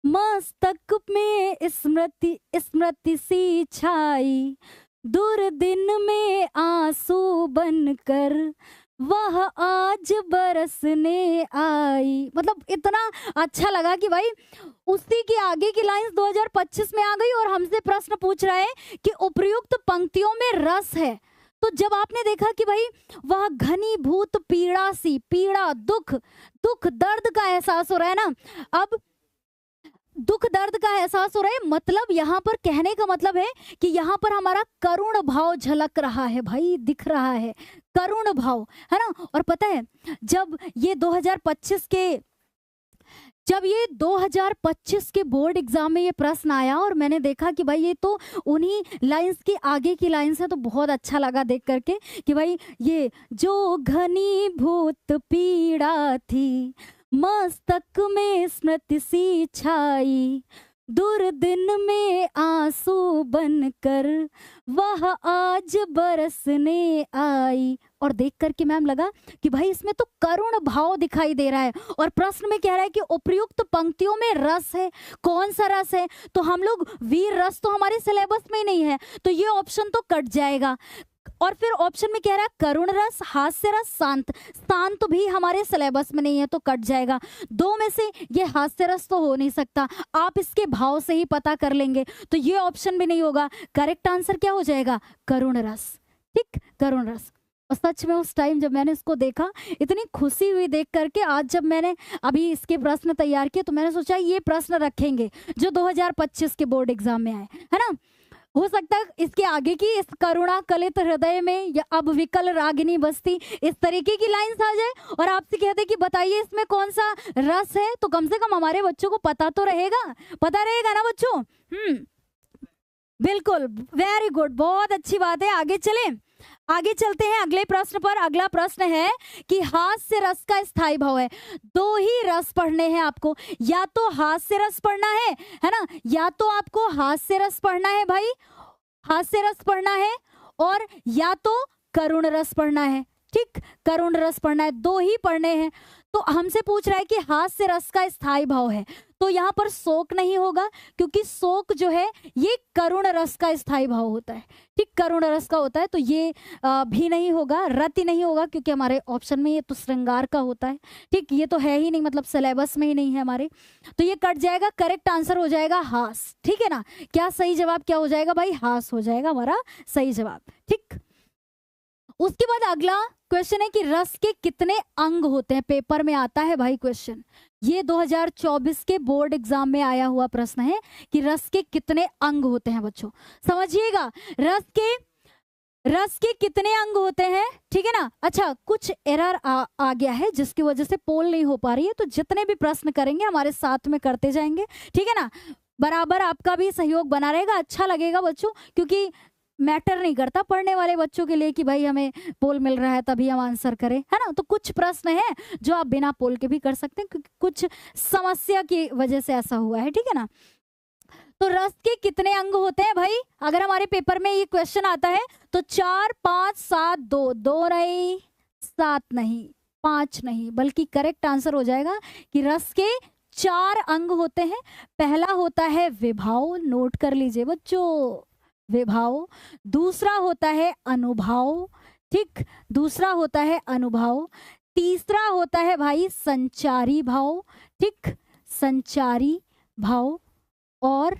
मस्तक में स्मृति स्मृति सी छाई, दुर्दिन में आंसू बनकर वह आज बरसने आई। मतलब इतना अच्छा लगा कि भाई उसी की आगे की लाइंस 2025 में आ गई और हमसे प्रश्न पूछ रहा है कि उपर्युक्त पंक्तियों में रस है। तो जब आपने देखा कि भाई वह घनीभूत पीड़ा सी, पीड़ा दुख, दुख दर्द का एहसास हो रहा है ना, अब दुख दर्द का एहसास हो रहा है, मतलब यहाँ पर कहने का मतलब है कि यहाँ पर हमारा करुण भाव झलक रहा है भाई, दिख रहा है करुण भाव, है ना। और पता है जब ये 2025 के बोर्ड एग्जाम में ये प्रश्न आया और मैंने देखा कि भाई ये तो उन्हीं लाइंस के आगे की लाइंस है, तो बहुत अच्छा लगा देख करके कि भाई ये जो घनीभूत पीड़ा थी मस्तक में स्मृति सी छाई, दुर्दिन में आंसू बनकर वह आज बरसने आई। और देख करके मैम लगा कि भाई इसमें तो करुण भाव दिखाई दे रहा है और प्रश्न में कह रहा है कि उपर्युक्त पंक्तियों में रस है। कौन सा रस है? तो हम लोग वीर रस तो हमारे सिलेबस में नहीं है, तो ये ऑप्शन तो कट जाएगा। और फिर ऑप्शन में कह रहा है करुण रस, हास्य रस, शांत। शांत भी हमारे सिलेबस में नहीं है तो कट जाएगा। दो में से ये हास्य रस तो हो नहीं सकता, आप इसके भाव से ही पता कर लेंगे, तो ये ऑप्शन भी नहीं होगा। करेक्ट आंसर क्या हो जाएगा? करुण रस। ठीक, करुण रस। और सच में उस टाइम जब मैंने इसको देखा इतनी खुशी हुई देख करके। आज जब मैंने अभी इसके प्रश्न तैयार किए तो मैंने सोचा ये प्रश्न रखेंगे जो 2025 के बोर्ड एग्जाम में आए, है ना। हो सकता है इसके आगे की इस करुणा कलित हृदय में या अब विकल रागिनी बस्ती, इस तरीके की लाइंस आ जाए और आपसे कहते कि बताइए इसमें कौन सा रस है, तो कम से कम हमारे बच्चों को पता तो रहेगा, पता रहेगा ना बच्चों। बिल्कुल, वेरी गुड, बहुत अच्छी बात है। आगे चलें, आगे चलते हैं अगले प्रश्न पर। अगला प्रश्न है कि हास्य रस का स्थायी भाव है। दो ही रस पढ़ने हैं आपको, या तो हास्य रस पढ़ना है ना, या तो आपको हास्य रस पढ़ना है भाई, हास्य रस पढ़ना है, और या तो करुण रस पढ़ना है। ठीक, करुण रस पढ़ना है, दो ही पढ़ने हैं। तो हमसे पूछ रहा है कि हास्य रस का स्थायी भाव है, तो यहाँ पर शोक नहीं होगा क्योंकि शोक जो है ये करुण रस का स्थायी भाव होता है। ठीक, करुण रस का होता है, तो ये भी नहीं होगा। रति नहीं होगा क्योंकि हमारे ऑप्शन में ये तो श्रृंगार का होता है। ठीक, ये तो है ही नहीं, मतलब सिलेबस में ही नहीं है हमारे, तो ये कट जाएगा। करेक्ट आंसर हो जाएगा हास। ठीक है ना, क्या सही जवाब क्या हो जाएगा भाई? हास हो जाएगा हमारा सही जवाब। ठीक, उसके बाद अगला क्वेश्चन है कि रस के कितने अंग होते हैं। पेपर में आता है भाई क्वेश्चन, ये 2024 के बोर्ड एग्जाम में आया हुआ प्रश्न है कि रस के कितने अंग होते हैं। बच्चों समझिएगा, रस के कितने अंग होते हैं, ठीक है ना। अच्छा, कुछ एरर आ गया है जिसकी वजह से पोल नहीं हो पा रही है, तो जितने भी प्रश्न करेंगे हमारे साथ में करते जाएंगे, ठीक है ना। बराबर आपका भी सहयोग बना रहेगा, अच्छा लगेगा बच्चों, क्योंकि मैटर नहीं करता पढ़ने वाले बच्चों के लिए कि भाई हमें पोल मिल रहा है तभी हम आंसर करें, है ना। तो कुछ प्रश्न हैं जो आप बिना पोल के भी कर सकते हैं क्योंकि कुछ समस्या की वजह से ऐसा हुआ है, ठीक है ना। तो रस के कितने अंग होते हैं भाई? अगर हमारे पेपर में ये क्वेश्चन आता है तो 4, 5, 7, 2, 2 नहीं, 7 नहीं, 5 नहीं, बल्कि करेक्ट आंसर हो जाएगा कि रस के 4 अंग होते हैं। पहला होता है विभाव, नोट कर लीजिए बच्चों, विभाव। दूसरा होता है अनुभाव, ठीक, दूसरा होता है अनुभाव। तीसरा होता है भाई संचारी भाव, ठीक, संचारी भाव। और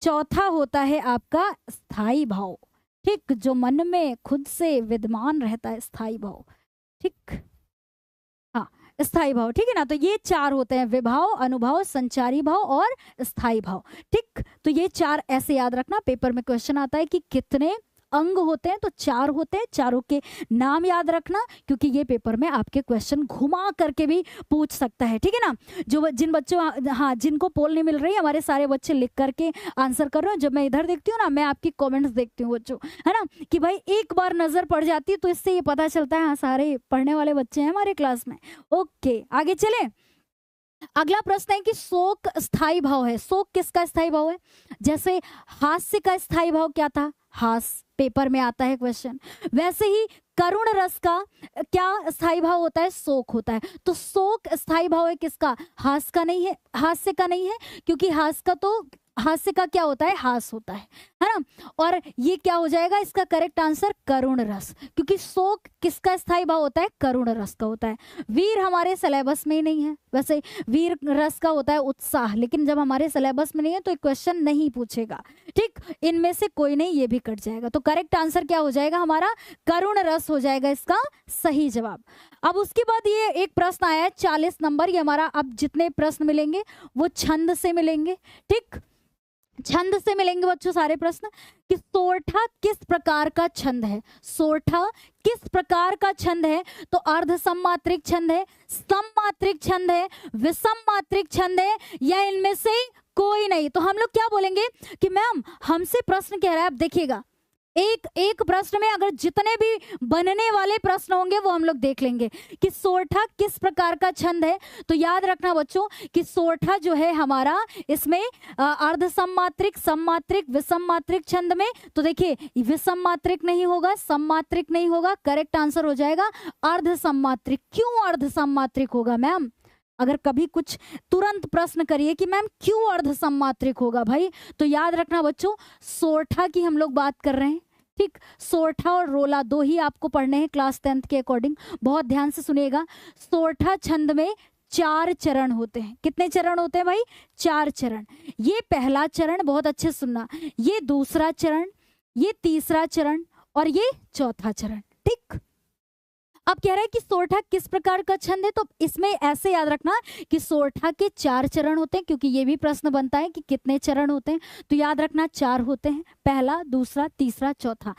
चौथा होता है आपका स्थायी भाव, ठीक, जो मन में खुद से विद्यमान रहता है, स्थायी भाव। ठीक, हाँ, स्थायी भाव, ठीक है ना। तो ये 4 होते हैं, विभाव, अनुभाव, संचारी भाव और स्थायी भाव। ठीक, तो ये 4 ऐसे याद रखना। पेपर में क्वेश्चन आता है कि कितने अंग होते हैं, तो 4 होते हैं। चारों के नाम याद रखना क्योंकि ये पेपर में आपके क्वेश्चन घुमा करके भी पूछ सकता है, ठीक है ना। जो जिन बच्चों, हाँ, जिनको पोल नहीं मिल रही, हमारे सारे बच्चे लिख करके आंसर कर रहे हो। जब मैं इधर देखती हूँ ना, मैं आपकी कमेंट्स देखती हूँ बच्चों, है ना, कि भाई एक बार नजर पड़ जाती है तो इससे ये पता चलता है हाँ सारे पढ़ने वाले बच्चे हैं हमारे क्लास में। ओके, आगे चले। अगला प्रश्न है कि शोक स्थायी भाव है। शोक किसका स्थायी भाव है? जैसे हास्य का स्थायी भाव क्या था? हास, पेपर में आता है क्वेश्चन। वैसे ही करुण रस का क्या स्थायी भाव होता है? शोक होता है। तो शोक स्थायी भाव है किसका? हास्य का नहीं है, हास्य का नहीं है, क्योंकि हास्य का तो हास्य का क्या होता है, हास होता है ना। और ये क्या हो जाएगा इसका करेक्ट आंसर, करुण रस, क्योंकि शोक किसका स्थायी भाव होता है, करुण रस का होता है। वीर हमारे सिलेबस में ही नहीं है, वैसे वीर रस का होता है उत्साह, लेकिन जब हमारे सिलेबस में नहीं है तो एक क्वेश्चन नहीं पूछेगा, ठीक। इनमें से कोई नहीं, ये भी कट जाएगा। तो करेक्ट आंसर क्या हो जाएगा हमारा, करुण रस हो जाएगा इसका सही जवाब। अब उसके बाद ये एक प्रश्न आया है 40 नंबर, ये हमारा अब जितने प्रश्न मिलेंगे वो छंद से मिलेंगे, ठीक। छंद से मिलेंगे बच्चों सारे प्रश्न, कि सोरठा किस प्रकार का छंद है। सोरठा किस प्रकार का छंद है, तो अर्ध सममात्रिक छंद है, सममात्रिक छंद है, विषम मात्रिक छंद है, या इनमें से कोई नहीं। तो हम लोग क्या बोलेंगे कि मैम हमसे प्रश्न कह रहा है, अब देखिएगा एक एक प्रश्न में अगर जितने भी बनने वाले प्रश्न होंगे वो हम लोग देख लेंगे कि सोरठा किस प्रकार का छंद है। तो याद रखना बच्चों कि सोरठा जो है हमारा इसमें अर्ध सममात्रिक, सममात्रिक, विषम मात्रिक छंद में, तो देखिए विषम मात्रिक नहीं होगा, सममात्रिक नहीं होगा, करेक्ट आंसर हो जाएगा अर्ध सममात्रिक। क्यों अर्ध सममात्रिक होगा मैम, अगर कभी कुछ तुरंत प्रश्न करिए कि मैम क्यों अर्ध सममात्रिक होगा भाई, तो याद रखना बच्चों सोरठा की हम लोग बात कर रहे हैं, ठीक। सोरठा और रोला दो ही आपको पढ़ने हैं क्लास 10th के अकॉर्डिंग, बहुत ध्यान से सुनिएगा। सोरठा छंद में 4 चरण होते हैं। कितने चरण होते हैं भाई, 4 चरण। ये पहला चरण, बहुत अच्छे सुनना, ये दूसरा चरण, ये तीसरा चरण और ये चौथा चरण, ठीक। अब कह रहा है कि सोरठा किस प्रकार का छंद है, तो इसमें ऐसे याद रखना कि सोरठा के 4 चरण होते हैं, क्योंकि ये भी प्रश्न बनता है कि कितने चरण होते हैं, तो याद रखना 4 होते हैं, पहला, दूसरा, तीसरा, चौथा।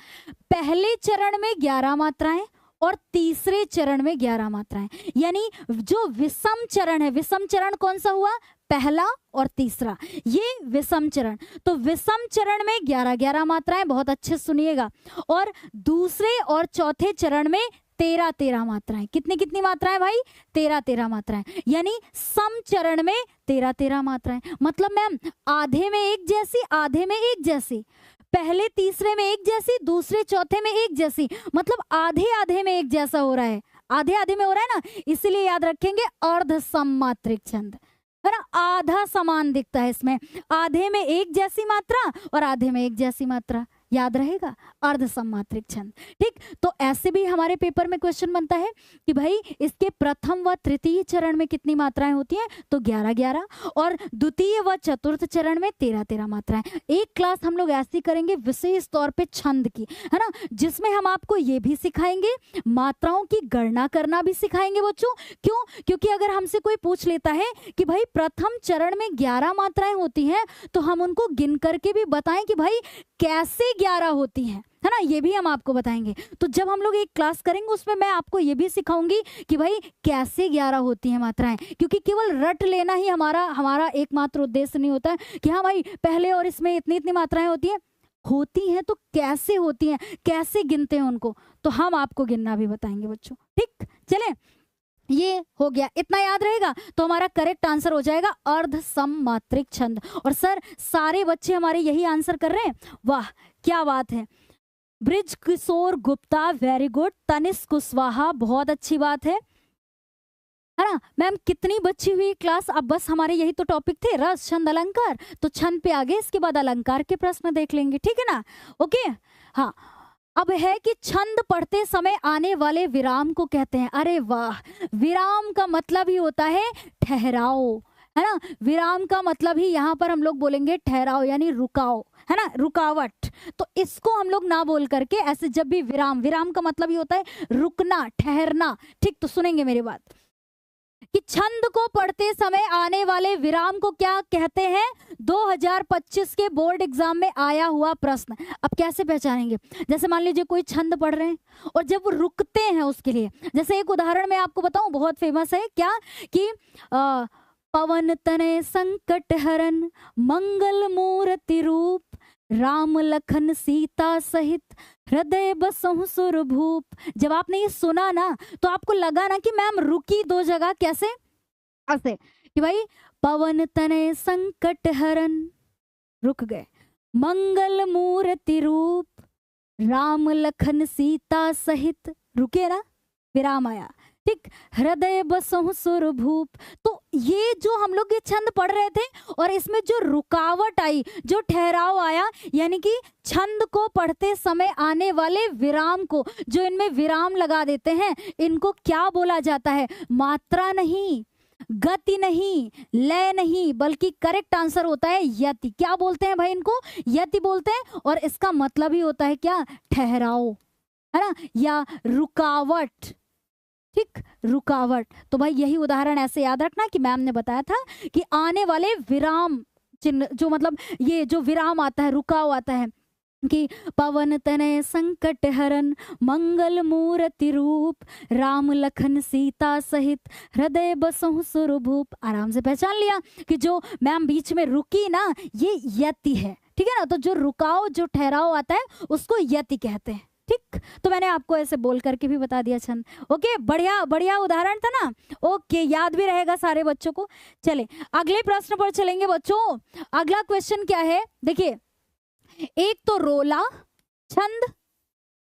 पहले चरण में 11 मात्राएं और तीसरे चरण में 11 मात्राएं, यानी जो विषम चरण है, विषम चरण कौन सा हुआ, पहला और तीसरा, ये विषम चरण। तो विषम चरण में 11-11 मात्राएं, बहुत अच्छे सुनिएगा, और दूसरे और चौथे चरण में 13-13 मात्राएं। कितनी कितनी मात्राएं भाई, 13-13 मात्राएं, यानी सम चरण में 13-13 मात्राएं। मतलब मैम आधे में एक जैसी, आधे में एक जैसी, पहले तीसरे में एक जैसी, दूसरे चौथे में एक जैसी, मतलब आधे आधे में एक जैसा हो रहा है, आधे आधे में हो रहा है ना, इसीलिए याद रखेंगे अर्ध सममात्रिक छंद, है ना। आधा समान दिखता है इसमें, आधे में एक जैसी मात्रा और आधे में एक जैसी मात्रा, याद रहेगा अर्ध सममात्रिक छंद, ठीक। तो ऐसे भी हमारे पेपर में क्वेश्चन बनता है कि भाई इसके प्रथम व तृतीय चरण में कितनी मात्राएं होती हैं, तो 11-11, और द्वितीय व चतुर्थ चरण में 13-13 मात्राएं। एक क्लास हम लोग ऐसी करेंगे विशेष तौर पे छंद की, है ना, जिसमें हम आपको ये भी सिखाएंगे, मात्राओं की गणना करना भी सिखाएंगे बच्चों। क्यों, क्योंकि अगर हमसे कोई पूछ लेता है कि भाई प्रथम चरण में 11 मात्राएं होती हैं, तो हम उनको गिन करके भी बताएं कि भाई कैसे 11 होती हैं, है ना, ये भी हम आपको बताएंगे। तो जब हम लोग एक क्लास करेंगे उसमें मैं आपको ये भी सिखाऊंगी कि भाई कैसे 11 होती हैं मात्राएं, क्योंकि केवल रट लेना ही हमारा एकमात्र उद्देश्य नहीं होता है कि हाँ भाई पहले और इसमें इतनी इतनी मात्राएं होती हैं तो कैसे होती हैं, कैसे गिनते हैं उनको, तो हम आपको गिनना भी बताएंगे बच्चों, ठीक। चलें, ये हो गया, इतना याद रहेगा, तो हमारा करेक्ट आंसर हो जाएगा अर्ध सममात्रिक छंद। और सर सारे बच्चे हमारे यही आंसर कर रहे हैं, वाह क्या बात है। ब्रिज किशोर गुप्ता वेरी गुड, तनिष्क कुशवाहा बहुत अच्छी बात है ना। मैम कितनी बची हुई क्लास, अब बस हमारे यही तो टॉपिक थे, रस छंद अलंकार, तो छंद पे आगे, इसके बाद अलंकार के प्रश्न देख लेंगे, ठीक है ना। ओके, हाँ अब है कि छंद पढ़ते समय आने वाले विराम को कहते हैं, अरे वाह, विराम का मतलब ही होता है ठहराओ, है ना। विराम का मतलब ही यहाँ पर हम लोग बोलेंगे ठहराओ, यानी रुकाओ, है ना, रुकावट। तो इसको हम लोग ना बोल करके ऐसे जब भी विराम का मतलब ही होता है रुकना, ठहरना, ठीक। तो सुनेंगे मेरी बात कि छंद को पढ़ते समय आने वाले विराम को क्या कहते हैं, 2025 के बोर्ड एग्जाम में आया हुआ प्रश्न। अब कैसे पहचानेंगे, जैसे मान लीजिए कोई छंद पढ़ रहे हैं और जब वो रुकते हैं उसके लिए, जैसे एक उदाहरण मैं आपको बताऊं, बहुत फेमस है क्या, कि पवन तनय संकट हरन मंगल मूर्ति रूप, राम लखन सीता सहित हृदय बसहु सुरभूप। जब आपने ये सुना ना तो आपको लगा ना कि मैम रुकी 2 जगह, कैसे, ऐसे कि भाई पवन तनय संकट हरन, रुक गए, मंगल मूर्ति रूप, राम लखन सीता सहित, रुके ना, विराम आया, ठीक, हृदय बसहु सुरभूप। तो ये जो हम लोग ये छंद पढ़ रहे थे और इसमें जो रुकावट आई, जो ठहराव आया, यानी कि छंद को पढ़ते समय आने वाले विराम को, जो इनमें विराम लगा देते हैं, इनको क्या बोला जाता है? मात्रा नहीं, गति नहीं, लय नहीं, बल्कि करेक्ट आंसर होता है यति। क्या बोलते हैं भाई इनको? यति बोलते हैं। और इसका मतलब ही होता है क्या? ठहराव, है ना, या रुकावट। ठीक, रुकावट। तो भाई यही उदाहरण ऐसे याद रखना कि मैम ने बताया था कि आने वाले विराम चिन्ह, जो मतलब ये जो विराम आता है, रुकाव आता है, कि पवन तनय संकट हरन मंगल मूर्ति रूप राम लखन सीता सहित हृदय बसहु सुरभूप। आराम से पहचान लिया कि जो मैम बीच में रुकी ना, ये यति है। ठीक है ना, तो जो रुकाव, जो ठहराव आता है उसको यति कहते हैं। ठीक, तो मैंने आपको ऐसे बोल करके भी बता दिया छंद। ओके, बढ़िया बढ़िया उदाहरण था ना। ओके, याद भी रहेगा सारे बच्चों को। चले अगले प्रश्न पर चलेंगे बच्चों। अगला क्वेश्चन क्या है? देखिए, एक तो रोला छंद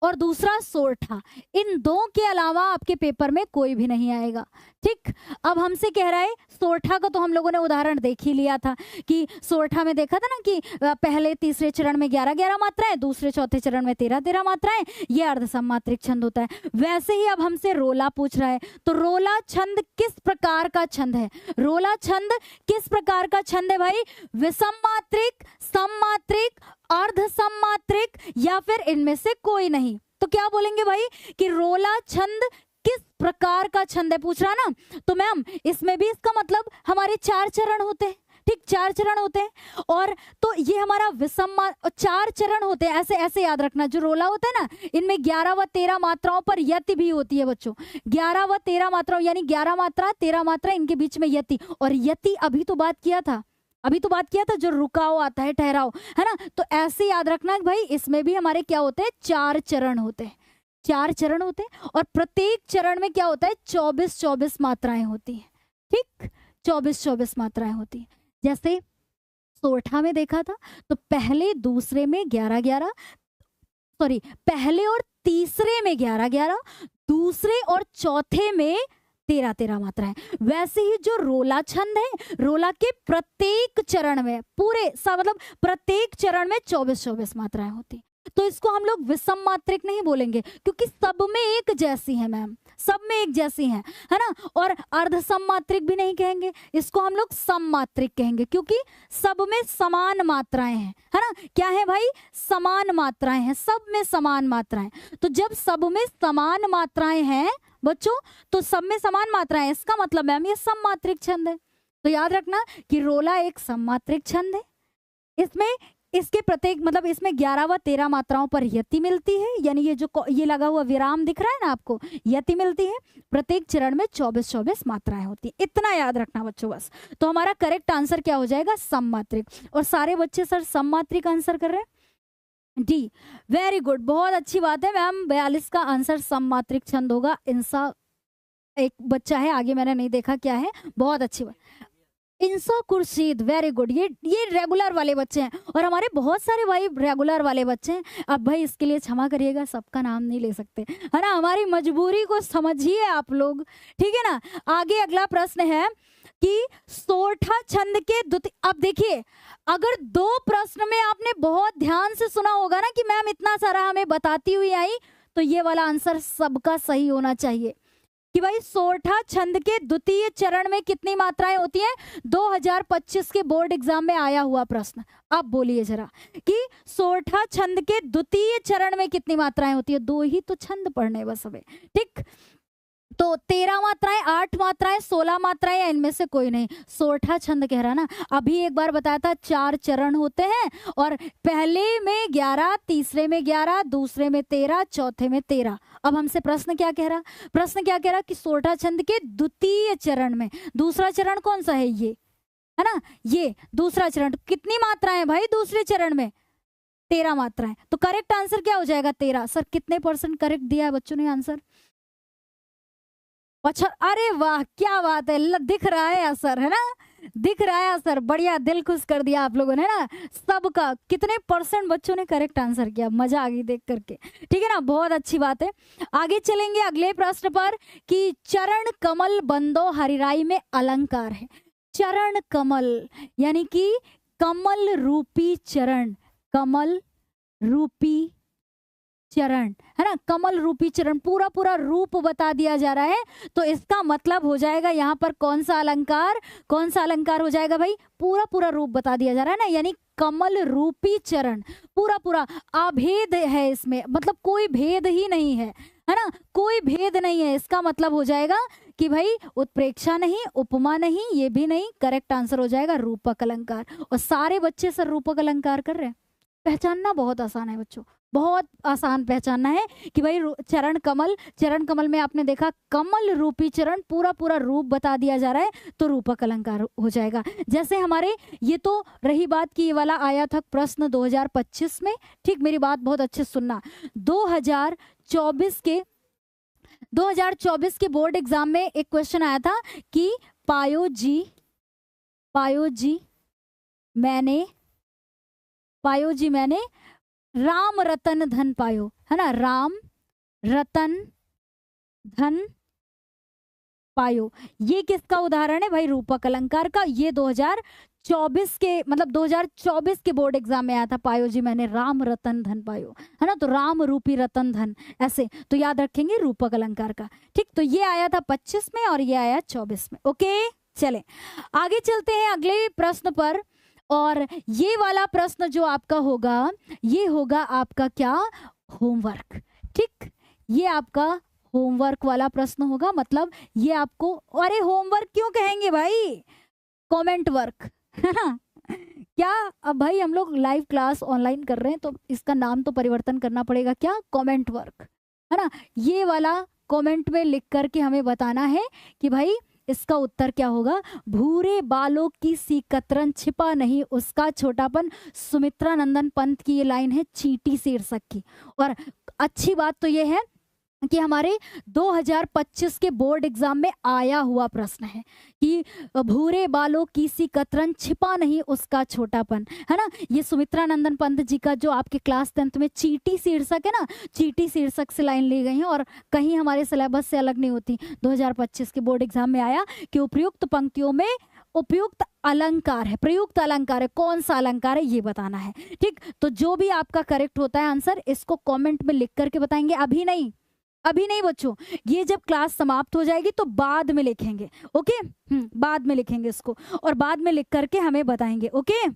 और दूसरा सोरठा। इन दो के अलावा आपके पेपर में कोई भी नहीं आएगा। ठीक, अब हमसे कह रहा है सोरठा का, तो हम लोगों ने उदाहरण देख ही लिया था कि सोरठा में देखा था ना कि पहले तीसरे चरण में 11-11 मात्राएं, दूसरे चौथे चरण में 13-13 मात्राएं, ये अर्धसम्मात्रिक छंद होता है। वैसे ही अब हमसे रोला पूछ रहा है, तो रोला छंद किस प्रकार का छंद है? रोला छंद किस प्रकार का छंद है भाई? विषममात्रिक, सममात्रिक, अर्धसम्मात्रिक, या फिर इनमें से कोई नहीं? तो क्या बोलेंगे भाई कि रोला छंद किस प्रकार का छंद है, पूछ रहा ना। तो मैम इसमें भी इसका मतलब हमारे 4 चरण होते हैं। ठीक, 4 चरण होते हैं। और तो ये हमारा विषम 4 चरण होते हैं। ऐसे ऐसे याद रखना, जो रोला होता है ना, इनमें 11 व 13 मात्राओं पर यति भी होती है बच्चों। 11 व 13 मात्राओं, यानी 11 मात्रा 13 मात्रा, इनके बीच में यति। और यति अभी तो बात किया था, जो रुकाव आता है, ठहराव, है ना। तो ऐसे याद रखना कि भाई इसमें भी हमारे क्या होते हैं? 4 चरण होते हैं। 4 चरण होते हैं और प्रत्येक चरण में क्या होता है? 24-24 मात्राएं होती हैं। ठीक, 24-24 मात्राएं होती हैं। जैसे सोरठा में देखा था, तो पहले दूसरे में 11-11, सॉरी, पहले और तीसरे में 11-11, दूसरे और चौथे में 13-13 मात्राएं। वैसे ही जो रोला छंद है, रोला के प्रत्येक चरण में, पूरे मतलब प्रत्येक चरण में 24-24 मात्राएं होती। तो इसको हम लोग विषम मात्रिक नहीं बोलेंगे, क्योंकि सब में एक जैसी है मैम, सब में एक जैसी है ना। और अर्धसम मात्रिक भी नहीं कहेंगे, इसको हम लोग सम मात्रिक कहेंगे, क्योंकि सब में समान मात्राएं हैं, है ना। क्या है भाई? समान मात्राएं हैं, सब में समान मात्राएं। तो जब सब में समान मात्राएं हैं बच्चों, तो सब में समान मात्राएं, इसका मतलब मैम ये सम मात्रिक छंद है। तो याद रखना कि रोला एक सम मात्रिक छंद है। इसमें इसके प्रत्येक मतलब इसमें 11 व 13 मात्राओं पर यति मिलती है, यानी ये लगा हुआ विराम दिख रहा है ना आपको, यति मिलती है। प्रत्येक चरण में 24-24 मात्राएं होती है। इतना याद रखना बच्चों बस। तो हमारा करेक्ट आंसर क्या हो जाएगा? सममात्रिक। और सारे बच्चे सर सममात्रिक आंसर कर रहे हैं। डी, वेरी गुड, बहुत अच्छी बात है मैम। 42 का आंसर सममात्रिक छंद होगा। इंसा एक बच्चा है आगे, मैंने नहीं देखा क्या है, बहुत अच्छी बात। इंसा खुर्शीद, वेरी गुड। ये रेगुलर वाले बच्चे हैं और हमारे बहुत सारे भाई रेगुलर वाले बच्चे हैं। अब भाई इसके लिए क्षमा करिएगा, सबका नाम नहीं ले सकते, है ना। हमारी मजबूरी को समझिए आप लोग, ठीक है ना। आगे अगला प्रश्न है कि सोरठा छंद के अब देखिए, अगर 2 प्रश्न में आपने बहुत ध्यान से सुना होगा ना कि मैम इतना सारा हमें बताती हुई आई, तो ये वाला आंसर सबका सही होना चाहिए कि भाई सोरठा छंद के द्वितीय चरण में कितनी मात्राएं होती हैं? 2025 के बोर्ड एग्जाम में आया हुआ प्रश्न। अब बोलिए जरा कि सोरठा छंद के द्वितीय चरण में कितनी मात्राएं होती है? 2 ही तो छंद पढ़ने बस हमें, ठीक। तो 13 मात्राएं, 8 मात्राएं, 16 मात्राएं, या इनमें से कोई नहीं? सोरठा छंद कह रहा ना, अभी एक बार बताया था 4 चरण होते हैं और पहले में 11, तीसरे में 11, दूसरे में 13, चौथे में 13। अब हमसे प्रश्न क्या कह रहा? प्रश्न क्या कह रहा कि सोरठा छंद के द्वितीय चरण में, दूसरा चरण कौन सा है? ये है ना, ये दूसरा चरण। कितनी मात्राएं भाई दूसरे चरण में? 13 मात्राएं। तो करेक्ट आंसर क्या हो जाएगा? 13। सर कितने % करेक्ट दिया है बच्चों ने आंसर? अच्छा, अरे वाह क्या बात है, दिख रहा है असर, है ना, दिख रहा है सर, बढ़िया, दिल खुश कर दिया आप लोगों ने ना सबका। कितने % बच्चों ने करेक्ट आंसर किया, मजा आ गई देख करके, ठीक है ना, बहुत अच्छी बात है। आगे चलेंगे अगले प्रश्न पर कि चरण कमल बंदो हरिराई में अलंकार है। चरण कमल यानी कि कमल रूपी चरण, कमल रूपी चरण है ना, कमल रूपी चरण, पूरा पूरा रूप बता दिया जा रहा है। तो इसका मतलब हो जाएगा यहाँ पर कौन सा अलंकार, कौन सा अलंकार हो जाएगा भाई, पूरा पूरा रूप बता दिया जा रहा है ना, यानी कमल रूपी चरण, पूरा पूरा अभेद है इसमें, मतलब कोई भेद ही नहीं है, है ना, कोई भेद नहीं है। इसका मतलब हो जाएगा कि भाई उत्प्रेक्षा नहीं, उपमा नहीं, ये भी नहीं, करेक्ट आंसर हो जाएगा रूपक अलंकार। और सारे बच्चे सर रूपक अलंकार कर रहे हैं। पहचानना बहुत आसान है बच्चों, बहुत आसान पहचानना है कि भाई चरण कमल, चरण कमल में आपने देखा कमल रूपी चरण, पूरा पूरा रूप बता दिया जा रहा है, तो रूपक अलंकार हो जाएगा। जैसे हमारे ये तो रही बात कि ये वाला आया था प्रश्न 2025 में, ठीक, मेरी बात बहुत अच्छे से सुनना। 2024 के बोर्ड एग्जाम में एक क्वेश्चन आया था कि पायो जी मैंने राम रतन धन पायो, है ना, राम रतन धन पायो, ये किसका उदाहरण है भाई, रूपक अलंकार का। ये 2024 के मतलब 2024 के बोर्ड एग्जाम में आया था, पायो जी मैंने राम रतन धन पायो, है ना, तो राम रूपी रतन धन, ऐसे तो याद रखेंगे रूपक अलंकार का, ठीक। तो ये आया था 25 में और ये आया 24 में। ओके, चले आगे चलते हैं अगले प्रश्न पर। और ये वाला प्रश्न जो आपका होगा, ये होगा आपका क्या, होमवर्क, ठीक, ये आपका होमवर्क वाला प्रश्न होगा। मतलब ये आपको, अरे होमवर्क क्यों कहेंगे भाई, कमेंट वर्क, है ना, क्या अब भाई हम लोग लाइव क्लास ऑनलाइन कर रहे हैं तो इसका नाम तो परिवर्तन करना पड़ेगा, क्या, कमेंट वर्क, है ना। ये वाला कमेंट में लिख करके हमें बताना है कि भाई इसका उत्तर क्या होगा। भूरे बालों की सी कतरन, छिपा नहीं उसका छोटापन, सुमित्रा नंदन पंत की ये लाइन है चींटी शीर्षक की। और अच्छी बात तो ये है कि हमारे 2025 के बोर्ड एग्जाम में आया हुआ प्रश्न है कि भूरे बालों की सी कतरन, छिपा नहीं उसका छोटापन, है ना। ये सुमित्रा नंदन पंत जी का जो आपके क्लास 10th में चींटी शीर्षक है ना, चींटी शीर्षक से लाइन ली गई है और कहीं हमारे सिलेबस से अलग नहीं होती। 2025 के बोर्ड एग्जाम में आया कि उपयुक्त पंक्तियों में उपयुक्त अलंकार है, प्रयुक्त अलंकार है, कौन सा अलंकार है ये बताना है, ठीक। तो जो भी आपका करेक्ट होता है आंसर, इसको कमेंट में लिख करके बताएंगे, अभी नहीं बच्चों, ये जब क्लास समाप्त हो जाएगी तो बाद में लिखेंगे, ओके, बाद में लिखेंगे इसको और बाद में लिख करके हमें बताएंगे, ओके।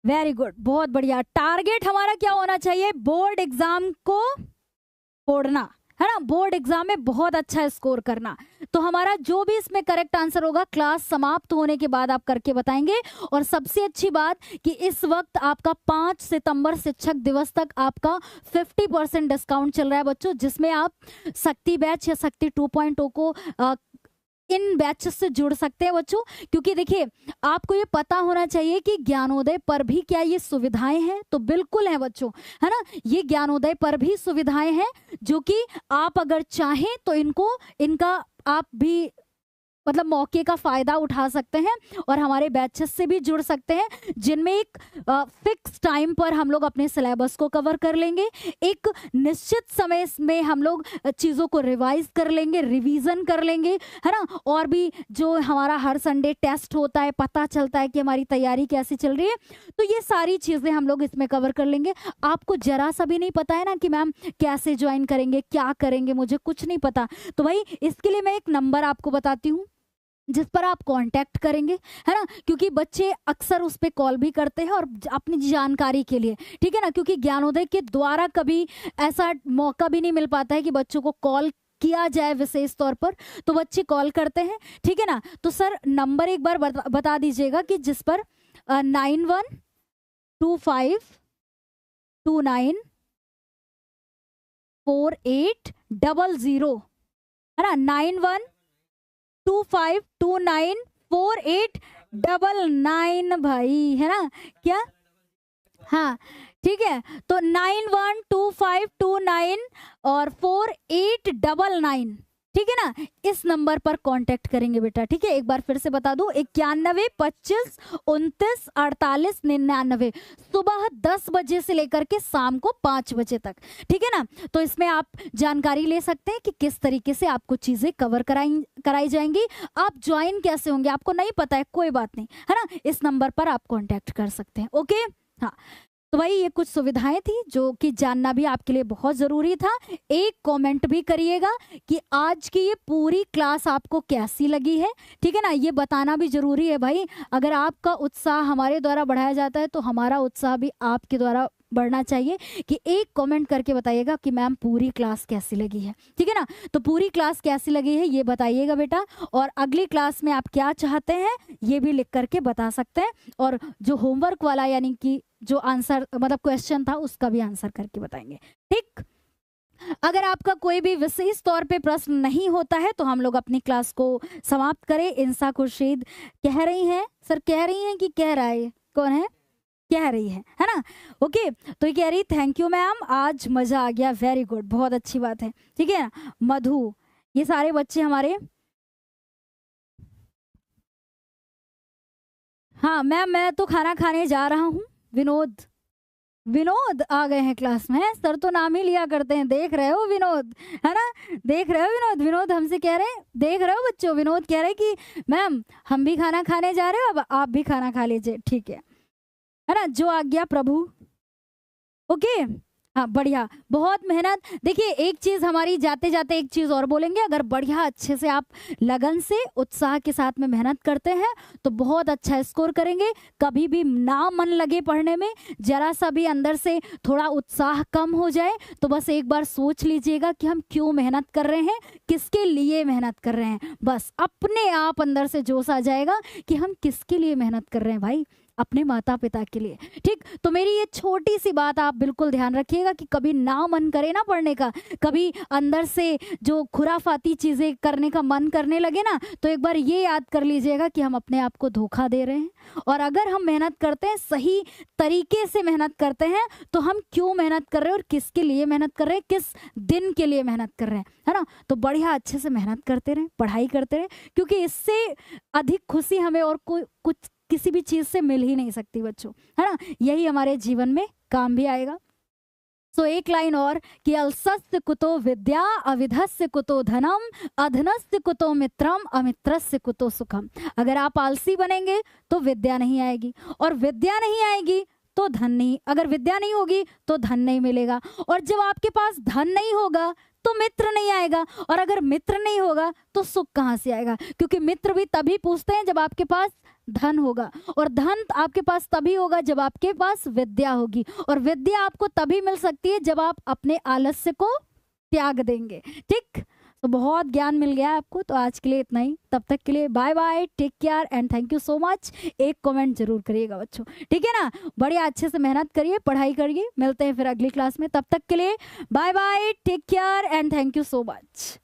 वेरी गुड, बहुत बढ़िया। टारगेट हमारा क्या होना चाहिए, बोर्ड एग्जाम को फोड़ना, है ना, बोर्ड एग्जाम में बहुत अच्छा स्कोर करना। तो हमारा जो भी इसमें करेक्ट आंसर होगा क्लास समाप्त होने के बाद आप करके बताएंगे। और सबसे अच्छी बात कि इस वक्त आपका 5 सितंबर शिक्षक दिवस तक आपका 50% डिस्काउंट चल रहा है बच्चों, जिसमें आप शक्ति बैच या शक्ति 2.0 को इन बैचेस से जुड़ सकते हैं बच्चों। क्योंकि देखिए आपको ये पता होना चाहिए कि ज्ञानोदय पर भी क्या ये सुविधाएं हैं, तो बिल्कुल है बच्चों, है ना। ये ज्ञानोदय पर भी सुविधाएं हैं जो कि आप अगर चाहें तो इनका आप भी मतलब मौके का फायदा उठा सकते हैं और हमारे बैचेस से भी जुड़ सकते हैं, जिनमें एक फिक्स टाइम पर हम लोग अपने सिलेबस को कवर कर लेंगे, एक निश्चित समय में हम लोग चीज़ों को रिवाइज कर लेंगे, रिवीजन कर लेंगे, है ना। और भी जो हमारा हर संडे टेस्ट होता है, पता चलता है कि हमारी तैयारी कैसी चल रही है, तो ये सारी चीज़ें हम लोग इसमें कवर कर लेंगे। आपको जरा सा भी नहीं पता है ना कि मैम कैसे ज्वाइन करेंगे, क्या करेंगे, मुझे कुछ नहीं पता, तो भाई इसके लिए मैं एक नंबर आपको बताती हूँ जिस पर आप कांटेक्ट करेंगे, है ना। क्योंकि बच्चे अक्सर उस पर कॉल भी करते हैं और अपनी जानकारी के लिए, ठीक है ना, क्योंकि ज्ञानोदय के द्वारा कभी ऐसा मौका भी नहीं मिल पाता है कि बच्चों को कॉल किया जाए विशेष तौर पर, तो बच्चे कॉल करते हैं, ठीक है ना। तो सर नंबर एक बार बता दीजिएगा कि जिस पर 9125294800, है ना, 9125294899 भाई, है ना, क्या, हाँ ठीक है। तो 912529 और 4899, ठीक है ना, इस नंबर पर कांटेक्ट करेंगे बेटा। ठीक है, एक बार फिर से बता दूं, 91 25 29 48 99, सुबह 10 बजे से लेकर के शाम को 5 बजे तक। ठीक है ना, तो इसमें आप जानकारी ले सकते हैं कि किस तरीके से आपको चीजें कवर कराई जाएंगी। आप ज्वाइन कैसे होंगे, आपको नहीं पता है, कोई बात नहीं, है ना, इस नंबर पर आप कांटेक्ट कर सकते हैं। ओके, हाँ, तो भाई ये कुछ सुविधाएं थी जो कि जानना भी आपके लिए बहुत जरूरी था। एक कमेंट भी करिएगा कि आज की ये पूरी क्लास आपको कैसी लगी है। ठीक है ना, ये बताना भी जरूरी है भाई। अगर आपका उत्साह हमारे द्वारा बढ़ाया जाता है तो हमारा उत्साह भी आपके द्वारा बढ़ना चाहिए। कि एक कमेंट करके बताइएगा कि मैम पूरी क्लास कैसी लगी है। ठीक है ना, तो पूरी क्लास कैसी लगी है ये बताइएगा बेटा, और अगली क्लास में आप क्या चाहते हैं ये भी लिख करके बता सकते हैं। और जो होमवर्क वाला यानी कि जो आंसर मतलब क्वेश्चन था उसका भी आंसर करके बताएंगे। ठीक, अगर आपका कोई भी विशेष तौर पे प्रश्न नहीं होता है तो हम लोग अपनी क्लास को समाप्त करें। इंसा खुर्शीद कह रही हैं, सर कह रही हैं कि कह रहा है, कौन है, कह रही है ना। ओके, तो ये कह रही थैंक यू मैम, आज मजा आ गया, वेरी गुड, बहुत अच्छी बात है। ठीक है ना, मधु, ये सारे बच्चे हमारे, हाँ मैम मैं तो खाना खाने जा रहा हूँ। विनोद, विनोद आ गए हैं क्लास में, सर तो नाम ही लिया करते हैं, देख रहे हो विनोद, है ना, देख रहे हो विनोद, विनोद हमसे कह रहे हैं, देख रहे हो बच्चों, विनोद कह रहे हैं कि मैम हम भी खाना खाने जा रहे हो, अब आप भी खाना खा लीजिए। ठीक है ना, जो आज्ञा प्रभु। ओके, हाँ बढ़िया, बहुत मेहनत। देखिए एक चीज हमारी, जाते जाते एक चीज और बोलेंगे, अगर बढ़िया अच्छे से आप लगन से उत्साह के साथ में मेहनत करते हैं तो बहुत अच्छा स्कोर करेंगे। कभी भी ना मन लगे पढ़ने में, जरा सा भी अंदर से थोड़ा उत्साह कम हो जाए तो बस एक बार सोच लीजिएगा कि हम क्यों मेहनत कर रहे हैं, किसके लिए मेहनत कर रहे हैं। बस अपने आप अंदर से जोश आ जाएगा कि हम किसके लिए मेहनत कर रहे हैं भाई, अपने माता पिता के लिए। ठीक, तो मेरी ये छोटी सी बात आप बिल्कुल ध्यान रखिएगा कि कभी ना मन करे ना पढ़ने का, कभी अंदर से जो खुराफाती चीजें करने का मन करने लगे ना, तो एक बार ये याद कर लीजिएगा कि हम अपने आप को धोखा दे रहे हैं। और अगर हम मेहनत करते हैं, सही तरीके से मेहनत करते हैं, तो हम क्यों मेहनत कर रहे हैं और किसके लिए मेहनत कर रहे हैं, किस दिन के लिए मेहनत कर रहे हैं, है ना। तो बढ़िया अच्छे से मेहनत करते रहें, पढ़ाई करते रहें, क्योंकि इससे अधिक खुशी हमें और कोई कुछ किसी भी चीज से मिल ही नहीं सकती बच्चों, है ना। यही हमारे जीवन में काम भी आएगा। सो एक लाइन और कि अलसस्य कुतो विद्या, अविधस्य कुतो धनम, अधनस्य कुतो मित्रम, अमित्रस्य कुतो सुखम। अगर आप आलसी बनेंगे तो विद्या नहीं आएगी, और विद्या नहीं आएगी तो धन नहीं, अगर विद्या नहीं होगी तो धन नहीं मिलेगा, और जब आपके पास धन नहीं होगा तो मित्र नहीं आएगा, और अगर मित्र नहीं होगा तो सुख कहाँ से आएगा, क्योंकि मित्र भी तभी पूछते हैं जब आपके पास धन होगा, और धन आपके पास तभी होगा जब आपके पास विद्या होगी, और विद्या आपको तभी मिल सकती है जब आप अपने आलस्य को त्याग देंगे। ठीक, तो बहुत ज्ञान मिल गया आपको, तो आज के लिए इतना ही। तब तक के लिए bye bye, take care and thank you so much. एक कमेंट जरूर करिएगा बच्चों, ठीक है ना, बढ़िया अच्छे से मेहनत करिए, पढ़ाई करिए। मिलते हैं फिर अगली क्लास में, तब तक के लिए bye bye, take care and thank you so much.